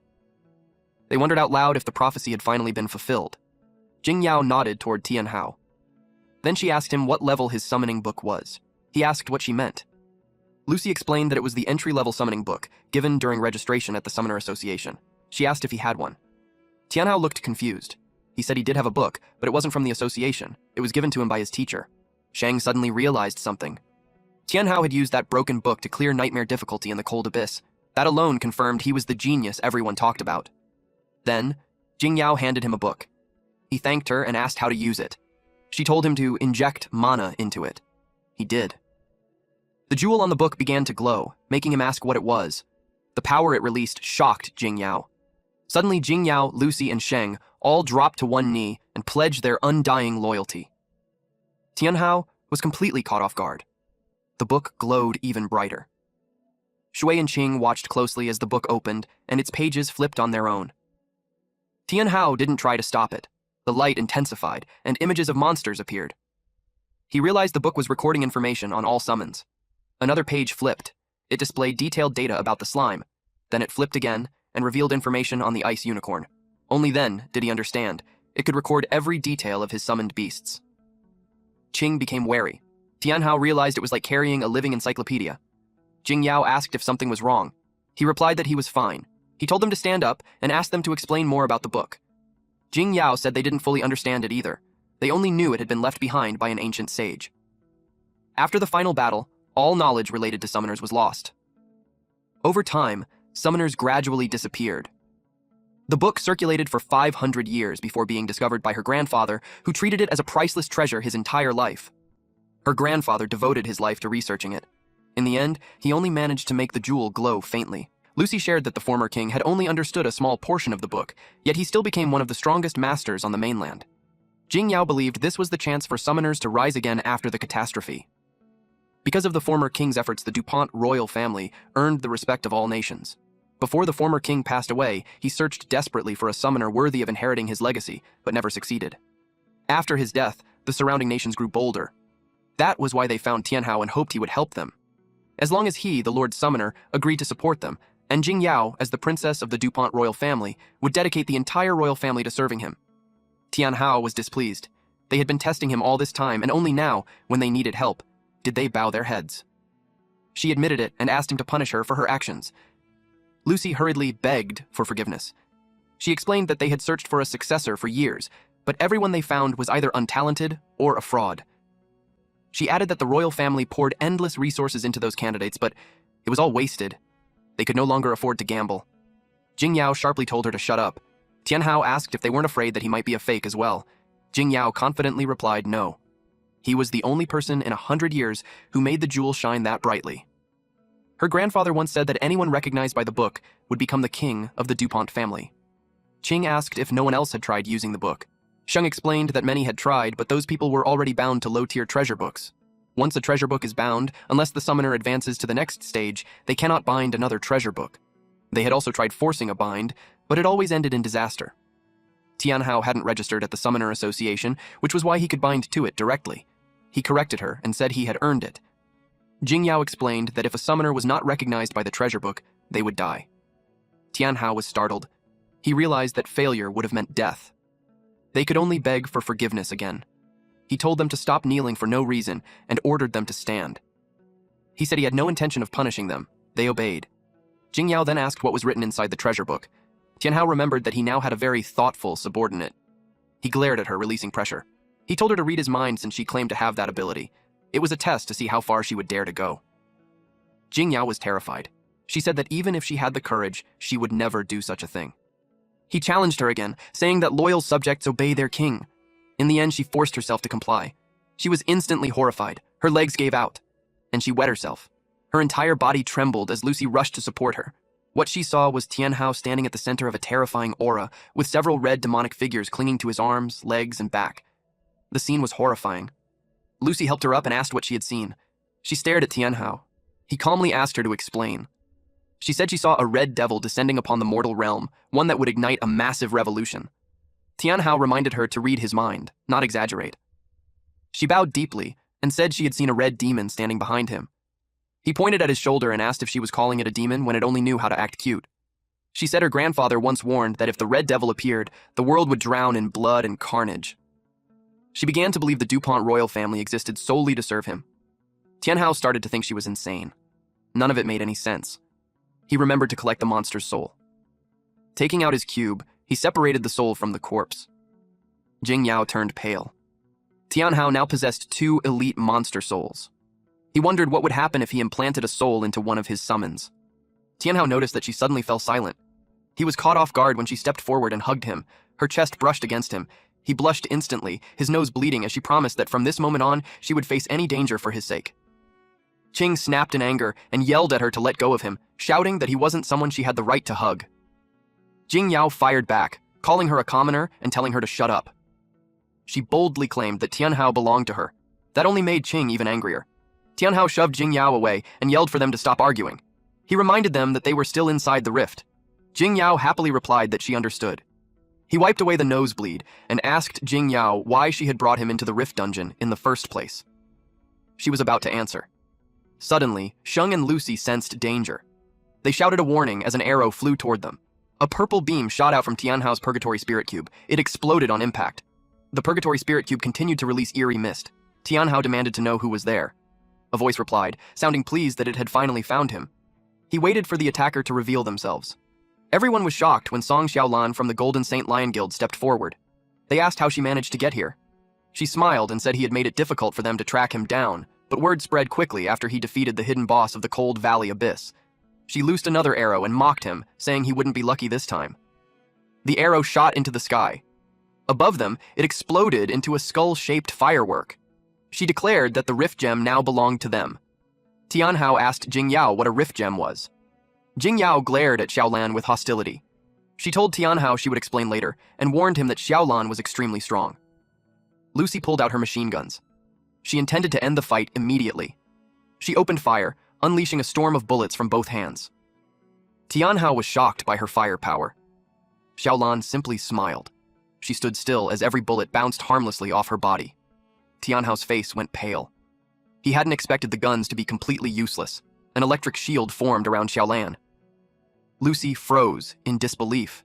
They wondered out loud if the prophecy had finally been fulfilled. Jing Yao nodded toward Tianhao. Then she asked him what level his summoning book was. He asked what she meant. Lucy explained that it was the entry-level summoning book, given during registration at the Summoner Association. She asked if he had one. Tianhao looked confused. He said he did have a book, but it wasn't from the association. It was given to him by his teacher. Shang suddenly realized something. Tianhao had used that broken book to clear nightmare difficulty in the cold abyss. That alone confirmed he was the genius everyone talked about. Then, Jing Yao handed him a book. He thanked her and asked how to use it. She told him to inject mana into it. He did. The jewel on the book began to glow, making him ask what it was. The power it released shocked Jing Yao. Suddenly, Jing Yao, Lucy, and Sheng all dropped to one knee and pledged their undying loyalty. Tianhao was completely caught off guard. The book glowed even brighter. Shui and Qing watched closely as the book opened and its pages flipped on their own. Tianhao didn't try to stop it. The light intensified, and images of monsters appeared. He realized the book was recording information on all summons. Another page flipped. It displayed detailed data about the slime. Then it flipped again and revealed information on the ice unicorn. Only then did he understand. It could record every detail of his summoned beasts. Qing became wary. Tianhao realized it was like carrying a living encyclopedia. Jingyao asked if something was wrong. He replied that he was fine. He told them to stand up and asked them to explain more about the book. Jingyao said they didn't fully understand it either. They only knew it had been left behind by an ancient sage. After the final battle, all knowledge related to summoners was lost. Over time, summoners gradually disappeared. The book circulated for 500 years before being discovered by her grandfather, who treated it as a priceless treasure his entire life. Her grandfather devoted his life to researching it. In the end, he only managed to make the jewel glow faintly. Lucy shared that the former king had only understood a small portion of the book, yet he still became one of the strongest masters on the mainland. Jingyao believed this was the chance for summoners to rise again after the catastrophe. Because of the former king's efforts, the DuPont royal family earned the respect of all nations. Before the former king passed away, he searched desperately for a summoner worthy of inheriting his legacy, but never succeeded. After his death, the surrounding nations grew bolder. That was why they found Tianhao and hoped he would help them. As long as he, the Lord Summoner, agreed to support them, and Jingyao, as the princess of the DuPont royal family, would dedicate the entire royal family to serving him. Tianhao was displeased. They had been testing him all this time, and only now, when they needed help, did they bow their heads. She admitted it and asked him to punish her for her actions. Lucy hurriedly begged for forgiveness. She explained that they had searched for a successor for years, but everyone they found was either untalented or a fraud. She added that the royal family poured endless resources into those candidates, but it was all wasted. They could no longer afford to gamble. Jingyao sharply told her to shut up. Tianhao asked if they weren't afraid that he might be a fake as well. Jingyao confidently replied no. He was the only person in 100 years who made the jewel shine that brightly. Her grandfather once said that anyone recognized by the book would become the king of the DuPont family. Qing asked if no one else had tried using the book. Sheng explained that many had tried, but those people were already bound to low-tier treasure books. Once a treasure book is bound, unless the summoner advances to the next stage, they cannot bind another treasure book. They had also tried forcing a bind, but it always ended in disaster. Tianhao hadn't registered at the Summoner Association, which was why he could bind to it directly. He corrected her and said he had earned it. Jingyao explained that if a summoner was not recognized by the treasure book, they would die. Tianhao was startled. He realized that failure would have meant death. They could only beg for forgiveness again. He told them to stop kneeling for no reason and ordered them to stand. He said he had no intention of punishing them. They obeyed. Jingyao then asked what was written inside the treasure book. Tianhao remembered that he now had a very thoughtful subordinate. He glared at her, releasing pressure. He told her to read his mind since she claimed to have that ability. It was a test to see how far she would dare to go. Jingyao was terrified. She said that even if she had the courage, she would never do such a thing. He challenged her again, saying that loyal subjects obey their king. In the end, she forced herself to comply. She was instantly horrified. Her legs gave out, and she wet herself. Her entire body trembled as Lucy rushed to support her. What she saw was Tianhao standing at the center of a terrifying aura, with several red demonic figures clinging to his arms, legs, and back. The scene was horrifying. Lucy helped her up and asked what she had seen. She stared at Tianhao. He calmly asked her to explain. She said she saw a red devil descending upon the mortal realm, one that would ignite a massive revolution. Tianhao reminded her to read his mind, not exaggerate. She bowed deeply and said she had seen a red demon standing behind him. He pointed at his shoulder and asked if she was calling it a demon when it only knew how to act cute. She said her grandfather once warned that if the red devil appeared, the world would drown in blood and carnage. She began to believe the DuPont royal family existed solely to serve him. Tianhao started to think she was insane. None of it made any sense. He remembered to collect the monster's soul. Taking out his cube, he separated the soul from the corpse. Jingyao turned pale. Tianhao now possessed 2 elite monster souls. He wondered what would happen if he implanted a soul into one of his summons. Tianhao noticed that she suddenly fell silent. He was caught off guard when she stepped forward and hugged him. Her chest brushed against him. He blushed instantly, his nose bleeding as she promised that from this moment on, she would face any danger for his sake. Qing snapped in anger and yelled at her to let go of him, shouting that he wasn't someone she had the right to hug. Jingyao fired back, calling her a commoner and telling her to shut up. She boldly claimed that Tianhao belonged to her. That only made Qing even angrier. Tianhao shoved Jingyao away and yelled for them to stop arguing. He reminded them that they were still inside the rift. Jingyao happily replied that she understood. He wiped away the nosebleed and asked Jingyao why she had brought him into the rift dungeon in the first place. She was about to answer. Suddenly, Sheng and Lucy sensed danger. They shouted a warning as an arrow flew toward them. A purple beam shot out from Tianhao's Purgatory Spirit Cube. It exploded on impact. The Purgatory Spirit Cube continued to release eerie mist. Tianhao demanded to know who was there. A voice replied, sounding pleased that it had finally found him. He waited for the attacker to reveal themselves. Everyone was shocked when Song Xiaolan from the Golden Saint Lion Guild stepped forward. They asked how she managed to get here. She smiled and said he had made it difficult for them to track him down, but word spread quickly after he defeated the hidden boss of the Cold Valley Abyss. She loosed another arrow and mocked him, saying he wouldn't be lucky this time. The arrow shot into the sky. Above them, it exploded into a skull-shaped firework. She declared that the Rift Gem now belonged to them. Tianhao asked Jingyao what a Rift Gem was. Jingyao glared at Xiaolan with hostility. She told Tianhao she would explain later, and warned him that Xiaolan was extremely strong. Lucy pulled out her machine guns. She intended to end the fight immediately. She opened fire, unleashing a storm of bullets from both hands. Tianhao was shocked by her firepower. Xiaolan simply smiled. She stood still as every bullet bounced harmlessly off her body. Tianhao's face went pale. He hadn't expected the guns to be completely useless. An electric shield formed around Xiaolan. Lucy froze in disbelief.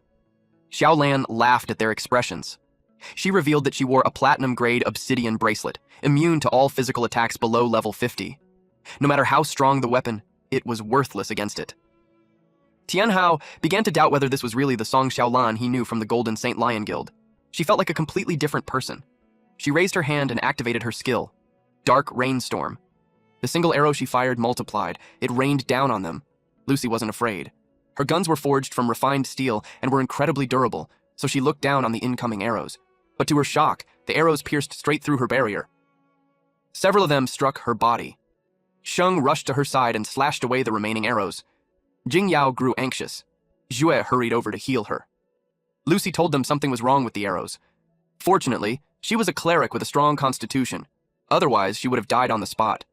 Xiaolan laughed at their expressions. She revealed that she wore a platinum-grade obsidian bracelet, immune to all physical attacks below level 50. No matter how strong the weapon, it was worthless against it. Tianhao began to doubt whether this was really the Song Xiaolan he knew from the Golden Saint Lion Guild. She felt like a completely different person. She raised her hand and activated her skill, Dark Rainstorm. The single arrow she fired multiplied. It rained down on them. Lucy wasn't afraid. Her guns were forged from refined steel and were incredibly durable, so she looked down on the incoming arrows. But to her shock, the arrows pierced straight through her barrier. Several of them struck her body. Sheng rushed to her side and slashed away the remaining arrows. Jingyao grew anxious. Jue hurried over to heal her. Lucy told them something was wrong with the arrows. Fortunately, she was a cleric with a strong constitution. Otherwise, she would have died on the spot.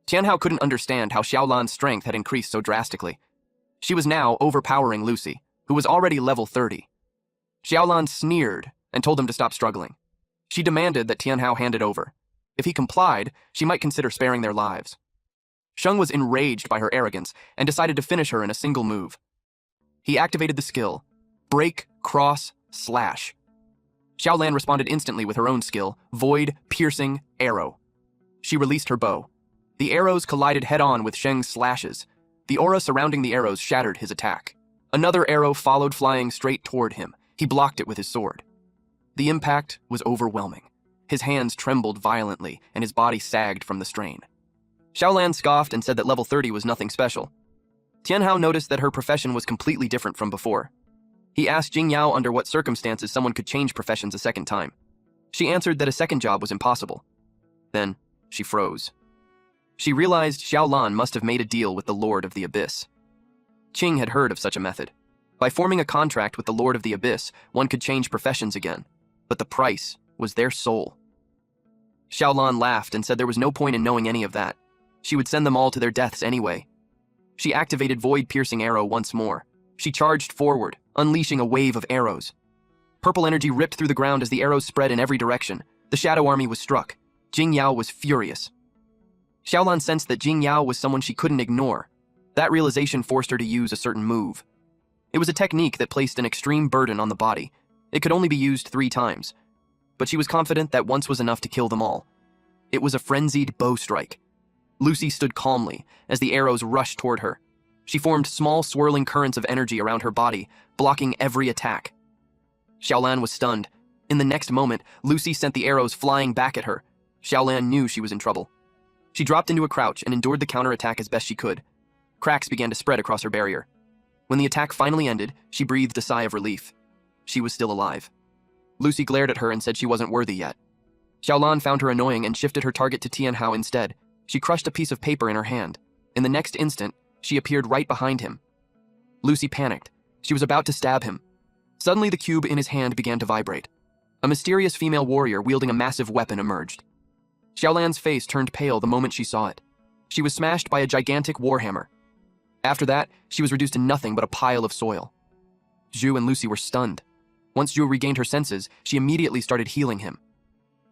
Tianhao couldn't understand how Xiaolan's strength had increased so drastically. She was now overpowering Lucy, who was already level 30. Xiaolan sneered and told them to stop struggling. She demanded that Tianhao hand it over. If he complied, she might consider sparing their lives. Sheng was enraged by her arrogance and decided to finish her in a single move. He activated the skill, Break, Cross, Slash. Xiaolan responded instantly with her own skill, Void, Piercing, Arrow. She released her bow. The arrows collided head-on with Sheng's slashes. The aura surrounding the arrows shattered his attack. Another arrow followed flying straight toward him. He blocked it with his sword. The impact was overwhelming. His hands trembled violently, and his body sagged from the strain. Xiaolan scoffed and said that level 30 was nothing special. Tianhao noticed that her profession was completely different from before. He asked Jingyao under what circumstances someone could change professions a second time. She answered that a second job was impossible. Then, she froze. She realized Xiaolan must have made a deal with the Lord of the Abyss. Qing had heard of such a method. By forming a contract with the Lord of the Abyss, one could change professions again, but the price was their soul. Xiaolan laughed and said there was no point in knowing any of that. She would send them all to their deaths anyway. She activated Void-Piercing Arrow once more. She charged forward, unleashing a wave of arrows. Purple energy ripped through the ground as the arrows spread in every direction. The Shadow Army was struck. Jingyao was furious. Xiaolan sensed that Jingyao was someone she couldn't ignore. That realization forced her to use a certain move. It was a technique that placed an extreme burden on the body. It could only be used 3 times. But she was confident that once was enough to kill them all. It was a frenzied bow strike. Lucy stood calmly as the arrows rushed toward her. She formed small swirling currents of energy around her body, blocking every attack. Xiaolan was stunned. In the next moment, Lucy sent the arrows flying back at her. Xiaolan knew she was in trouble. She dropped into a crouch and endured the counterattack as best she could. Cracks began to spread across her barrier. When the attack finally ended, she breathed a sigh of relief. She was still alive. Lucy glared at her and said she wasn't worthy yet. Xiaolan found her annoying and shifted her target to Tianhao instead. She crushed a piece of paper in her hand. In the next instant, she appeared right behind him. Lucy panicked. She was about to stab him. Suddenly, the cube in his hand began to vibrate. A mysterious female warrior wielding a massive weapon emerged. Xiaolan's face turned pale the moment she saw it. She was smashed by a gigantic warhammer. After that, she was reduced to nothing but a pile of soil. Zhu and Lucy were stunned. Once Zhu regained her senses, she immediately started healing him.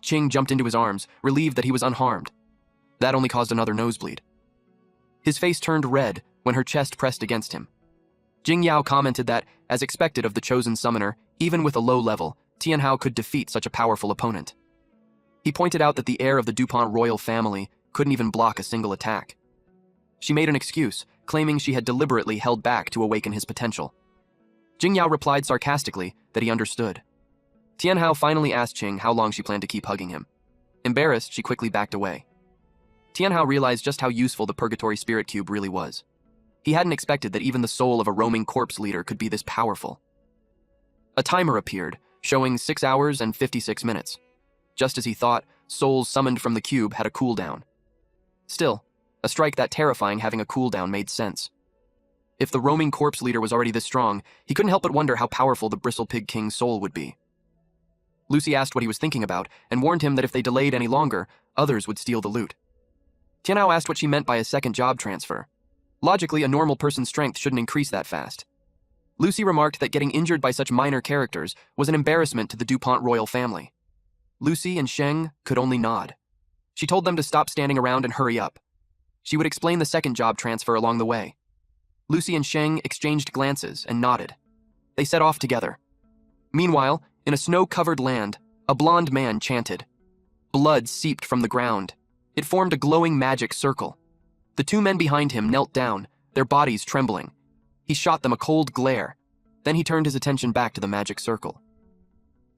Qing jumped into his arms, relieved that he was unharmed. That only caused another nosebleed. His face turned red when her chest pressed against him. Jing Yao commented that, as expected of the chosen summoner, even with a low level, Tianhao could defeat such a powerful opponent. He pointed out that the heir of the DuPont royal family couldn't even block a single attack. She made an excuse, claiming she had deliberately held back to awaken his potential. Jing Yao replied sarcastically that he understood. Tianhao finally asked Qing how long she planned to keep hugging him. Embarrassed, she quickly backed away. Tianhao realized just how useful the Purgatory Spirit Cube really was. He hadn't expected that even the soul of a roaming corpse leader could be this powerful. A timer appeared, showing 6 hours and 56 minutes. Just as he thought, souls summoned from the cube had a cooldown. Still, a strike that terrifying having a cooldown made sense. If the roaming corpse leader was already this strong, he couldn't help but wonder how powerful the Bristle Pig King's soul would be. Lucy asked what he was thinking about and warned him that if they delayed any longer, others would steal the loot. Tianhao asked what she meant by a second job transfer. Logically, a normal person's strength shouldn't increase that fast. Lucy remarked that getting injured by such minor characters was an embarrassment to the DuPont royal family. Lucy and Sheng could only nod. She told them to stop standing around and hurry up. She would explain the second job transfer along the way. Lucy and Sheng exchanged glances and nodded. They set off together. Meanwhile, in a snow-covered land, a blond man chanted. Blood seeped from the ground. It formed a glowing magic circle. The two men behind him knelt down, their bodies trembling. He shot them a cold glare. Then he turned his attention back to the magic circle.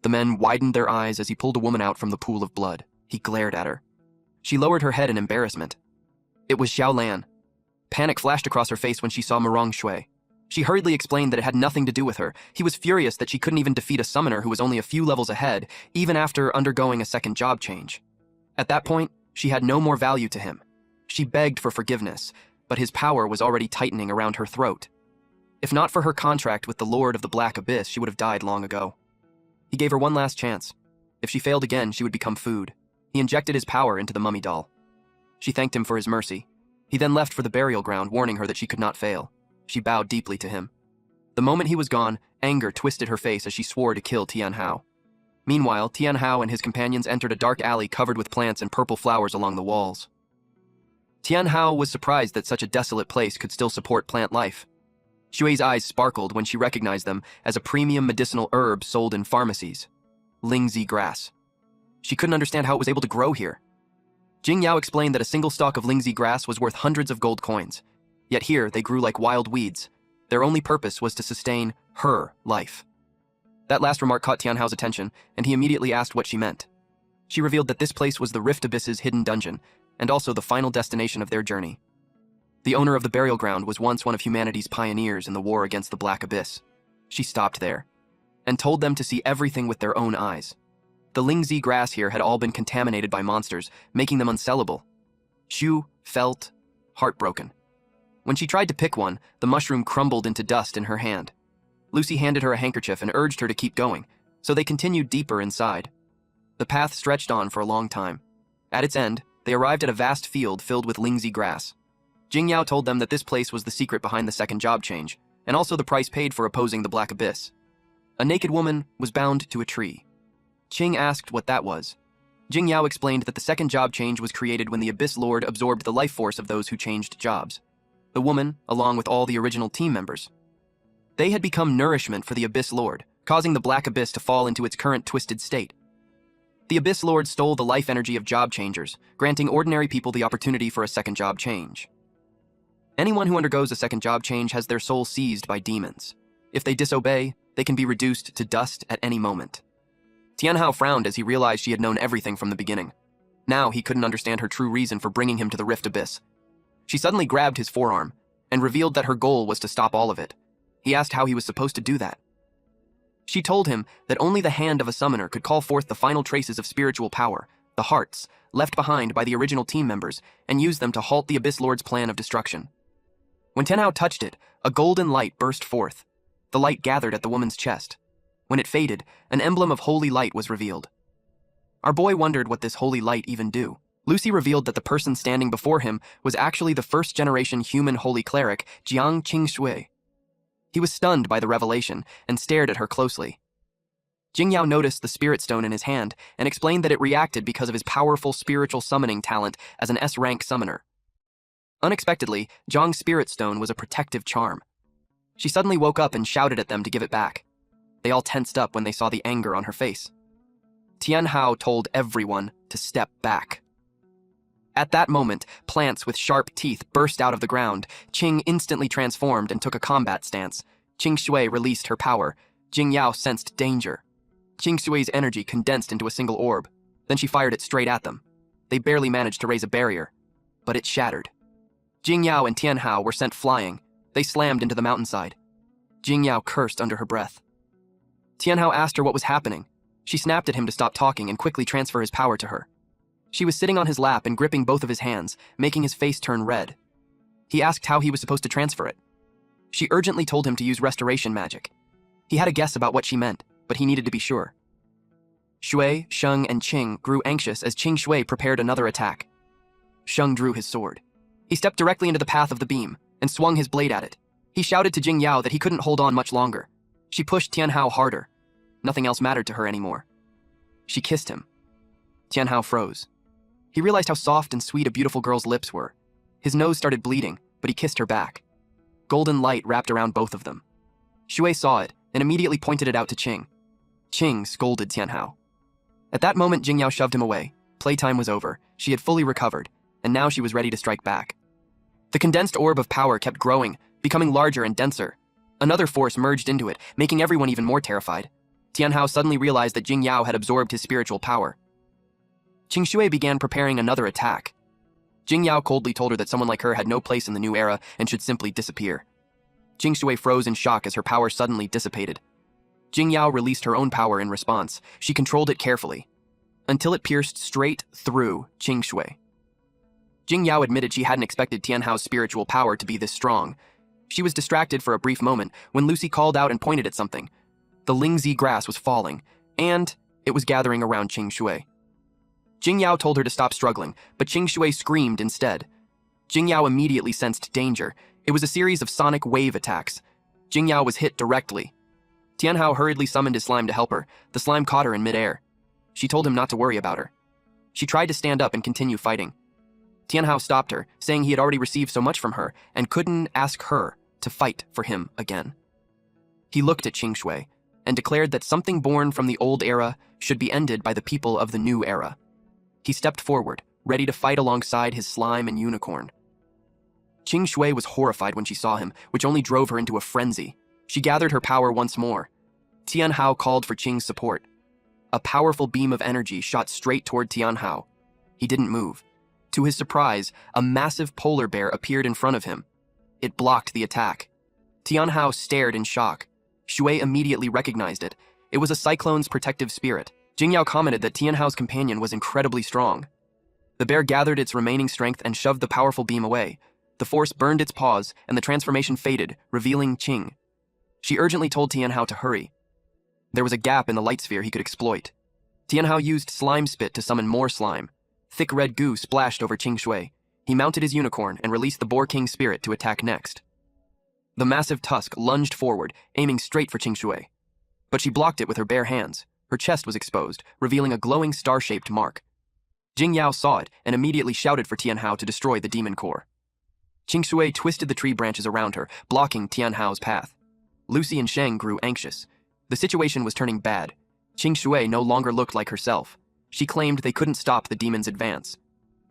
The men widened their eyes as he pulled a woman out from the pool of blood. He glared at her. She lowered her head in embarrassment. It was Xiao Lan. Panic flashed across her face when she saw Murong Shui. She hurriedly explained that it had nothing to do with her. He was furious that she couldn't even defeat a summoner who was only a few levels ahead, even after undergoing a second job change. At that point, she had no more value to him. She begged for forgiveness, but his power was already tightening around her throat. If not for her contract with the Lord of the Black Abyss, she would have died long ago. He gave her one last chance. If she failed again, she would become food. He injected his power into the mummy doll. She thanked him for his mercy. He then left for the burial ground, warning her that she could not fail. She bowed deeply to him. The moment he was gone, anger twisted her face as she swore to kill Tianhao. Meanwhile, Tianhao and his companions entered a dark alley covered with plants and purple flowers along the walls. Tianhao was surprised that such a desolate place could still support plant life. Shui's eyes sparkled when she recognized them as a premium medicinal herb sold in pharmacies. Lingzi grass. She couldn't understand how it was able to grow here. Jing Yao explained that a single stalk of Lingzi grass was worth hundreds of gold coins. Yet here, they grew like wild weeds. Their only purpose was to sustain her life. That last remark caught Tianhao's attention, and he immediately asked what she meant. She revealed that this place was the Rift Abyss's hidden dungeon, and also the final destination of their journey. The owner of the burial ground was once one of humanity's pioneers in the war against the Black Abyss. She stopped there, and told them to see everything with their own eyes. The Lingzi grass here had all been contaminated by monsters, making them unsellable. Shu felt heartbroken. When she tried to pick one, the mushroom crumbled into dust in her hand. Lucy handed her a handkerchief and urged her to keep going, so they continued deeper inside. The path stretched on for a long time. At its end, they arrived at a vast field filled with Lingzi grass. Jing Yao told them that this place was the secret behind the second job change, and also the price paid for opposing the Black Abyss. A naked woman was bound to a tree. Qing asked what that was. Jing Yao explained that the second job change was created when the Abyss Lord absorbed the life force of those who changed jobs. The woman, along with all the original team members. They had become nourishment for the Abyss Lord, causing the Black Abyss to fall into its current twisted state. The Abyss Lord stole the life energy of job changers, granting ordinary people the opportunity for a second job change. Anyone who undergoes a second job change has their soul seized by demons. If they disobey, they can be reduced to dust at any moment. Tianhao frowned as he realized she had known everything from the beginning. Now he couldn't understand her true reason for bringing him to the Rift Abyss. She suddenly grabbed his forearm and revealed that her goal was to stop all of it. He asked how he was supposed to do that. She told him that only the hand of a summoner could call forth the final traces of spiritual power, the hearts, left behind by the original team members, and use them to halt the Abyss Lord's plan of destruction. When Tianhao touched it, a golden light burst forth. The light gathered at the woman's chest. When it faded, an emblem of holy light was revealed. Our boy wondered what this holy light even do. Lucy revealed that the person standing before him was actually the first-generation human holy cleric, Jiang Qingshui. He was stunned by the revelation and stared at her closely. Jing Yao noticed the spirit stone in his hand and explained that it reacted because of his powerful spiritual summoning talent as an S-rank summoner. Unexpectedly, Zhang's spirit stone was a protective charm. She suddenly woke up and shouted at them to give it back. They all tensed up when they saw the anger on her face. Tianhao told everyone to step back. At that moment, plants with sharp teeth burst out of the ground. Qing instantly transformed and took a combat stance. Qing Shui released her power. Jing Yao sensed danger. Qing Shui's energy condensed into a single orb. Then she fired it straight at them. They barely managed to raise a barrier, but it shattered. Jing Yao and Tianhao were sent flying. They slammed into the mountainside. Jing Yao cursed under her breath. Tianhao asked her what was happening. She snapped at him to stop talking and quickly transfer his power to her. She was sitting on his lap and gripping both of his hands, making his face turn red. He asked how he was supposed to transfer it. She urgently told him to use restoration magic. He had a guess about what she meant, but he needed to be sure. Shui, Sheng, and Qing grew anxious as Qing Shui prepared another attack. Sheng drew his sword. He stepped directly into the path of the beam and swung his blade at it. He shouted to Jing Yao that he couldn't hold on much longer. She pushed Tianhao harder. Nothing else mattered to her anymore. She kissed him. Tianhao froze. He realized how soft and sweet a beautiful girl's lips were. His nose started bleeding, but he kissed her back. Golden light wrapped around both of them. Shui saw it and immediately pointed it out to Qing. Qing scolded Tianhao. At that moment, Jing Yao shoved him away. Playtime was over. She had fully recovered, and now she was ready to strike back. The condensed orb of power kept growing, becoming larger and denser. Another force merged into it, making everyone even more terrified. Tianhao suddenly realized that Jing Yao had absorbed his spiritual power. Qing Shui began preparing another attack. Jing Yao coldly told her that someone like her had no place in the new era and should simply disappear. Qing Shui froze in shock as her power suddenly dissipated. Jing Yao released her own power in response. She controlled it carefully, until it pierced straight through Qing Shui. Jing Yao admitted she hadn't expected Tianhao's spiritual power to be this strong. She was distracted for a brief moment when Lucy called out and pointed at something. The Lingzi grass was falling, and it was gathering around Qing Shui. Jing Yao told her to stop struggling, but Qing Shui screamed instead. Jing Yao immediately sensed danger. It was a series of sonic wave attacks. Jing Yao was hit directly. Tianhao hurriedly summoned his slime to help her. The slime caught her in midair. She told him not to worry about her. She tried to stand up and continue fighting. Tianhao stopped her, saying he had already received so much from her and couldn't ask her to fight for him again. He looked at Qing Shui and declared that something born from the old era should be ended by the people of the new era. He stepped forward, ready to fight alongside his slime and unicorn. Qing Shui was horrified when she saw him, which only drove her into a frenzy. She gathered her power once more. Tianhao called for Qing's support. A powerful beam of energy shot straight toward Tianhao. He didn't move. To his surprise, a massive polar bear appeared in front of him. It blocked the attack. Tianhao stared in shock. Shui immediately recognized it. It was a cyclone's protective spirit. Jing Yao commented that Tianhao's companion was incredibly strong. The bear gathered its remaining strength and shoved the powerful beam away. The force burned its paws, and the transformation faded, revealing Qing. She urgently told Tianhao to hurry. There was a gap in the light sphere he could exploit. Tianhao used slime spit to summon more slime. Thick red goo splashed over Qing Shui. He mounted his unicorn and released the Boar King spirit to attack next. The massive tusk lunged forward, aiming straight for Qing Shui. But she blocked it with her bare hands. Her chest was exposed, revealing a glowing star-shaped mark. Jing Yao saw it and immediately shouted for Tianhao to destroy the demon core. Qing Shui twisted the tree branches around her, blocking Tianhao's path. Lucy and Sheng grew anxious. The situation was turning bad. Qing Shui no longer looked like herself. She claimed they couldn't stop the demon's advance.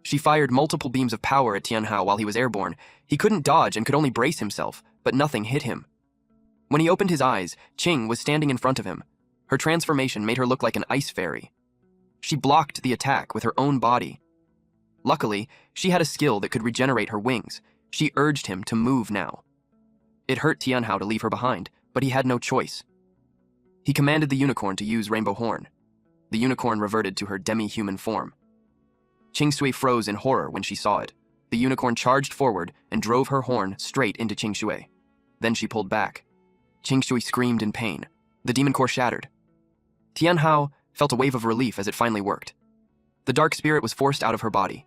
She fired multiple beams of power at Tianhao while he was airborne. He couldn't dodge and could only brace himself, but nothing hit him. When he opened his eyes, Qing was standing in front of him. Her transformation made her look like an ice fairy. She blocked the attack with her own body. Luckily, she had a skill that could regenerate her wings. She urged him to move now. It hurt Tianhao to leave her behind, but he had no choice. He commanded the unicorn to use Rainbow Horn. The unicorn reverted to her demi-human form. Qing Shui froze in horror when she saw it. The unicorn charged forward and drove her horn straight into Qing Shui. Then she pulled back. Qing Shui screamed in pain. The demon core shattered. Tianhao felt a wave of relief as it finally worked. The dark spirit was forced out of her body.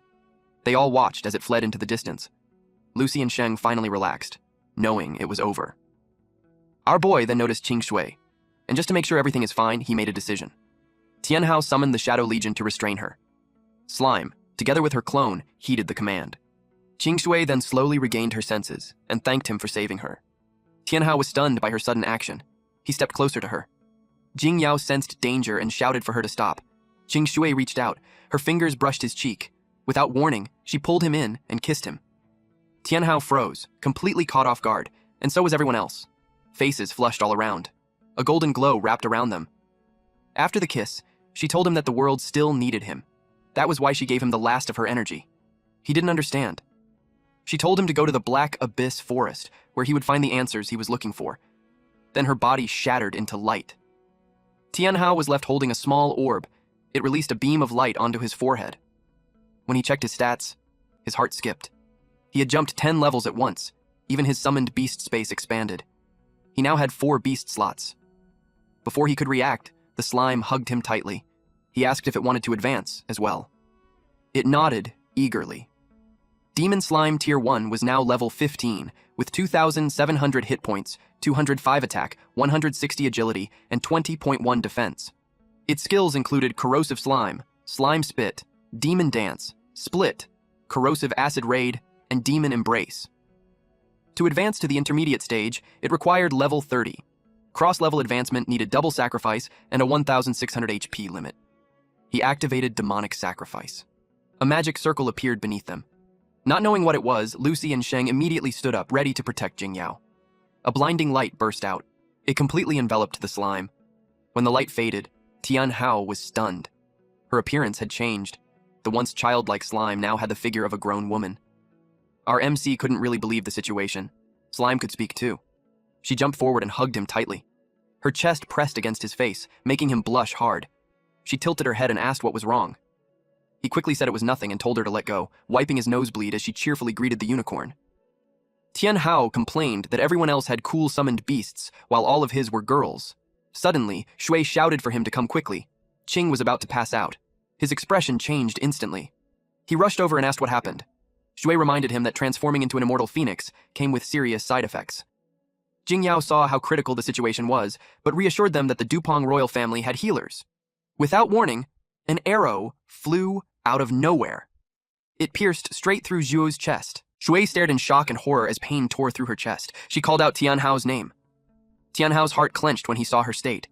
They all watched as it fled into the distance. Lucy and Sheng finally relaxed, knowing it was over. Our boy then noticed Qing Shui, and just to make sure everything is fine, he made a decision. Tianhao summoned the Shadow Legion to restrain her. Slime, together with her clone, heeded the command. Qing Shui then slowly regained her senses and thanked him for saving her. Tianhao was stunned by her sudden action. He stepped closer to her. Jingyao sensed danger and shouted for her to stop. Shui reached out. Her fingers brushed his cheek. Without warning, she pulled him in and kissed him. Tianhao froze, completely caught off guard, and so was everyone else. Faces flushed all around. A golden glow wrapped around them. After the kiss, she told him that the world still needed him. That was why she gave him the last of her energy. He didn't understand. She told him to go to the Black Abyss forest, where he would find the answers he was looking for. Then her body shattered into light. Tianhao was left holding a small orb. It released a beam of light onto his forehead. When he checked his stats, his heart skipped. He had jumped 10 levels at once. Even his summoned beast space expanded. He now had 4 beast slots. Before he could react, the slime hugged him tightly. He asked if it wanted to advance as well. It nodded eagerly. Demon Slime Tier 1 was now level 15, with 2,700 hit points, 205 attack, 160 agility, and 20.1 defense. Its skills included Corrosive Slime, Slime Spit, Demon Dance, Split, Corrosive Acid Raid, and Demon Embrace. To advance to the intermediate stage, it required level 30. Cross-level advancement needed double sacrifice and a 1,600 HP limit. He activated Demonic Sacrifice. A magic circle appeared beneath them. Not knowing what it was, Lucy and Sheng immediately stood up, ready to protect Jingyao. A blinding light burst out. It completely enveloped the slime. When the light faded, Tianhao was stunned. Her appearance had changed. The once childlike slime now had the figure of a grown woman. Our MC couldn't really believe the situation. Slime could speak too. She jumped forward and hugged him tightly. Her chest pressed against his face, making him blush hard. She tilted her head and asked what was wrong. He quickly said it was nothing and told her to let go, wiping his nosebleed as she cheerfully greeted the unicorn. Tianhao complained that everyone else had cool summoned beasts, while all of his were girls. Suddenly, Shui shouted for him to come quickly. Qing was about to pass out. His expression changed instantly. He rushed over and asked what happened. Shui reminded him that transforming into an immortal phoenix came with serious side effects. Jingyao saw how critical the situation was, but reassured them that the Dupong royal family had healers. Without warning, an arrow flew out of nowhere. It pierced straight through Zhuo's chest. Shui stared in shock and horror as pain tore through her chest. She called out Tianhao's name. Tianhao's heart clenched when he saw her state.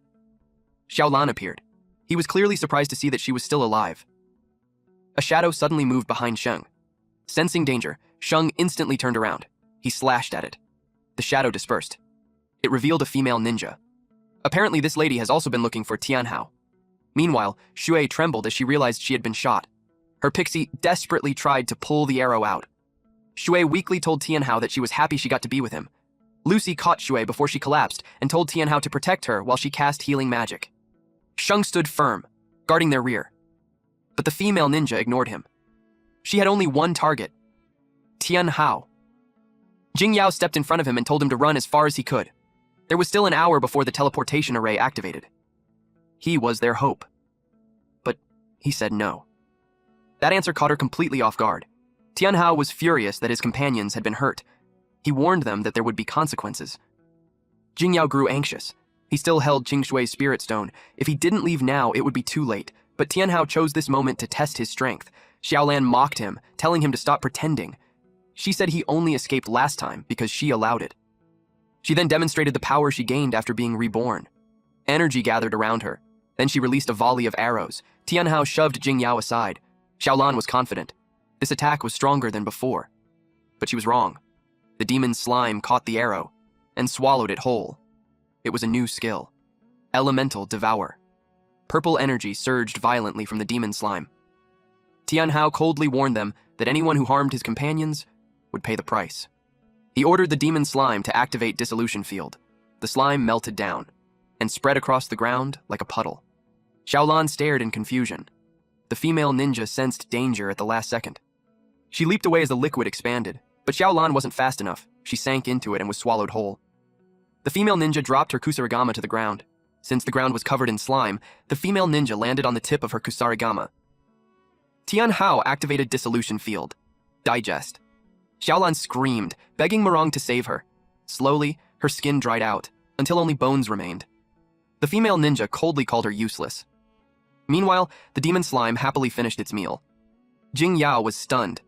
Xiaolan appeared. He was clearly surprised to see that she was still alive. A shadow suddenly moved behind Sheng. Sensing danger, Sheng instantly turned around. He slashed at it. The shadow dispersed. It revealed a female ninja. Apparently this lady has also been looking for Tianhao. Meanwhile, Shui trembled as she realized she had been shot. Her pixie desperately tried to pull the arrow out. Shui weakly told Tianhao that she was happy she got to be with him. Lucy caught Shui before she collapsed and told Tianhao to protect her while she cast healing magic. Sheng stood firm, guarding their rear. But the female ninja ignored him. She had only one target, Tianhao. Jingyao stepped in front of him and told him to run as far as he could. There was still an hour before the teleportation array activated. He was their hope. But he said no. That answer caught her completely off guard. Tianhao was furious that his companions had been hurt. He warned them that there would be consequences. Jingyao grew anxious. He still held Qingshui's spirit stone. If he didn't leave now, it would be too late. But Tianhao chose this moment to test his strength. Xiaolan mocked him, telling him to stop pretending. She said he only escaped last time because she allowed it. She then demonstrated the power she gained after being reborn. Energy gathered around her. Then she released a volley of arrows. Tianhao shoved Jingyao aside. Xiaolan was confident. This attack was stronger than before. But she was wrong. The demon slime caught the arrow and swallowed it whole. It was a new skill. Elemental Devour. Purple energy surged violently from the demon slime. Tianhao coldly warned them that anyone who harmed his companions would pay the price. He ordered the demon slime to activate Dissolution Field. The slime melted down and spread across the ground like a puddle. Xiaolan stared in confusion. The female ninja sensed danger at the last second. She leaped away as the liquid expanded, but Xiaolan wasn't fast enough. She sank into it and was swallowed whole. The female ninja dropped her kusarigama to the ground. Since the ground was covered in slime, the female ninja landed on the tip of her kusarigama. Tianhao activated Dissolution Field. Digest. Xiaolan screamed, begging Murong to save her. Slowly, her skin dried out, until only bones remained. The female ninja coldly called her useless. Meanwhile, the demon slime happily finished its meal. Jingyao was stunned.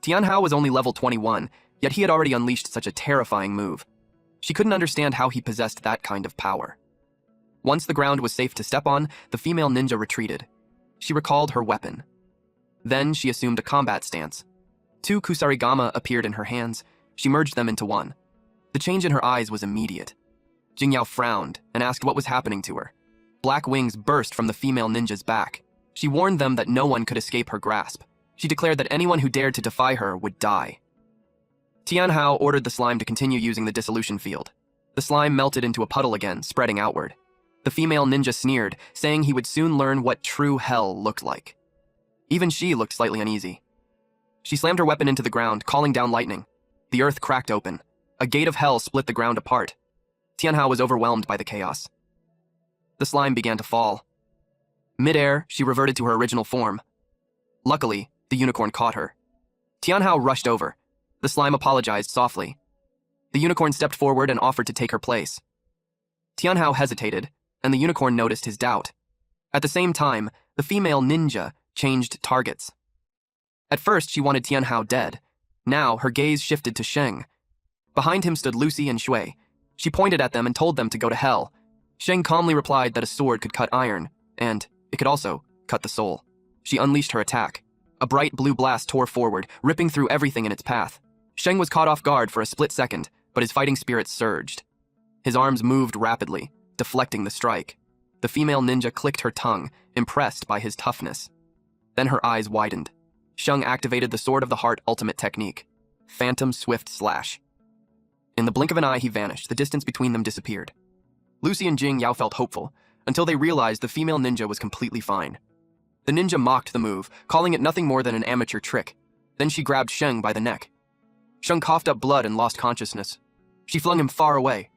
Tianhao was only level 21, yet he had already unleashed such a terrifying move. She couldn't understand how he possessed that kind of power. Once the ground was safe to step on, the female ninja retreated. She recalled her weapon. Then she assumed a combat stance. 2 kusarigama appeared in her hands. She merged them into one. The change in her eyes was immediate. Jingyao frowned and asked what was happening to her. Black wings burst from the female ninja's back. She warned them that no one could escape her grasp. She declared that anyone who dared to defy her would die. Tianhao ordered the slime to continue using the dissolution field. The slime melted into a puddle again, spreading outward. The female ninja sneered, saying he would soon learn what true hell looked like. Even she looked slightly uneasy. She slammed her weapon into the ground, calling down lightning. The earth cracked open. A gate of hell split the ground apart. Tianhao was overwhelmed by the chaos. The slime began to fall. Mid-air, she reverted to her original form. Luckily, the unicorn caught her. Tianhao rushed over. The slime apologized softly. The unicorn stepped forward and offered to take her place. Tianhao hesitated, and the unicorn noticed his doubt. At the same time, the female ninja changed targets. At first, she wanted Tianhao dead. Now, her gaze shifted to Sheng. Behind him stood Lucy and Shui. She pointed at them and told them to go to hell. Sheng calmly replied that a sword could cut iron, and it could also cut the soul. She unleashed her attack. A bright blue blast tore forward, ripping through everything in its path. Sheng was caught off guard for a split second, but his fighting spirit surged. His arms moved rapidly, deflecting the strike. The female ninja clicked her tongue, impressed by his toughness. Then her eyes widened. Sheng activated the Sword of the Heart ultimate technique, Phantom Swift Slash. In the blink of an eye, he vanished. The distance between them disappeared. Lucy and Jingyao felt hopeful, until they realized the female ninja was completely fine. The ninja mocked the move, calling it nothing more than an amateur trick. Then she grabbed Sheng by the neck. Sheng coughed up blood and lost consciousness. She flung him far away.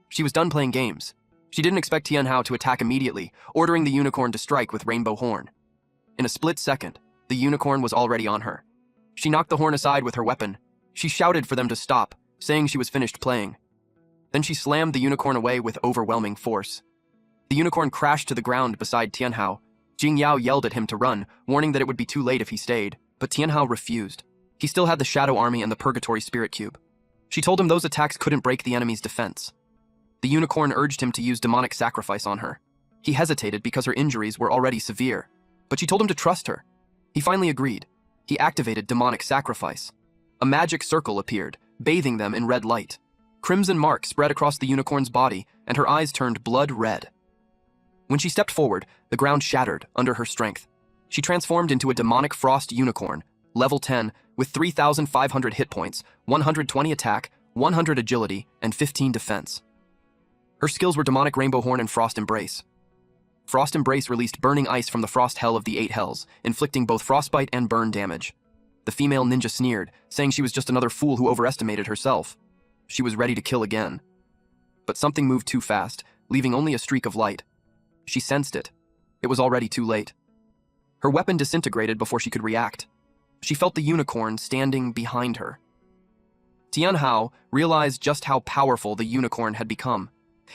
She was done playing games. She didn't expect Tianhao to attack immediately, ordering the unicorn to strike with Rainbow Horn. In a split second, the unicorn was already on her. She knocked the horn aside with her weapon. She shouted for them to stop, saying she was finished playing. Then she slammed the unicorn away with overwhelming force. The unicorn crashed to the ground beside Tianhao. Jingyao yelled at him to run, warning that it would be too late if he stayed, but Tianhao refused. He still had the Shadow Army and the Purgatory Spirit Cube. She told him those attacks couldn't break the enemy's defense. The unicorn urged him to use demonic sacrifice on her. He hesitated because her injuries were already severe, but she told him to trust her. He finally agreed. He activated demonic sacrifice. A magic circle appeared, bathing them in red light. Crimson marks spread across the unicorn's body, and her eyes turned blood red. When she stepped forward, the ground shattered under her strength. She transformed into a demonic frost unicorn, level 10, with 3,500 hit points, 120 attack, 100 agility, and 15 defense. Her skills were Demonic Rainbow Horn and Frost Embrace. Frost Embrace released burning ice from the frost hell of the 8 hells, inflicting both frostbite and burn damage. The female ninja sneered, saying she was just another fool who overestimated herself. She was ready to kill again. But something moved too fast, leaving only a streak of light. She sensed it. It was already too late. Her weapon disintegrated before she could react. She felt the unicorn standing behind her. Tianhao realized just how powerful the unicorn had become.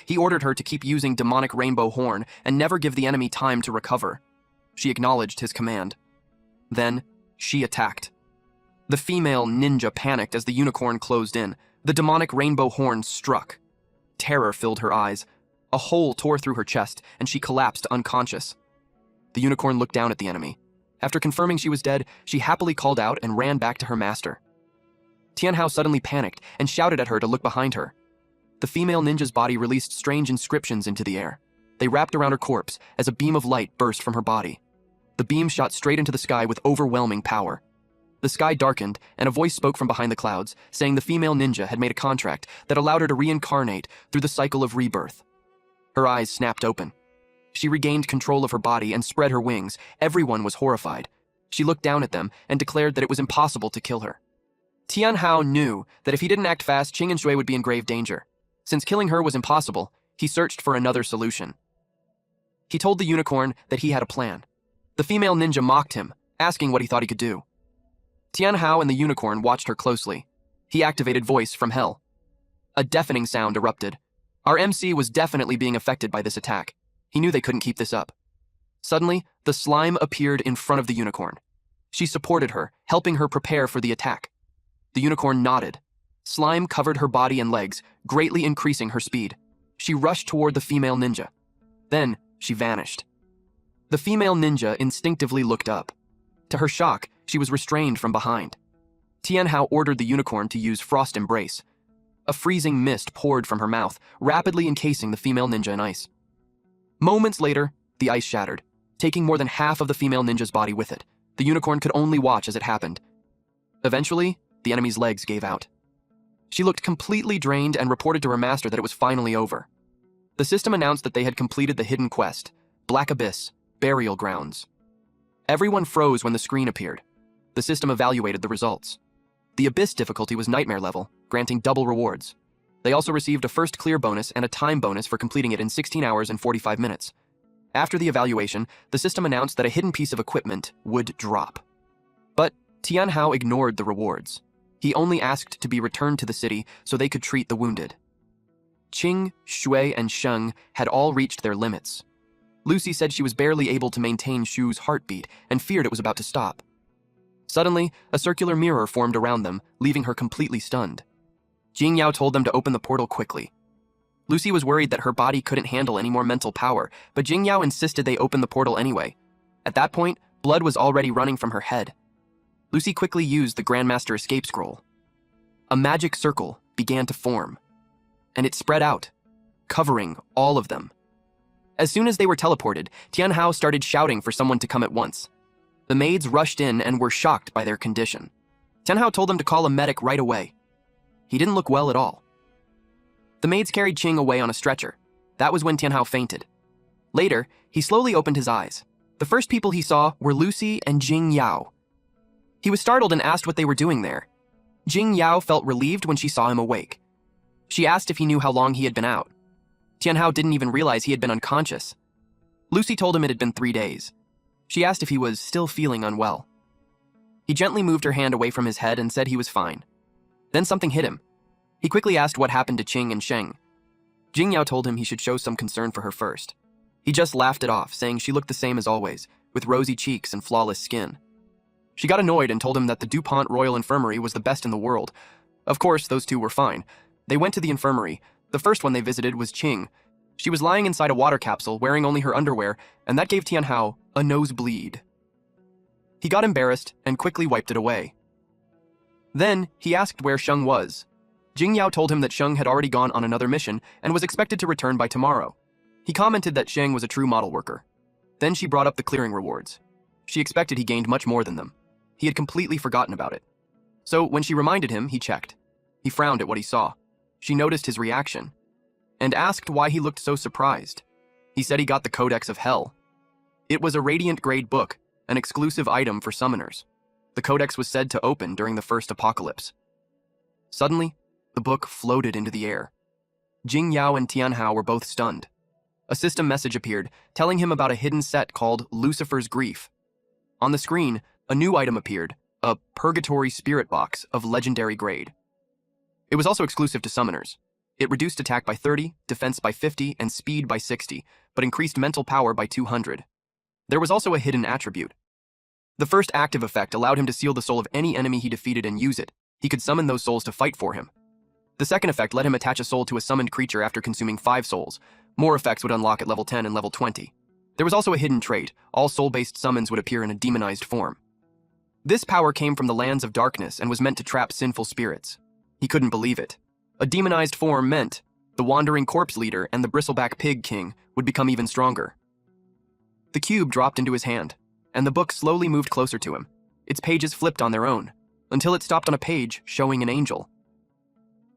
He ordered her to keep using Demonic Rainbow Horn and never give the enemy time to recover. She acknowledged his command. Then, she attacked. The female ninja panicked as the unicorn closed in. The Demonic Rainbow Horn struck. Terror filled her eyes. A hole tore through her chest, and she collapsed unconscious. The unicorn looked down at the enemy. After confirming she was dead, she happily called out and ran back to her master. Tianhao suddenly panicked and shouted at her to look behind her. The female ninja's body released strange inscriptions into the air. They wrapped around her corpse as a beam of light burst from her body. The beam shot straight into the sky with overwhelming power. The sky darkened, and a voice spoke from behind the clouds, saying the female ninja had made a contract that allowed her to reincarnate through the cycle of rebirth. Her eyes snapped open. She regained control of her body and spread her wings. Everyone was horrified. She looked down at them and declared that it was impossible to kill her. Tianhao knew that if he didn't act fast, Qing and Shui would be in grave danger. Since killing her was impossible, he searched for another solution. He told the unicorn that he had a plan. The female ninja mocked him, asking what he thought he could do. Tianhao and the unicorn watched her closely. He activated Voice from Hell. A deafening sound erupted. Our MC was definitely being affected by this attack. He knew they couldn't keep this up. Suddenly, the slime appeared in front of the unicorn. She supported her, helping her prepare for the attack. The unicorn nodded. Slime covered her body and legs, greatly increasing her speed. She rushed toward the female ninja. Then, she vanished. The female ninja instinctively looked up. To her shock, she was restrained from behind. Tianhao ordered the unicorn to use Frost Embrace. A freezing mist poured from her mouth, rapidly encasing the female ninja in ice. Moments later, the ice shattered, taking more than half of the female ninja's body with it. The unicorn could only watch as it happened. Eventually, the enemy's legs gave out. She looked completely drained and reported to her master that it was finally over. The system announced that they had completed the hidden quest, Black Abyss, Burial Grounds. Everyone froze when the screen appeared. The system evaluated the results. The Abyss difficulty was Nightmare level, granting double rewards. They also received a first clear bonus and a time bonus for completing it in 16 hours and 45 minutes. After the evaluation, the system announced that a hidden piece of equipment would drop. But Tianhao ignored the rewards. He only asked to be returned to the city so they could treat the wounded. Qing, Shui, and Sheng had all reached their limits. Lucy said she was barely able to maintain Shu's heartbeat and feared it was about to stop. Suddenly, a circular mirror formed around them, leaving her completely stunned. Jingyao told them to open the portal quickly. Lucy was worried that her body couldn't handle any more mental power, but Jingyao insisted they open the portal anyway. At that point, blood was already running from her head. Lucy quickly used the Grandmaster Escape Scroll. A magic circle began to form, and it spread out, covering all of them. As soon as they were teleported, Tianhao started shouting for someone to come at once. The maids rushed in and were shocked by their condition. Tianhao told them to call a medic right away. He didn't look well at all. The maids carried Qing away on a stretcher. That was when Tianhao fainted. Later, he slowly opened his eyes. The first people he saw were Lucy and Jing Yao. He was startled and asked what they were doing there. Jing Yao felt relieved when she saw him awake. She asked if he knew how long he had been out. Tianhao didn't even realize he had been unconscious. Lucy told him it had been 3 days. She asked if he was still feeling unwell. He gently moved her hand away from his head and said he was fine. Then something hit him. He quickly asked what happened to Qing and Sheng. Jing Yao told him he should show some concern for her first. He just laughed it off, saying she looked the same as always, with rosy cheeks and flawless skin. She got annoyed and told him that the DuPont Royal Infirmary was the best in the world. Of course, those two were fine. They went to the infirmary. The first one they visited was Qing. She was lying inside a water capsule, wearing only her underwear, and that gave Tianhao a nosebleed. He got embarrassed and quickly wiped it away. Then, he asked where Sheng was. Jing Yao told him that Sheng had already gone on another mission and was expected to return by tomorrow. He commented that Sheng was a true model worker. Then she brought up the clearing rewards. She expected he gained much more than them. He had completely forgotten about it. So when she reminded him, he checked. He frowned at what he saw. She noticed his reaction and asked why he looked so surprised. He said he got the Codex of Hell. It was a Radiant Grade book, an exclusive item for summoners. The Codex was said to open during the first apocalypse. Suddenly, the book floated into the air. Jing Yao and Tianhao were both stunned. A system message appeared, telling him about a hidden set called Lucifer's Grief. On the screen, a new item appeared, a Purgatory Spirit Box of legendary grade. It was also exclusive to summoners. It reduced attack by 30, defense by 50, and speed by 60, but increased mental power by 200. There was also a hidden attribute. The first active effect allowed him to seal the soul of any enemy he defeated and use it. He could summon those souls to fight for him. The second effect let him attach a soul to a summoned creature after consuming 5 souls. More effects would unlock at level 10 and level 20. There was also a hidden trait. All soul-based summons would appear in a demonized form. This power came from the lands of darkness and was meant to trap sinful spirits. He couldn't believe it. A demonized form meant the wandering corpse leader and the bristleback pig king would become even stronger. The cube dropped into his hand, and the book slowly moved closer to him. Its pages flipped on their own, until it stopped on a page showing an angel.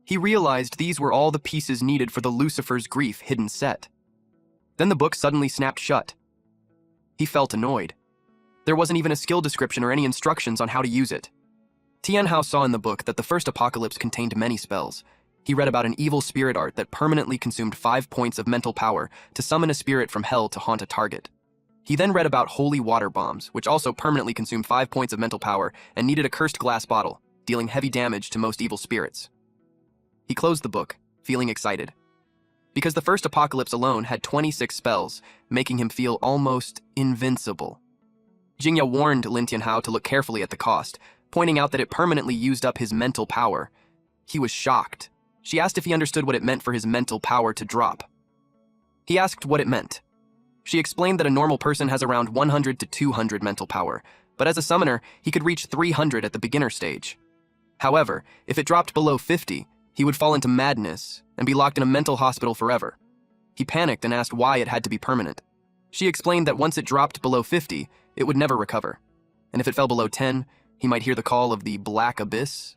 He realized these were all the pieces needed for the Lucifer's Grief hidden set. Then the book suddenly snapped shut. He felt annoyed. There wasn't even a skill description or any instructions on how to use it. Tianhao saw in the book that the first apocalypse contained many spells. He read about an evil spirit art that permanently consumed 5 points of mental power to summon a spirit from hell to haunt a target. He then read about holy water bombs, which also permanently consumed 5 points of mental power and needed a cursed glass bottle, dealing heavy damage to most evil spirits. He closed the book, feeling excited. Because the first apocalypse alone had 26 spells, making him feel almost invincible. Jingyao warned Lin Tianhao to look carefully at the cost, pointing out that it permanently used up his mental power. He was shocked. She asked if he understood what it meant for his mental power to drop. He asked what it meant. She explained that a normal person has around 100 to 200 mental power, but as a summoner, he could reach 300 at the beginner stage. However, if it dropped below 50, he would fall into madness and be locked in a mental hospital forever. He panicked and asked why it had to be permanent. She explained that once it dropped below 50, it would never recover, and if it fell below 10, he might hear the call of the Black Abyss.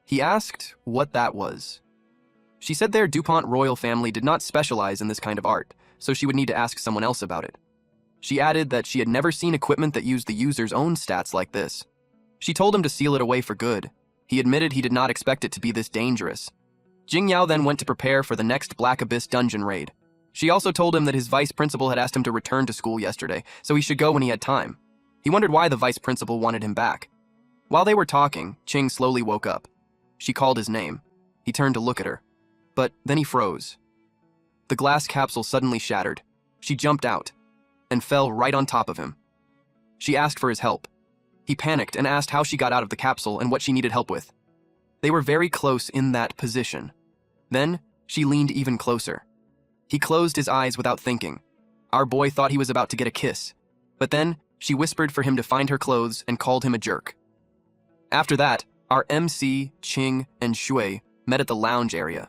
He asked what that was. She said their DuPont royal family did not specialize in this kind of art, so she would need to ask someone else about it. She added that she had never seen equipment that used the user's own stats like this. She told him to seal it away for good. He admitted he did not expect it to be this dangerous. Jing Yao then went to prepare for the next Black Abyss dungeon raid. She also told him that his vice principal had asked him to return to school yesterday, so he should go when he had time. He wondered why the vice principal wanted him back. While they were talking, Ching slowly woke up. She called his name. He turned to look at her, but then he froze. The glass capsule suddenly shattered. She jumped out and fell right on top of him. She asked for his help. He panicked and asked how she got out of the capsule and what she needed help with. They were very close in that position. Then, she leaned even closer. He closed his eyes without thinking. Our boy thought he was about to get a kiss, but then she whispered for him to find her clothes and called him a jerk. After that, our MC, Ching, and Shui met at the lounge area.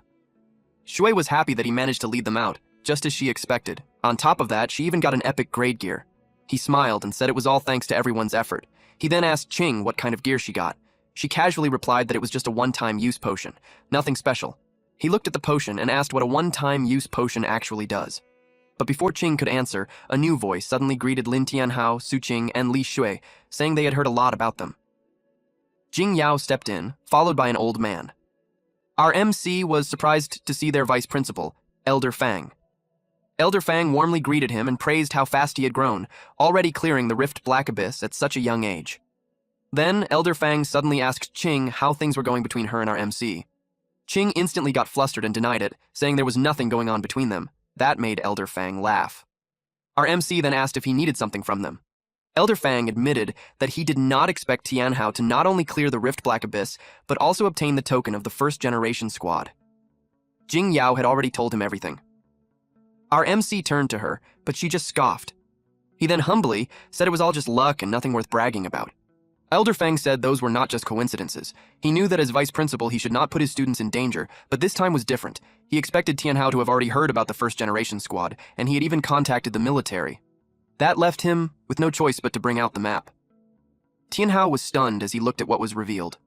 Shui was happy that he managed to lead them out, just as she expected. On top of that, she even got an epic grade gear. He smiled and said it was all thanks to everyone's effort. He then asked Ching what kind of gear she got. She casually replied that it was just a one-time use potion, nothing special. He looked at the potion and asked what a one-time use potion actually does. But before Ching could answer, a new voice suddenly greeted Lin Tianhao, Su Qing, and Li Shui, saying they had heard a lot about them. Jing Yao stepped in, followed by an old man. Our MC was surprised to see their vice principal, Elder Fang. Elder Fang warmly greeted him and praised how fast he had grown, already clearing the Rift Black Abyss at such a young age. Then, Elder Fang suddenly asked Ching how things were going between her and our MC. Ching instantly got flustered and denied it, saying there was nothing going on between them. That made Elder Fang laugh. Our MC then asked if he needed something from them. Elder Fang admitted that he did not expect Tianhao to not only clear the Rift Black Abyss, but also obtain the token of the first generation squad. Jing Yao had already told him everything. Our MC turned to her, but she just scoffed. He then humbly said it was all just luck and nothing worth bragging about. Elder Fang said those were not just coincidences. He knew that as vice principal he should not put his students in danger, but this time was different. He expected Tianhao to have already heard about the first generation squad, and he had even contacted the military. That left him with no choice but to bring out the map. Tianhao was stunned as he looked at what was revealed.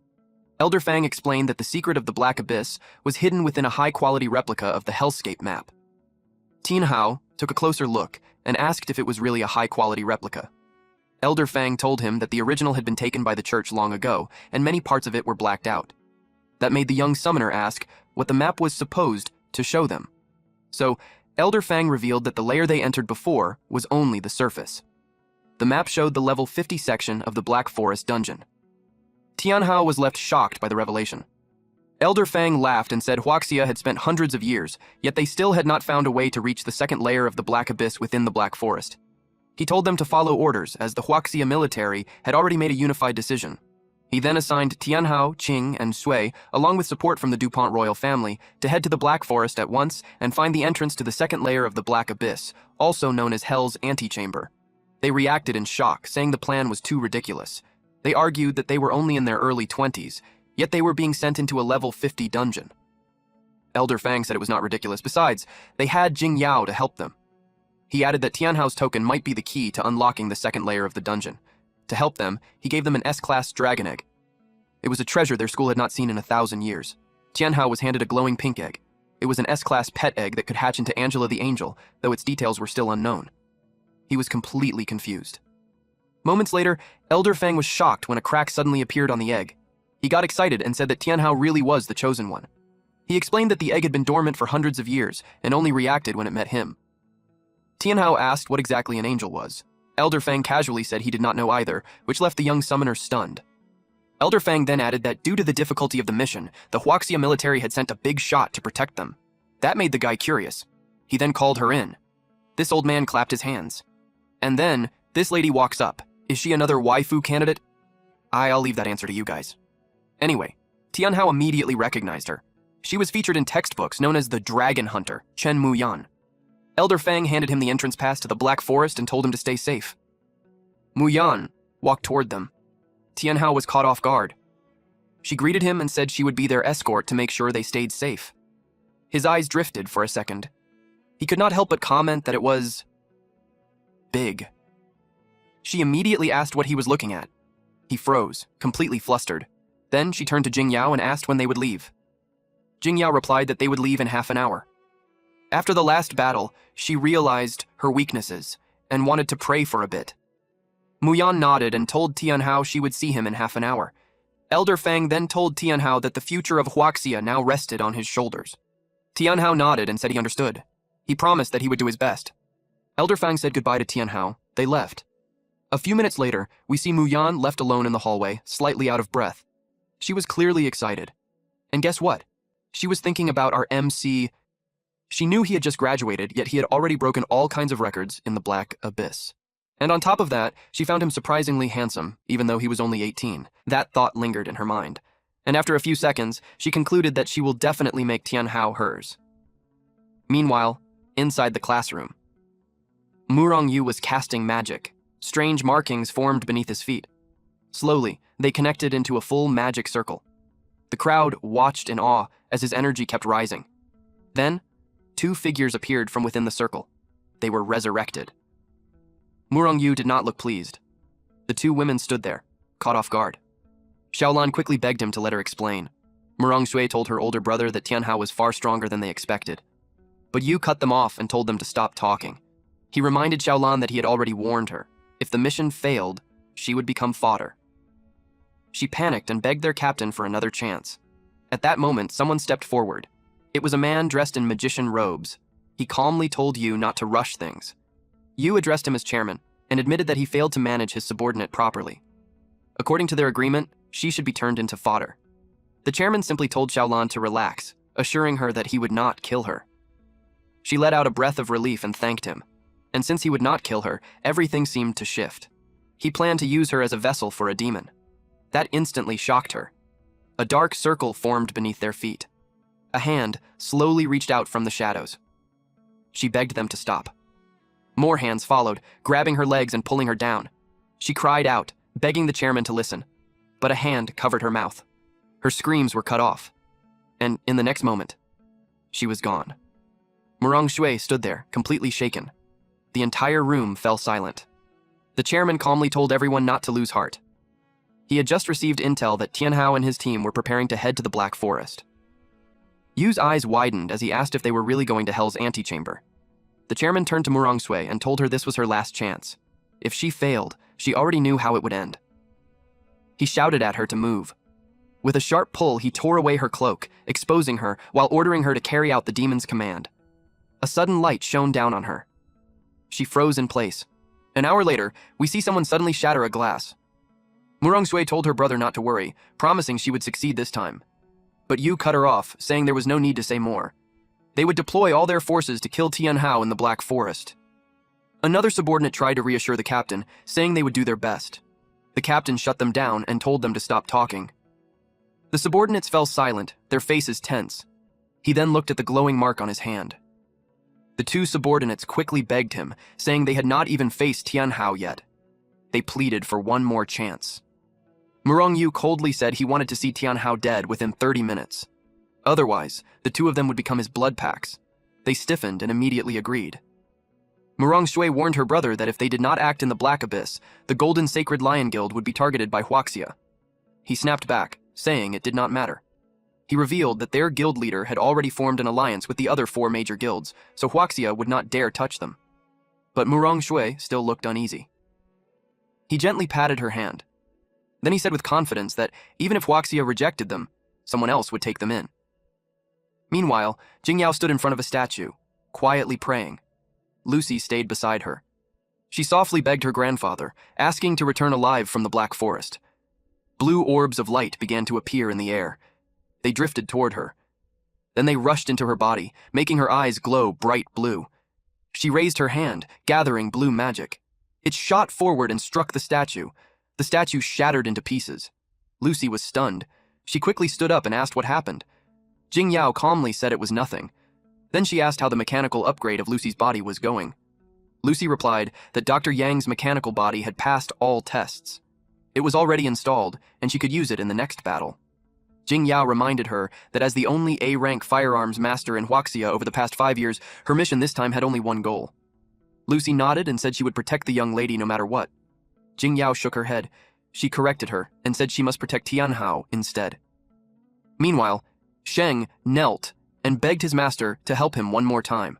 Elder Fang explained that the secret of the Black Abyss was hidden within a high-quality replica of the Hellscape map. Tianhao took a closer look and asked if it was really a high-quality replica. Elder Fang told him that the original had been taken by the church long ago, and many parts of it were blacked out. That made the young summoner ask what the map was supposed to show them. So, Elder Fang revealed that the layer they entered before was only the surface. The map showed the level 50 section of the Black Forest dungeon. Tianhao was left shocked by the revelation. Elder Fang laughed and said Huaxia had spent hundreds of years, yet they still had not found a way to reach the second layer of the Black Abyss within the Black Forest. He told them to follow orders, as the Huaxia military had already made a unified decision. He then assigned Tianhao, Qing, and Sui, along with support from the DuPont royal family, to head to the Black Forest at once and find the entrance to the second layer of the Black Abyss, also known as Hell's Antechamber. They reacted in shock, saying the plan was too ridiculous. They argued that they were only in their early 20s, yet they were being sent into a level 50 dungeon. Elder Fang said it was not ridiculous. Besides, they had Jing Yao to help them. He added that Tianhao's token might be the key to unlocking the second layer of the dungeon. To help them, he gave them an S-class dragon egg. It was a treasure their school had not seen in 1,000 years. Tianhao was handed a glowing pink egg. It was an S-class pet egg that could hatch into Angela the Angel, though its details were still unknown. He was completely confused. Moments later, Elder Fang was shocked when a crack suddenly appeared on the egg. He got excited and said that Tianhao really was the chosen one. He explained that the egg had been dormant for hundreds of years and only reacted when it met him. Tianhao asked what exactly an angel was. Elder Fang casually said he did not know either, which left the young summoner stunned. Elder Fang then added that due to the difficulty of the mission, the Huaxia military had sent a big shot to protect them. That made the guy curious. He then called her in. This old man clapped his hands. And then, this lady walks up. Is she another waifu candidate? I'll leave that answer to you guys. Anyway, Tianhao immediately recognized her. She was featured in textbooks known as the Dragon Hunter, Chen Muyan. Elder Fang handed him the entrance pass to the Black Forest and told him to stay safe. Muyan walked toward them. Tianhao was caught off guard. She greeted him and said she would be their escort to make sure they stayed safe. His eyes drifted for a second. He could not help but comment that it was big. She immediately asked what he was looking at. He froze, completely flustered. Then she turned to Jingyao and asked when they would leave. Jingyao replied that they would leave in half an hour. After the last battle, she realized her weaknesses and wanted to pray for a bit. Muyan nodded and told Tianhao she would see him in half an hour. Elder Fang then told Tianhao that the future of Huaxia now rested on his shoulders. Tianhao nodded and said he understood. He promised that he would do his best. Elder Fang said goodbye to Tianhao. They left. A few minutes later, we see Muyan left alone in the hallway, slightly out of breath. She was clearly excited. And guess what? She was thinking about our MC. She knew he had just graduated, yet he had already broken all kinds of records in the Black Abyss. And on top of that, she found him surprisingly handsome, even though he was only 18. That thought lingered in her mind. And after a few seconds, she concluded that she will definitely make Tianhao hers. Meanwhile, inside the classroom, Murong-yu was casting magic. Strange markings formed beneath his feet. Slowly, they connected into a full magic circle. The crowd watched in awe as his energy kept rising. Then, two figures appeared from within the circle. They were resurrected. Murong-yu did not look pleased. The two women stood there, caught off guard. Xiaolan quickly begged him to let her explain. Murong-shui told her older brother that Tianhao was far stronger than they expected. But Yu cut them off and told them to stop talking. He reminded Xiaolan that he had already warned her. If the mission failed, she would become fodder. She panicked and begged their captain for another chance. At that moment, someone stepped forward. It was a man dressed in magician robes. He calmly told Yu not to rush things. Yu addressed him as chairman and admitted that he failed to manage his subordinate properly. According to their agreement, she should be turned into fodder. The chairman simply told Xiaolan to relax, assuring her that he would not kill her. She let out a breath of relief and thanked him. And since he would not kill her, everything seemed to shift. He planned to use her as a vessel for a demon. That instantly shocked her. A dark circle formed beneath their feet. A hand slowly reached out from the shadows. She begged them to stop. More hands followed, grabbing her legs and pulling her down. She cried out, begging the chairman to listen. But a hand covered her mouth. Her screams were cut off. And in the next moment, she was gone. Murong Shui stood there, completely shaken. The entire room fell silent. The chairman calmly told everyone not to lose heart. He had just received intel that Tianhao and his team were preparing to head to the Black Forest. Yu's eyes widened as he asked if they were really going to Hell's antechamber. The chairman turned to Murong Shui and told her this was her last chance. If she failed, she already knew how it would end. He shouted at her to move. With a sharp pull, he tore away her cloak, exposing her while ordering her to carry out the demon's command. A sudden light shone down on her. She froze in place. An hour later, we see someone suddenly shatter a glass. Murong Shui told her brother not to worry, promising she would succeed this time. But Yu cut her off, saying there was no need to say more. They would deploy all their forces to kill Tianhao in the Black Forest. Another subordinate tried to reassure the captain, saying they would do their best. The captain shut them down and told them to stop talking. The subordinates fell silent, their faces tense. He then looked at the glowing mark on his hand. The two subordinates quickly begged him, saying they had not even faced Tianhao yet. They pleaded for one more chance. Murong Yu coldly said he wanted to see Tianhao dead within 30 minutes. Otherwise, the two of them would become his blood packs. They stiffened and immediately agreed. Murong Shui warned her brother that if they did not act in the Black Abyss, the Golden Sacred Lion Guild would be targeted by Huaxia. He snapped back, saying it did not matter. He revealed that their guild leader had already formed an alliance with the other 4 major guilds, so Huaxia would not dare touch them. But Murong Shui still looked uneasy. He gently patted her hand. Then he said with confidence that even if Huaxia rejected them, someone else would take them in. Meanwhile, Jingyao stood in front of a statue, quietly praying. Lucy stayed beside her. She softly begged her grandfather, asking to return alive from the Black Forest. Blue orbs of light began to appear in the air. They drifted toward her. Then they rushed into her body, making her eyes glow bright blue. She raised her hand, gathering blue magic. It shot forward and struck the statue. The statue shattered into pieces. Lucy was stunned. She quickly stood up and asked what happened. Jing Yao calmly said it was nothing. Then she asked how the mechanical upgrade of Lucy's body was going. Lucy replied that Dr. Yang's mechanical body had passed all tests. It was already installed, and she could use it in the next battle. Jing Yao reminded her that as the only A-rank firearms master in Huaxia over the past 5 years, her mission this time had only one goal. Lucy nodded and said she would protect the young lady no matter what. Jing Yao shook her head. She corrected her and said she must protect Tianhao instead. Meanwhile, Sheng knelt and begged his master to help him one more time.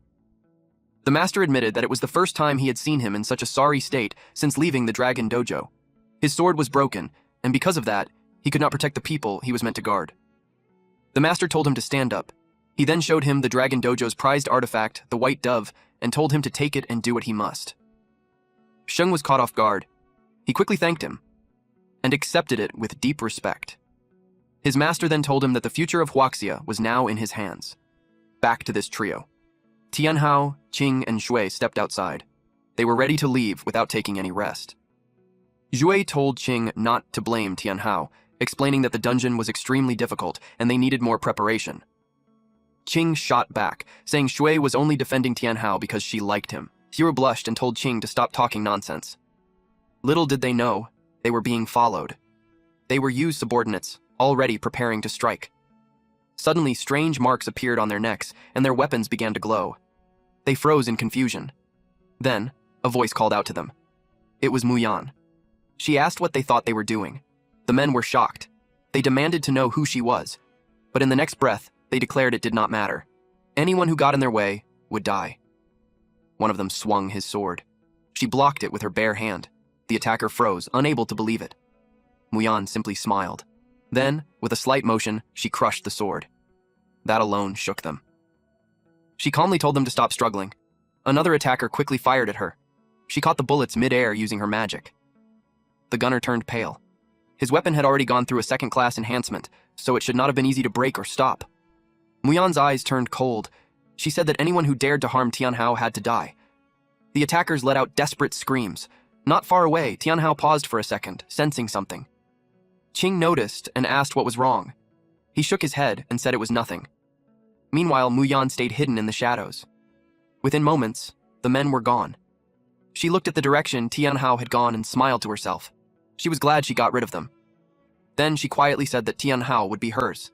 The master admitted that it was the first time he had seen him in such a sorry state since leaving the Dragon Dojo. His sword was broken, and because of that, he could not protect the people he was meant to guard. The master told him to stand up. He then showed him the Dragon Dojo's prized artifact, the White Dove, and told him to take it and do what he must. Sheng was caught off guard. He quickly thanked him and accepted it with deep respect. His master then told him that the future of Huaxia was now in his hands. Back to this trio. Tianhao, Qing, and Shui stepped outside. They were ready to leave without taking any rest. Shui told Qing not to blame Tianhao, explaining that the dungeon was extremely difficult and they needed more preparation. Qing shot back, saying Shui was only defending Tianhao because she liked him. Xue blushed and told Qing to stop talking nonsense. Little did they know, they were being followed. They were Yu's subordinates, already preparing to strike. Suddenly, strange marks appeared on their necks, and their weapons began to glow. They froze in confusion. Then, a voice called out to them. It was Muyan. She asked what they thought they were doing. The men were shocked. They demanded to know who she was, but in the next breath, they declared it did not matter. Anyone who got in their way would die. One of them swung his sword. She blocked it with her bare hand. The attacker froze, unable to believe it. Muyan simply smiled. Then, with a slight motion, she crushed the sword. That alone shook them. She calmly told them to stop struggling. Another attacker quickly fired at her. She caught the bullets mid-air using her magic. The gunner turned pale. His weapon had already gone through a second-class enhancement, so it should not have been easy to break or stop. Muyan's eyes turned cold. She said that anyone who dared to harm Tianhao had to die. The attackers let out desperate screams. Not far away, Tianhao paused for a second, sensing something. Qing noticed and asked what was wrong. He shook his head and said it was nothing. Meanwhile, Muyan stayed hidden in the shadows. Within moments, the men were gone. She looked at the direction Tianhao had gone and smiled to herself. She was glad she got rid of them. Then she quietly said that Tianhao would be hers.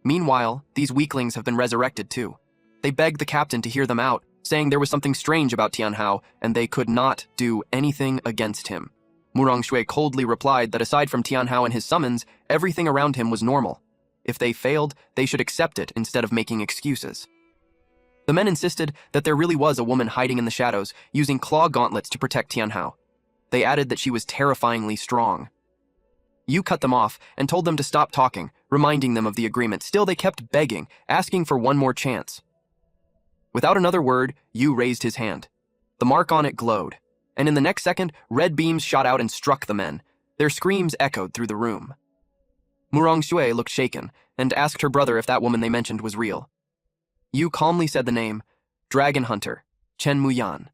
Meanwhile, these weaklings have been resurrected too. They begged the captain to hear them out, saying there was something strange about Tianhao and they could not do anything against him. Murong Shui coldly replied that aside from Tianhao and his summons, everything around him was normal. If they failed, they should accept it instead of making excuses. The men insisted that there really was a woman hiding in the shadows, using claw gauntlets to protect Tianhao. They added that she was terrifyingly strong. Yu cut them off and told them to stop talking, reminding them of the agreement. Still, they kept begging, asking for one more chance. Without another word, Yu raised his hand. The mark on it glowed, and in the next second, red beams shot out and struck the men. Their screams echoed through the room. Murong Shui looked shaken and asked her brother if that woman they mentioned was real. Yu calmly said the name, Dragon Hunter, Chen Muyan.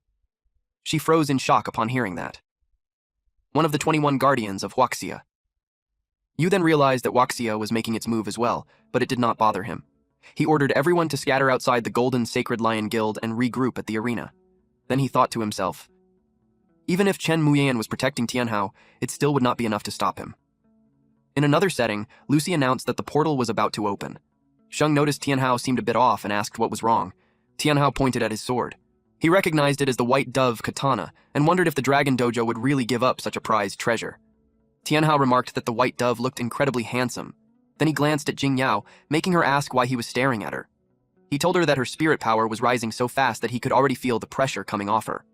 She froze in shock upon hearing that. One of the 21 guardians of Huaxia. Yu then realized that Huaxia was making its move as well, but it did not bother him. He ordered everyone to scatter outside the Golden Sacred Lion Guild and regroup at the arena. Then he thought to himself, even if Chen Muyan was protecting Tianhao, it still would not be enough to stop him. In another setting, Lucy announced that the portal was about to open. Sheng noticed Tianhao seemed a bit off and asked what was wrong. Tianhao pointed at his sword. He recognized it as the White Dove katana and wondered if the Dragon Dojo would really give up such a prized treasure. Tianhao remarked that the White Dove looked incredibly handsome. Then he glanced at Jing Yao, making her ask why he was staring at her. He told her that her spirit power was rising so fast that he could already feel the pressure coming off her.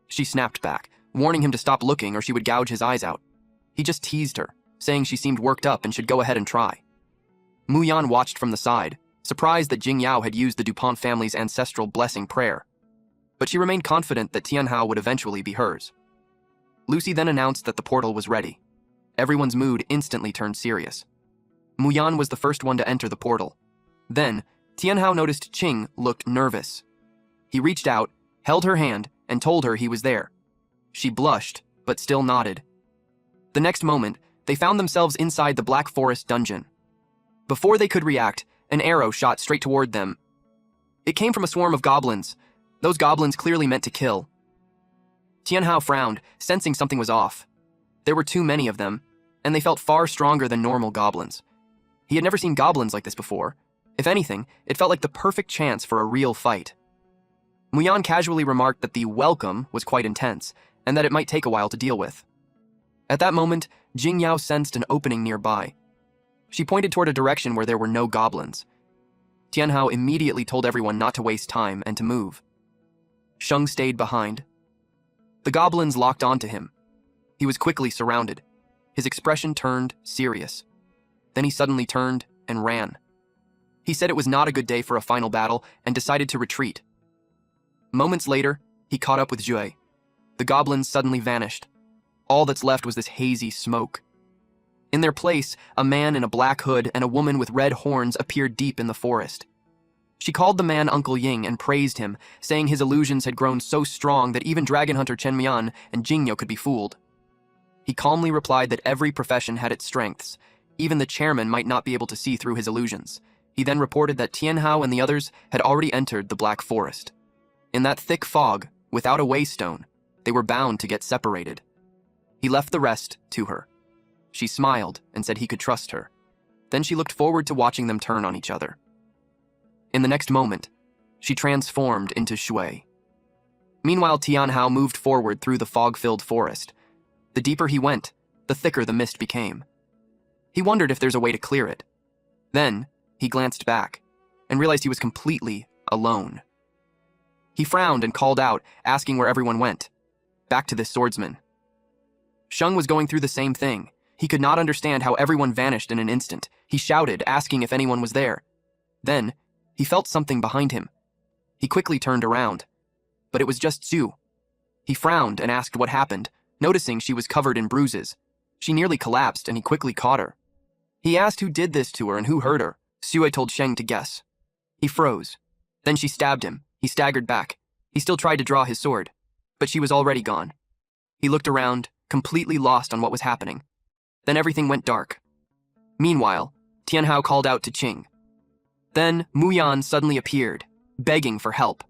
She snapped back, warning him to stop looking or she would gouge his eyes out. He just teased her, saying she seemed worked up and should go ahead and try. Muyan watched from the side, surprised that Jing Yao had used the Dupont family's ancestral blessing prayer. But she remained confident that Tianhao would eventually be hers. Lucy then announced that the portal was ready. Everyone's mood instantly turned serious. Muyan was the first one to enter the portal. Then, Tianhao noticed Qing looked nervous. He reached out, held her hand, and told her he was there. She blushed, but still nodded. The next moment, they found themselves inside the Black Forest dungeon. Before they could react, an arrow shot straight toward them. It came from a swarm of goblins. Those goblins clearly meant to kill. Tianhao frowned, sensing something was off. There were too many of them, and they felt far stronger than normal goblins. He had never seen goblins like this before. If anything, it felt like the perfect chance for a real fight. Muyan casually remarked that the welcome was quite intense, and that it might take a while to deal with. At that moment, Jingyao sensed an opening nearby. She pointed toward a direction where there were no goblins. Tianhao immediately told everyone not to waste time and to move. Sheng stayed behind. The goblins locked onto him. He was quickly surrounded. His expression turned serious. Then he suddenly turned and ran. He said it was not a good day for a final battle and decided to retreat. Moments later, he caught up with Jue. The goblins suddenly vanished. All that's left was this hazy smoke. In their place, a man in a black hood and a woman with red horns appeared deep in the forest. She called the man Uncle Ying and praised him, saying his illusions had grown so strong that even Dragon Hunter Chen Mian and Jingyo could be fooled. He calmly replied that every profession had its strengths. Even the chairman might not be able to see through his illusions. He then reported that Tianhao and the others had already entered the Black Forest. In that thick fog, without a waystone, they were bound to get separated. He left the rest to her. She smiled and said he could trust her. Then she looked forward to watching them turn on each other. In the next moment, she transformed into Shui. Meanwhile, Tianhao moved forward through the fog-filled forest. The deeper he went, the thicker the mist became. He wondered if there's a way to clear it. Then, he glanced back and realized he was completely alone. He frowned and called out, asking where everyone went. Back to this swordsman. Sheng was going through the same thing. He could not understand how everyone vanished in an instant. He shouted, asking if anyone was there. Then, he felt something behind him. He quickly turned around. But it was just Zhu. He frowned and asked what happened, noticing she was covered in bruises. She nearly collapsed, and he quickly caught her. He asked who did this to her and who hurt her. Sue told Sheng to guess. He froze. Then she stabbed him. He staggered back. He still tried to draw his sword, but she was already gone. He looked around, completely lost on what was happening. Then everything went dark. Meanwhile, Tianhao called out to Qing. Then Muyan suddenly appeared, begging for help.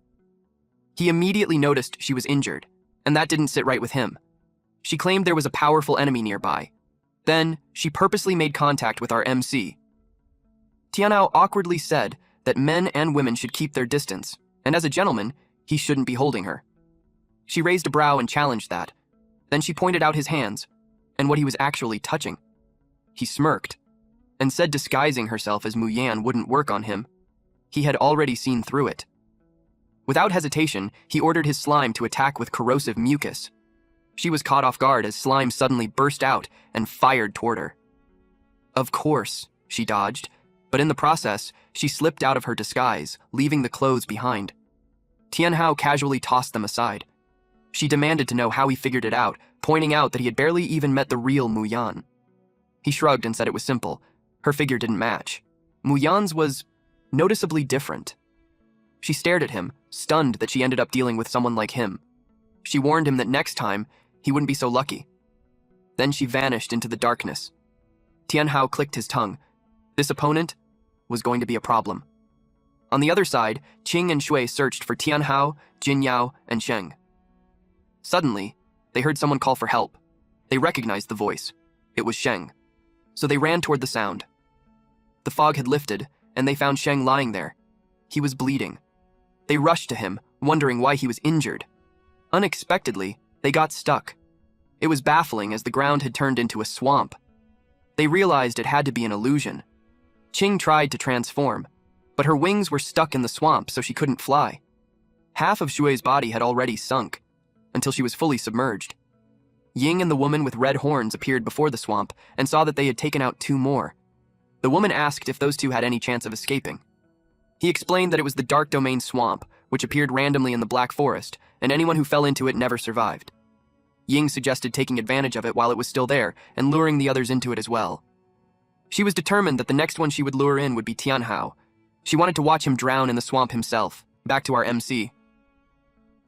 He immediately noticed she was injured, and that didn't sit right with him. She claimed there was a powerful enemy nearby. Then, she purposely made contact with our MC. Tianhao awkwardly said that men and women should keep their distance, and as a gentleman, he shouldn't be holding her. She raised a brow and challenged that. Then she pointed out his hands, and what he was actually touching. He smirked, and said disguising herself as Muyan wouldn't work on him. He had already seen through it. Without hesitation, he ordered his slime to attack with corrosive mucus. She was caught off guard as slime suddenly burst out and fired toward her. Of course, she dodged, but in the process, she slipped out of her disguise, leaving the clothes behind. Tianhao casually tossed them aside. She demanded to know how he figured it out, pointing out that he had barely even met the real Muyan. He shrugged and said it was simple. Her figure didn't match. Muyan's was noticeably different. She stared at him, stunned that she ended up dealing with someone like him. She warned him that next time, he wouldn't be so lucky. Then she vanished into the darkness. Tianhao clicked his tongue. This opponent was going to be a problem. On the other side, Qing and Shui searched for Tianhao, Jinyao, and Sheng. Suddenly, they heard someone call for help. They recognized the voice. It was Sheng. So they ran toward the sound. The fog had lifted, and they found Sheng lying there. He was bleeding. They rushed to him, wondering why he was injured. Unexpectedly, they got stuck. It was baffling as the ground had turned into a swamp. They realized it had to be an illusion. Qing tried to transform, but her wings were stuck in the swamp so she couldn't fly. Half of Shui's body had already sunk, until she was fully submerged. Ying and the woman with red horns appeared before the swamp and saw that they had taken out 2 more. The woman asked if those 2 had any chance of escaping. He explained that it was the Dark Domain swamp, which appeared randomly in the Black Forest, and anyone who fell into it never survived. Ying suggested taking advantage of it while it was still there and luring the others into it as well. She was determined that the next one she would lure in would be Tianhao. She wanted to watch him drown in the swamp himself. Back to our MC.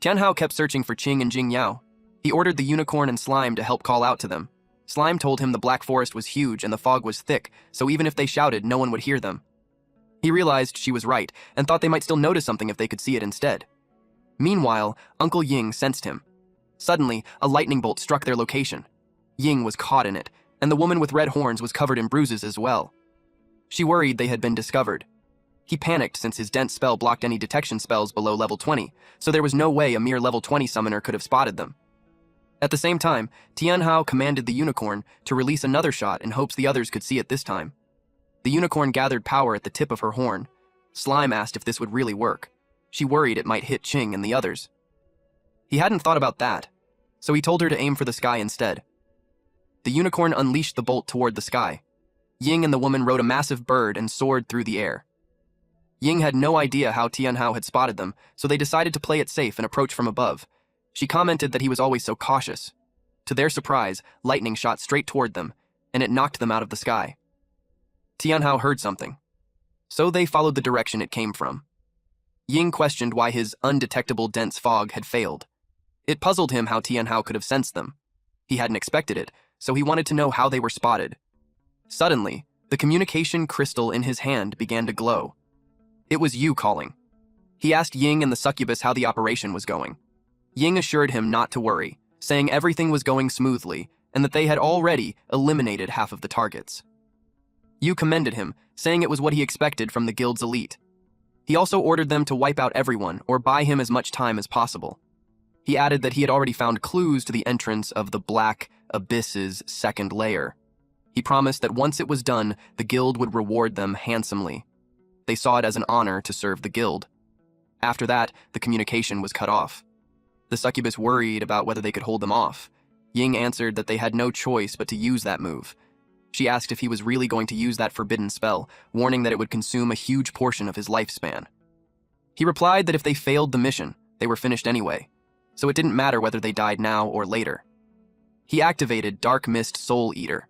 Tianhao kept searching for Qing and Jingyao. He ordered the unicorn and slime to help call out to them. Slime told him the black forest was huge and the fog was thick, so even if they shouted, no one would hear them. He realized she was right and thought they might still notice something if they could see it instead. Meanwhile, Uncle Ying sensed him. Suddenly, a lightning bolt struck their location. Ying was caught in it, and the woman with red horns was covered in bruises as well. She worried they had been discovered. He panicked since his dense spell blocked any detection spells below level 20, so there was no way a mere level 20 summoner could have spotted them. At the same time, Tianhao commanded the unicorn to release another shot in hopes the others could see it this time. The unicorn gathered power at the tip of her horn. Slime asked if this would really work. She worried it might hit Qing and the others. He hadn't thought about that, so he told her to aim for the sky instead. The unicorn unleashed the bolt toward the sky. Ying and the woman rode a massive bird and soared through the air. Ying had no idea how Tianhao had spotted them, so they decided to play it safe and approach from above. She commented that he was always so cautious. To their surprise, lightning shot straight toward them, and it knocked them out of the sky. Tianhao heard something, so they followed the direction it came from. Ying questioned why his undetectable dense fog had failed. It puzzled him how Tianhao could have sensed them. He hadn't expected it, so he wanted to know how they were spotted. Suddenly, the communication crystal in his hand began to glow. It was Yu calling. He asked Ying and the succubus how the operation was going. Ying assured him not to worry, saying everything was going smoothly and that they had already eliminated half of the targets. Yu commended him, saying it was what he expected from the guild's elite. He also ordered them to wipe out everyone or buy him as much time as possible. He added that he had already found clues to the entrance of the Black Abyss's second layer. He promised that once it was done, the guild would reward them handsomely. They saw it as an honor to serve the guild. After that, the communication was cut off. The succubus worried about whether they could hold them off. Ying answered that they had no choice but to use that move. She asked if he was really going to use that forbidden spell, warning that it would consume a huge portion of his lifespan. He replied that if they failed the mission, they were finished anyway, so it didn't matter whether they died now or later. He activated Dark Mist Soul Eater.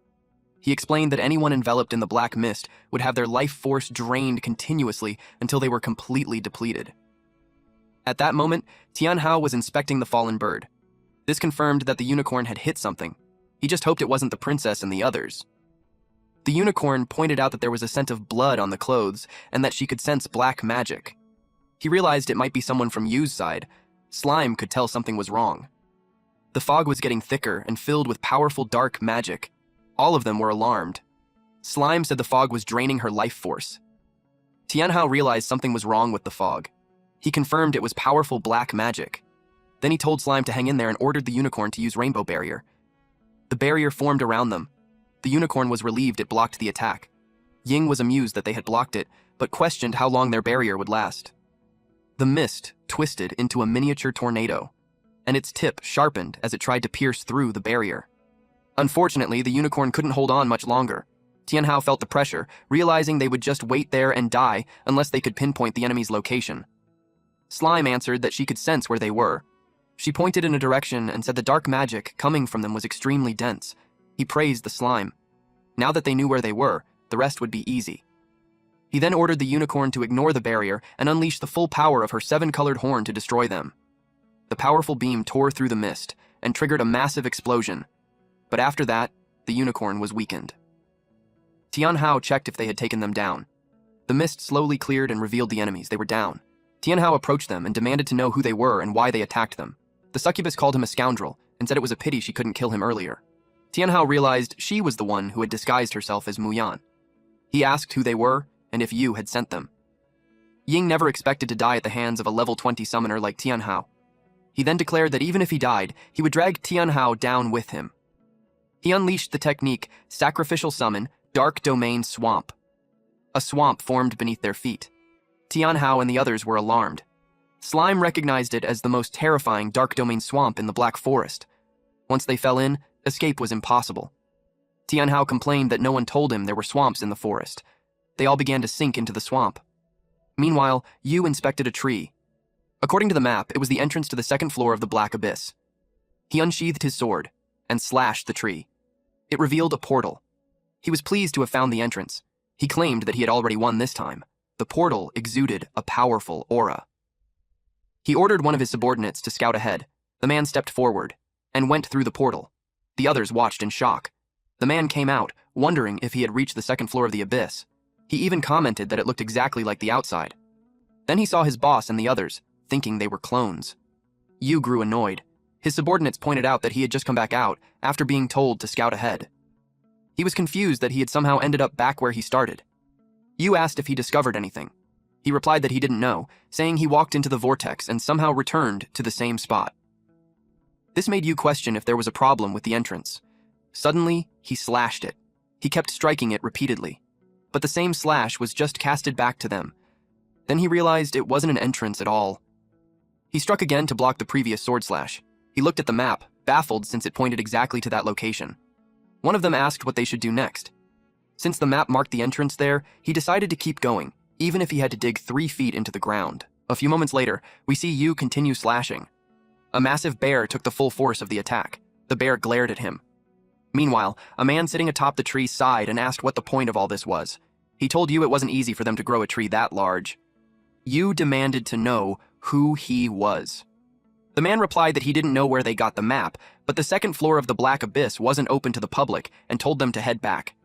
He explained that anyone enveloped in the black mist would have their life force drained continuously until they were completely depleted. At that moment, Tianhao was inspecting the fallen bird. This confirmed that the unicorn had hit something. He just hoped it wasn't the princess and the others. The unicorn pointed out that there was a scent of blood on the clothes and that she could sense black magic. He realized it might be someone from Yu's side. Slime could tell something was wrong. The fog was getting thicker and filled with powerful dark magic. All of them were alarmed. Slime said the fog was draining her life force. Tianhao realized something was wrong with the fog. He confirmed it was powerful black magic. Then he told Slime to hang in there and ordered the unicorn to use Rainbow Barrier. The barrier formed around them. The unicorn was relieved it blocked the attack. Ying was amused that they had blocked it, but questioned how long their barrier would last. The mist twisted into a miniature tornado, and its tip sharpened as it tried to pierce through the barrier. Unfortunately, the unicorn couldn't hold on much longer. Tianhao felt the pressure, realizing they would just wait there and die unless they could pinpoint the enemy's location. Slime answered that she could sense where they were. She pointed in a direction and said the dark magic coming from them was extremely dense. He praised the slime. Now that they knew where they were, the rest would be easy. He then ordered the unicorn to ignore the barrier and unleash the full power of her 7-colored horn to destroy them. The powerful beam tore through the mist and triggered a massive explosion. But after that, the unicorn was weakened. Tianhao checked if they had taken them down. The mist slowly cleared and revealed the enemies. They were down. Tianhao approached them and demanded to know who they were and why they attacked them. The succubus called him a scoundrel and said it was a pity she couldn't kill him earlier. Tianhao realized she was the one who had disguised herself as Muyan. He asked who they were and if Yu had sent them. Ying never expected to die at the hands of a level 20 summoner like Tianhao. He then declared that even if he died, he would drag Tianhao down with him. He unleashed the technique Sacrificial Summon Dark Domain Swamp. A swamp formed beneath their feet. Tianhao and the others were alarmed. Slime recognized it as the most terrifying Dark Domain swamp in the Black Forest. Once they fell in, escape was impossible. Tianhao complained that no one told him there were swamps in the forest. They all began to sink into the swamp. Meanwhile, Yu inspected a tree. According to the map, it was the entrance to the second floor of the Black Abyss. He unsheathed his sword and slashed the tree. It revealed a portal. He was pleased to have found the entrance. He claimed that he had already won this time. The portal exuded a powerful aura. He ordered one of his subordinates to scout ahead. The man stepped forward and went through the portal. The others watched in shock. The man came out, wondering if he had reached the second floor of the abyss. He even commented that it looked exactly like the outside. Then he saw his boss and the others, thinking they were clones. Yu grew annoyed. His subordinates pointed out that he had just come back out after being told to scout ahead. He was confused that he had somehow ended up back where he started. Yu asked if he discovered anything. He replied that he didn't know, saying he walked into the vortex and somehow returned to the same spot. This made Yu question if there was a problem with the entrance. Suddenly, he slashed it. He kept striking it repeatedly, but the same slash was just casted back to them. Then he realized it wasn't an entrance at all. He struck again to block the previous sword slash. He looked at the map, baffled since it pointed exactly to that location. One of them asked what they should do next. Since the map marked the entrance there, he decided to keep going, even if he had to dig 3 feet into the ground. A few moments later, we see Yu continue slashing. A massive bear took the full force of the attack. The bear glared at him. Meanwhile, a man sitting atop the tree sighed and asked what the point of all this was. He told Yu it wasn't easy for them to grow a tree that large. Yu demanded to know who he was. The man replied that he didn't know where they got the map, but the second floor of the Black Abyss wasn't open to the public and told them to head back.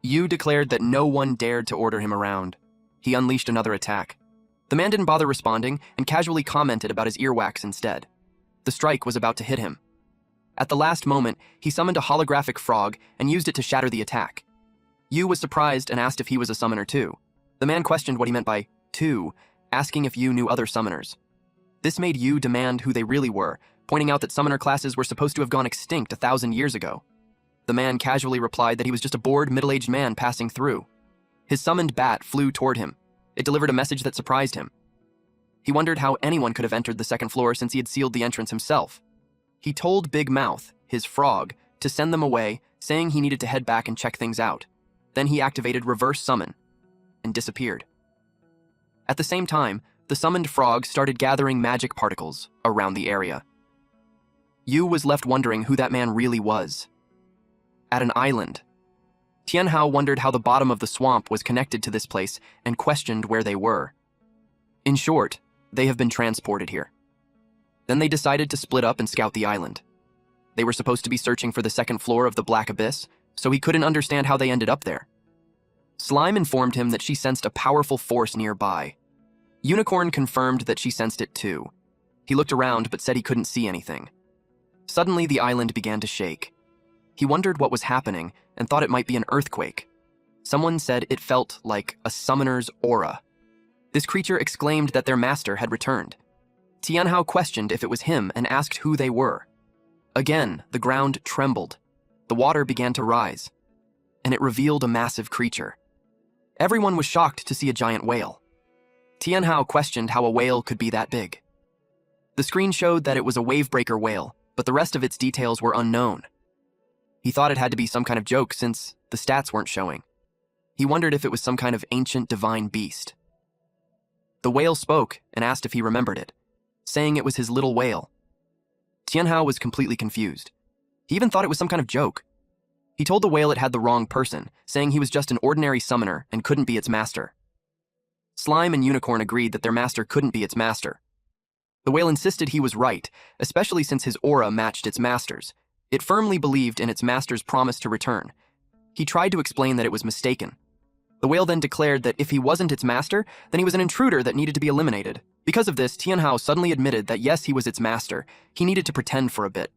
Yu declared that no one dared to order him around. He unleashed another attack. The man didn't bother responding and casually commented about his earwax instead. The strike was about to hit him. At the last moment, he summoned a holographic frog and used it to shatter the attack. Yu was surprised and asked if he was a summoner too. The man questioned what he meant by too, asking if Yu knew other summoners. This made Yu demand who they really were, pointing out that summoner classes were supposed to have gone extinct 1,000 years ago. The man casually replied that he was just a bored, middle-aged man passing through. His summoned bat flew toward him. It delivered a message that surprised him. He wondered how anyone could have entered the second floor since he had sealed the entrance himself. He told Big Mouth, his frog, to send them away, saying he needed to head back and check things out. Then he activated Reverse Summon and disappeared. At the same time, the summoned frog started gathering magic particles around the area. Yu was left wondering who that man really was. At an island, Tianhao wondered how the bottom of the swamp was connected to this place and questioned where they were. In short, they have been transported here. Then they decided to split up and scout the island. They were supposed to be searching for the second floor of the Black Abyss, so he couldn't understand how they ended up there. Slime informed him that she sensed a powerful force nearby. Unicorn confirmed that she sensed it too. He looked around but said he couldn't see anything. Suddenly, the island began to shake. He wondered what was happening and thought it might be an earthquake. Someone said it felt like a summoner's aura. This creature exclaimed that their master had returned. Tianhao questioned if it was him and asked who they were. Again, the ground trembled. The water began to rise, and it revealed a massive creature. Everyone was shocked to see a giant whale. Tianhao questioned how a whale could be that big. The screen showed that it was a wavebreaker whale, but the rest of its details were unknown. He thought it had to be some kind of joke since the stats weren't showing. He wondered if it was some kind of ancient divine beast. The whale spoke and asked if he remembered it, saying it was his little whale. Tianhao was completely confused. He even thought it was some kind of joke. He told the whale it had the wrong person, saying he was just an ordinary summoner and couldn't be its master. Slime and Unicorn agreed that their master couldn't be its master. The whale insisted he was right, especially since his aura matched its master's. It firmly believed in its master's promise to return. He tried to explain that it was mistaken. The whale then declared that if he wasn't its master, then he was an intruder that needed to be eliminated. Because of this, Tianhao suddenly admitted that yes, he was its master. He needed to pretend for a bit.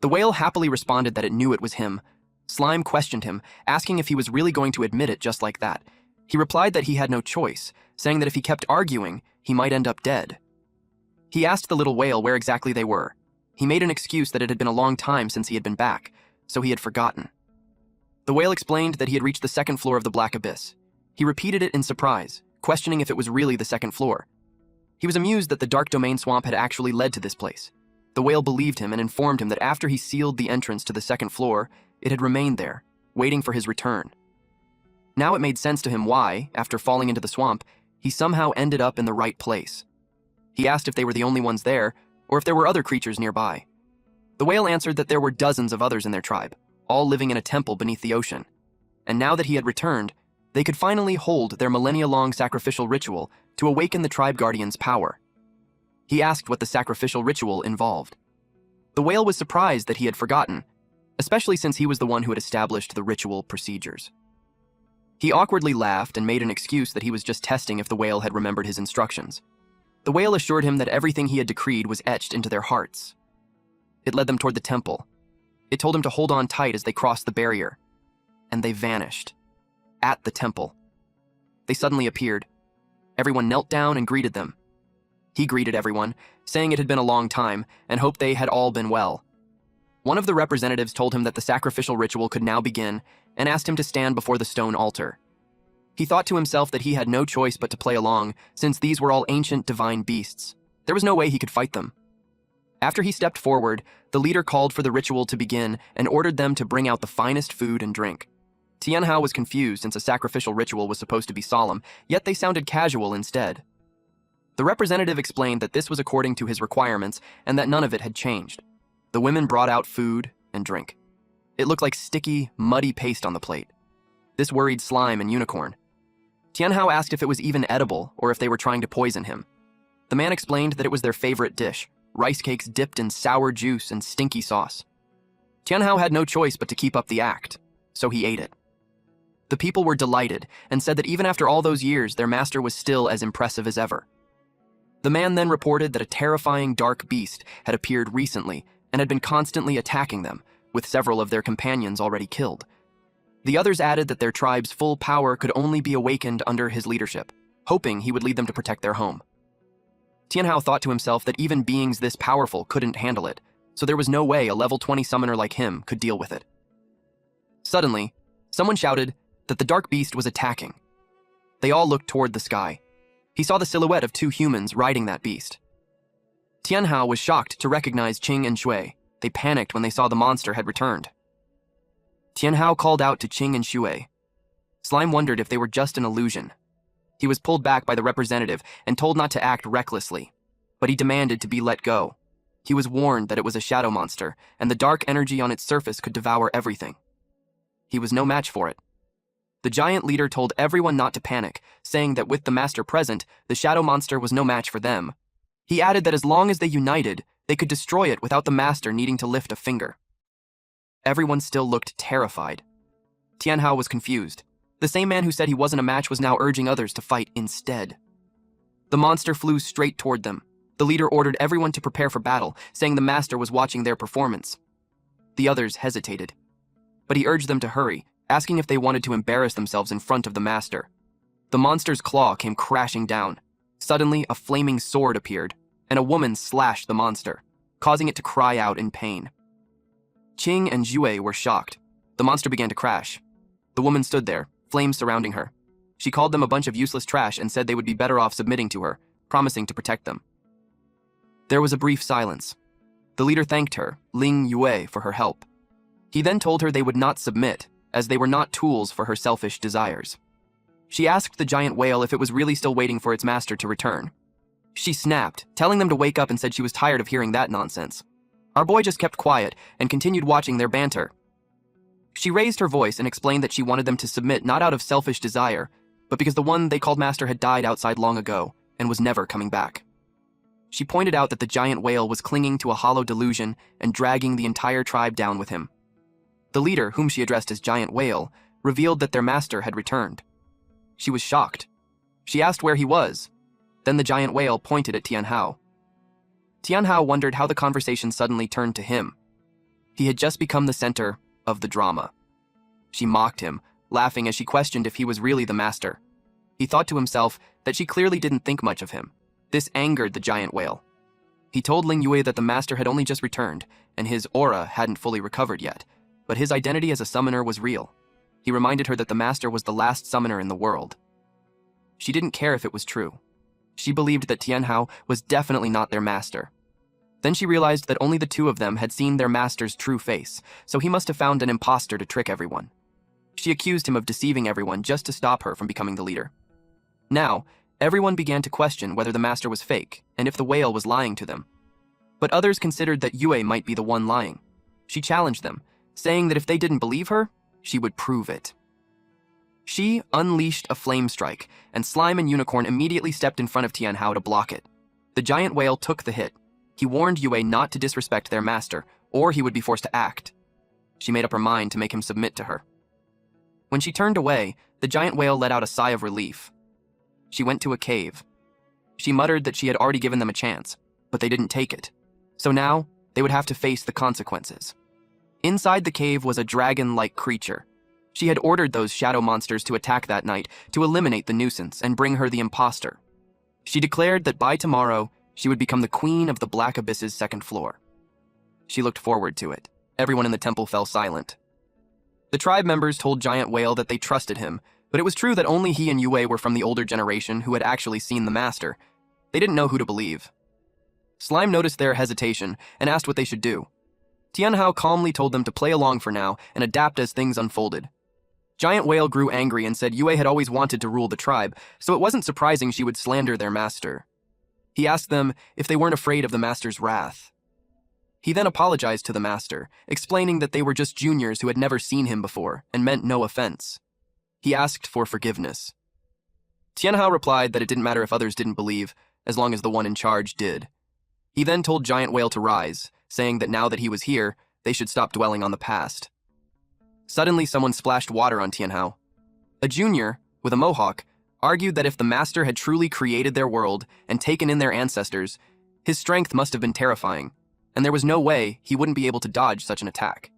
The whale happily responded that it knew it was him. Slime questioned him, asking if he was really going to admit it just like that. He replied that he had no choice, saying that if he kept arguing, he might end up dead. He asked the little whale where exactly they were. He made an excuse that it had been a long time since he had been back, so he had forgotten. The whale explained that he had reached the second floor of the Black Abyss. He repeated it in surprise, questioning if it was really the second floor. He was amused that the Dark Domain Swamp had actually led to this place. The whale believed him and informed him that after he sealed the entrance to the second floor, it had remained there, waiting for his return. Now it made sense to him why, after falling into the swamp, he somehow ended up in the right place. He asked if they were the only ones there, or if there were other creatures nearby. The whale answered that there were dozens of others in their tribe, all living in a temple beneath the ocean. And now that he had returned, they could finally hold their millennia-long sacrificial ritual to awaken the tribe guardian's power. He asked what the sacrificial ritual involved. The whale was surprised that he had forgotten. especially since he was the one who had established the ritual procedures. He awkwardly laughed and made an excuse that he was just testing if the whale had remembered his instructions. The whale assured him that everything he had decreed was etched into their hearts. It led them toward the temple. It told him to hold on tight as they crossed the barrier. And they vanished. At the temple. They suddenly appeared. Everyone knelt down and greeted them. He greeted everyone, saying it had been a long time and hoped they had all been well. One of the representatives told him that the sacrificial ritual could now begin and asked him to stand before the stone altar. He thought to himself that he had no choice but to play along, since these were all ancient divine beasts. There was no way he could fight them. After he stepped forward, the leader called for the ritual to begin and ordered them to bring out the finest food and drink. Tianhao was confused since a sacrificial ritual was supposed to be solemn, yet they sounded casual instead. The representative explained that this was according to his requirements and that none of it had changed. The women brought out food and drink. It looked like sticky, muddy paste on the plate. This worried Slime and Unicorn. Tianhao asked if it was even edible or if they were trying to poison him. The man explained that it was their favorite dish, rice cakes dipped in sour juice and stinky sauce. Tianhao had no choice but to keep up the act, so he ate it. The people were delighted and said that even after all those years, their master was still as impressive as ever. The man then reported that a terrifying dark beast had appeared recently and had been constantly attacking them, with several of their companions already killed. The others added that their tribe's full power could only be awakened under his leadership, hoping he would lead them to protect their home. Tianhao thought to himself that even beings this powerful couldn't handle it, so there was no way a level 20 summoner like him could deal with it. Suddenly, someone shouted that the dark beast was attacking. They all looked toward the sky. He saw the silhouette of two humans riding that beast. Tianhao was shocked to recognize Qing and Shui. They panicked when they saw the monster had returned. Tianhao called out to Qing and Shui. Slime wondered if they were just an illusion. He was pulled back by the representative and told not to act recklessly, but he demanded to be let go. He was warned that it was a shadow monster, and the dark energy on its surface could devour everything. He was no match for it. The giant leader told everyone not to panic, saying that with the master present, the shadow monster was no match for them. He added that as long as they united, they could destroy it without the master needing to lift a finger. Everyone still looked terrified. Tianhao was confused. The same man who said he wasn't a match was now urging others to fight instead. The monster flew straight toward them. The leader ordered everyone to prepare for battle, saying the master was watching their performance. The others hesitated, but he urged them to hurry, asking if they wanted to embarrass themselves in front of the master. The monster's claw came crashing down. Suddenly, a flaming sword appeared, and a woman slashed the monster, causing it to cry out in pain. Qing and Jue were shocked. The monster began to crash. The woman stood there, flames surrounding her. She called them a bunch of useless trash and said they would be better off submitting to her, promising to protect them. There was a brief silence. The leader thanked her, Ling Yue, for her help. He then told her they would not submit, as they were not tools for her selfish desires. She asked the giant whale if it was really still waiting for its master to return. She snapped, telling them to wake up, and said she was tired of hearing that nonsense. Our boy just kept quiet and continued watching their banter. She raised her voice and explained that she wanted them to submit not out of selfish desire, but because the one they called master had died outside long ago and was never coming back. She pointed out that the giant whale was clinging to a hollow delusion and dragging the entire tribe down with him. The leader, whom she addressed as Giant Whale, revealed that their master had returned. She was shocked. She asked where he was. Then the giant whale pointed at Tianhao. Tianhao wondered how the conversation suddenly turned to him. He had just become the center of the drama. She mocked him, laughing as she questioned if he was really the master. He thought to himself that she clearly didn't think much of him. This angered the giant whale. He told Ling Yue that the master had only just returned, and his aura hadn't fully recovered yet, but his identity as a summoner was real. He reminded her that the master was the last summoner in the world. She didn't care if it was true. She believed that Tianhao was definitely not their master. Then she realized that only the two of them had seen their master's true face, so he must have found an imposter to trick everyone. She accused him of deceiving everyone just to stop her from becoming the leader. Now, everyone began to question whether the master was fake and if the whale was lying to them. But others considered that Yue might be the one lying. She challenged them, saying that if they didn't believe her, she would prove it. She unleashed a flame strike, and Slime and Unicorn immediately stepped in front of Tianhao to block it. The giant whale took the hit. He warned Yue not to disrespect their master, or he would be forced to act. She made up her mind to make him submit to her. When she turned away, the giant whale let out a sigh of relief. She went to a cave. She muttered that she had already given them a chance, but they didn't take it. So now, they would have to face the consequences. Inside the cave was a dragon-like creature. She had ordered those shadow monsters to attack that night to eliminate the nuisance and bring her the imposter. She declared that by tomorrow, she would become the queen of the Black Abyss's second floor. She looked forward to it. Everyone in the temple fell silent. The tribe members told Giant Whale that they trusted him, but it was true that only he and Yue were from the older generation who had actually seen the master. They didn't know who to believe. Slime noticed their hesitation and asked what they should do. Tianhao calmly told them to play along for now and adapt as things unfolded. Giant Whale grew angry and said Yue had always wanted to rule the tribe, so it wasn't surprising she would slander their master. He asked them if they weren't afraid of the master's wrath. He then apologized to the master, explaining that they were just juniors who had never seen him before and meant no offense. He asked for forgiveness. Tianhao replied that it didn't matter if others didn't believe, as long as the one in charge did. He then told Giant Whale to rise, saying that now that he was here, they should stop dwelling on the past. Suddenly, someone splashed water on Tianhao. A junior, with a mohawk, argued that if the master had truly created their world and taken in their ancestors, his strength must have been terrifying, and there was no way he wouldn't be able to dodge such an attack.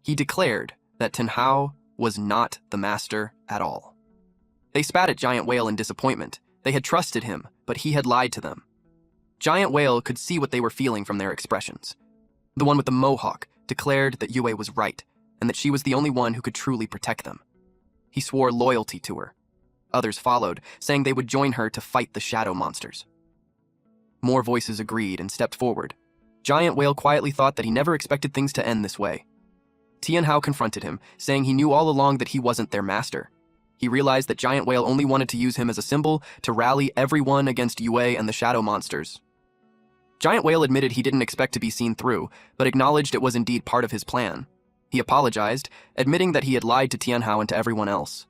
He declared that Tianhao was not the master at all. They spat at Giant Whale in disappointment. They had trusted him, but he had lied to them. Giant Whale could see what they were feeling from their expressions. The one with the mohawk declared that Yue was right, and that she was the only one who could truly protect them. He swore loyalty to her. Others followed, saying they would join her to fight the shadow monsters. More voices agreed and stepped forward. Giant Whale quietly thought that he never expected things to end this way. Tianhao confronted him, saying he knew all along that he wasn't their master. He realized that Giant Whale only wanted to use him as a symbol to rally everyone against Yue and the shadow monsters. Giant Whale admitted he didn't expect to be seen through, but acknowledged it was indeed part of his plan. He apologized, admitting that he had lied to Tianhao and to everyone else.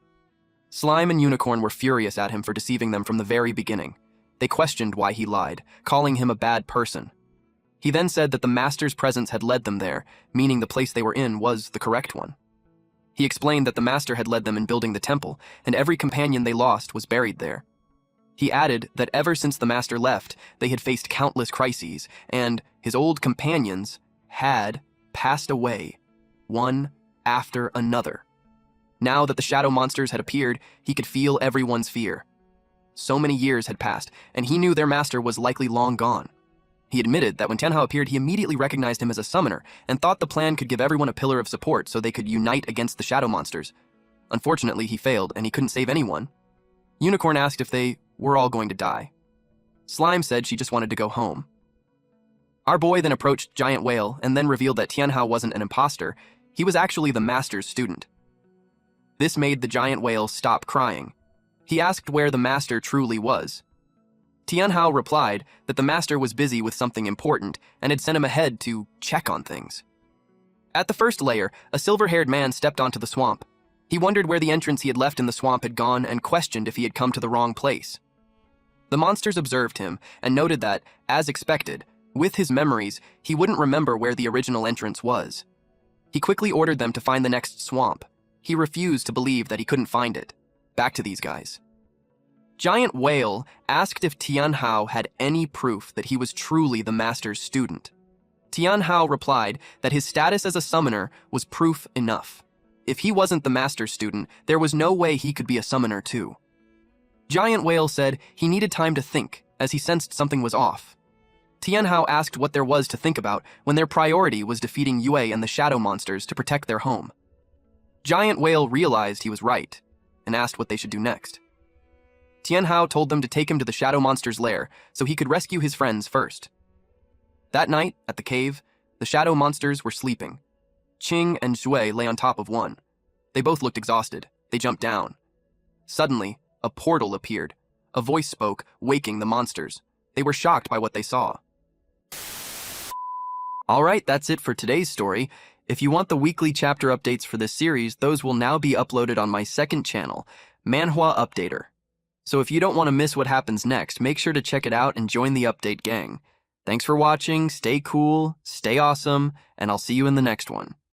Slime and Unicorn were furious at him for deceiving them from the very beginning. They questioned why he lied, calling him a bad person. He then said that the master's presence had led them there, meaning the place they were in was the correct one. He explained that the master had led them in building the temple, and every companion they lost was buried there. He added that ever since the master left, they had faced countless crises, and his old companions had passed away, one after another. Now that the shadow monsters had appeared, he could feel everyone's fear. So many years had passed, and he knew their master was likely long gone. He admitted that when Tianhao appeared, he immediately recognized him as a summoner and thought the plan could give everyone a pillar of support so they could unite against the shadow monsters. Unfortunately, he failed, and he couldn't save anyone. Unicorn asked if they were all going to die. Slime said she just wanted to go home. Our boy then approached Giant Whale and then revealed that Tianhao wasn't an imposter. He was actually the master's student. This made the Giant Whale stop crying. He asked where the master truly was. Tianhao replied that the master was busy with something important and had sent him ahead to check on things. At the first layer, a silver-haired man stepped onto the swamp. He wondered where the entrance he had left in the swamp had gone and questioned if he had come to the wrong place. The monsters observed him and noted that, as expected, with his memories, he wouldn't remember where the original entrance was. He quickly ordered them to find the next swamp. He refused to believe that he couldn't find it. Back to these guys. Giant Whale asked if Tianhao had any proof that he was truly the master's student. Tianhao replied that his status as a summoner was proof enough. If he wasn't the master's student, there was no way he could be a summoner too. Giant Whale said he needed time to think, as he sensed something was off. Tianhao asked what there was to think about when their priority was defeating Yue and the shadow monsters to protect their home. Giant Whale realized he was right, and asked what they should do next. Tianhao told them to take him to the shadow monster's lair so he could rescue his friends first. That night, at the cave, the shadow monsters were sleeping. Qing and Shui lay on top of one. They both looked exhausted. They jumped down. Suddenly, a portal appeared. A voice spoke, waking the monsters. They were shocked by what they saw. Alright, that's it for today's story. If you want the weekly chapter updates for this series, those will now be uploaded on my second channel, Manhwa Updater. So if you don't want to miss what happens next, make sure to check it out and join the update gang. Thanks for watching, stay cool, stay awesome, and I'll see you in the next one.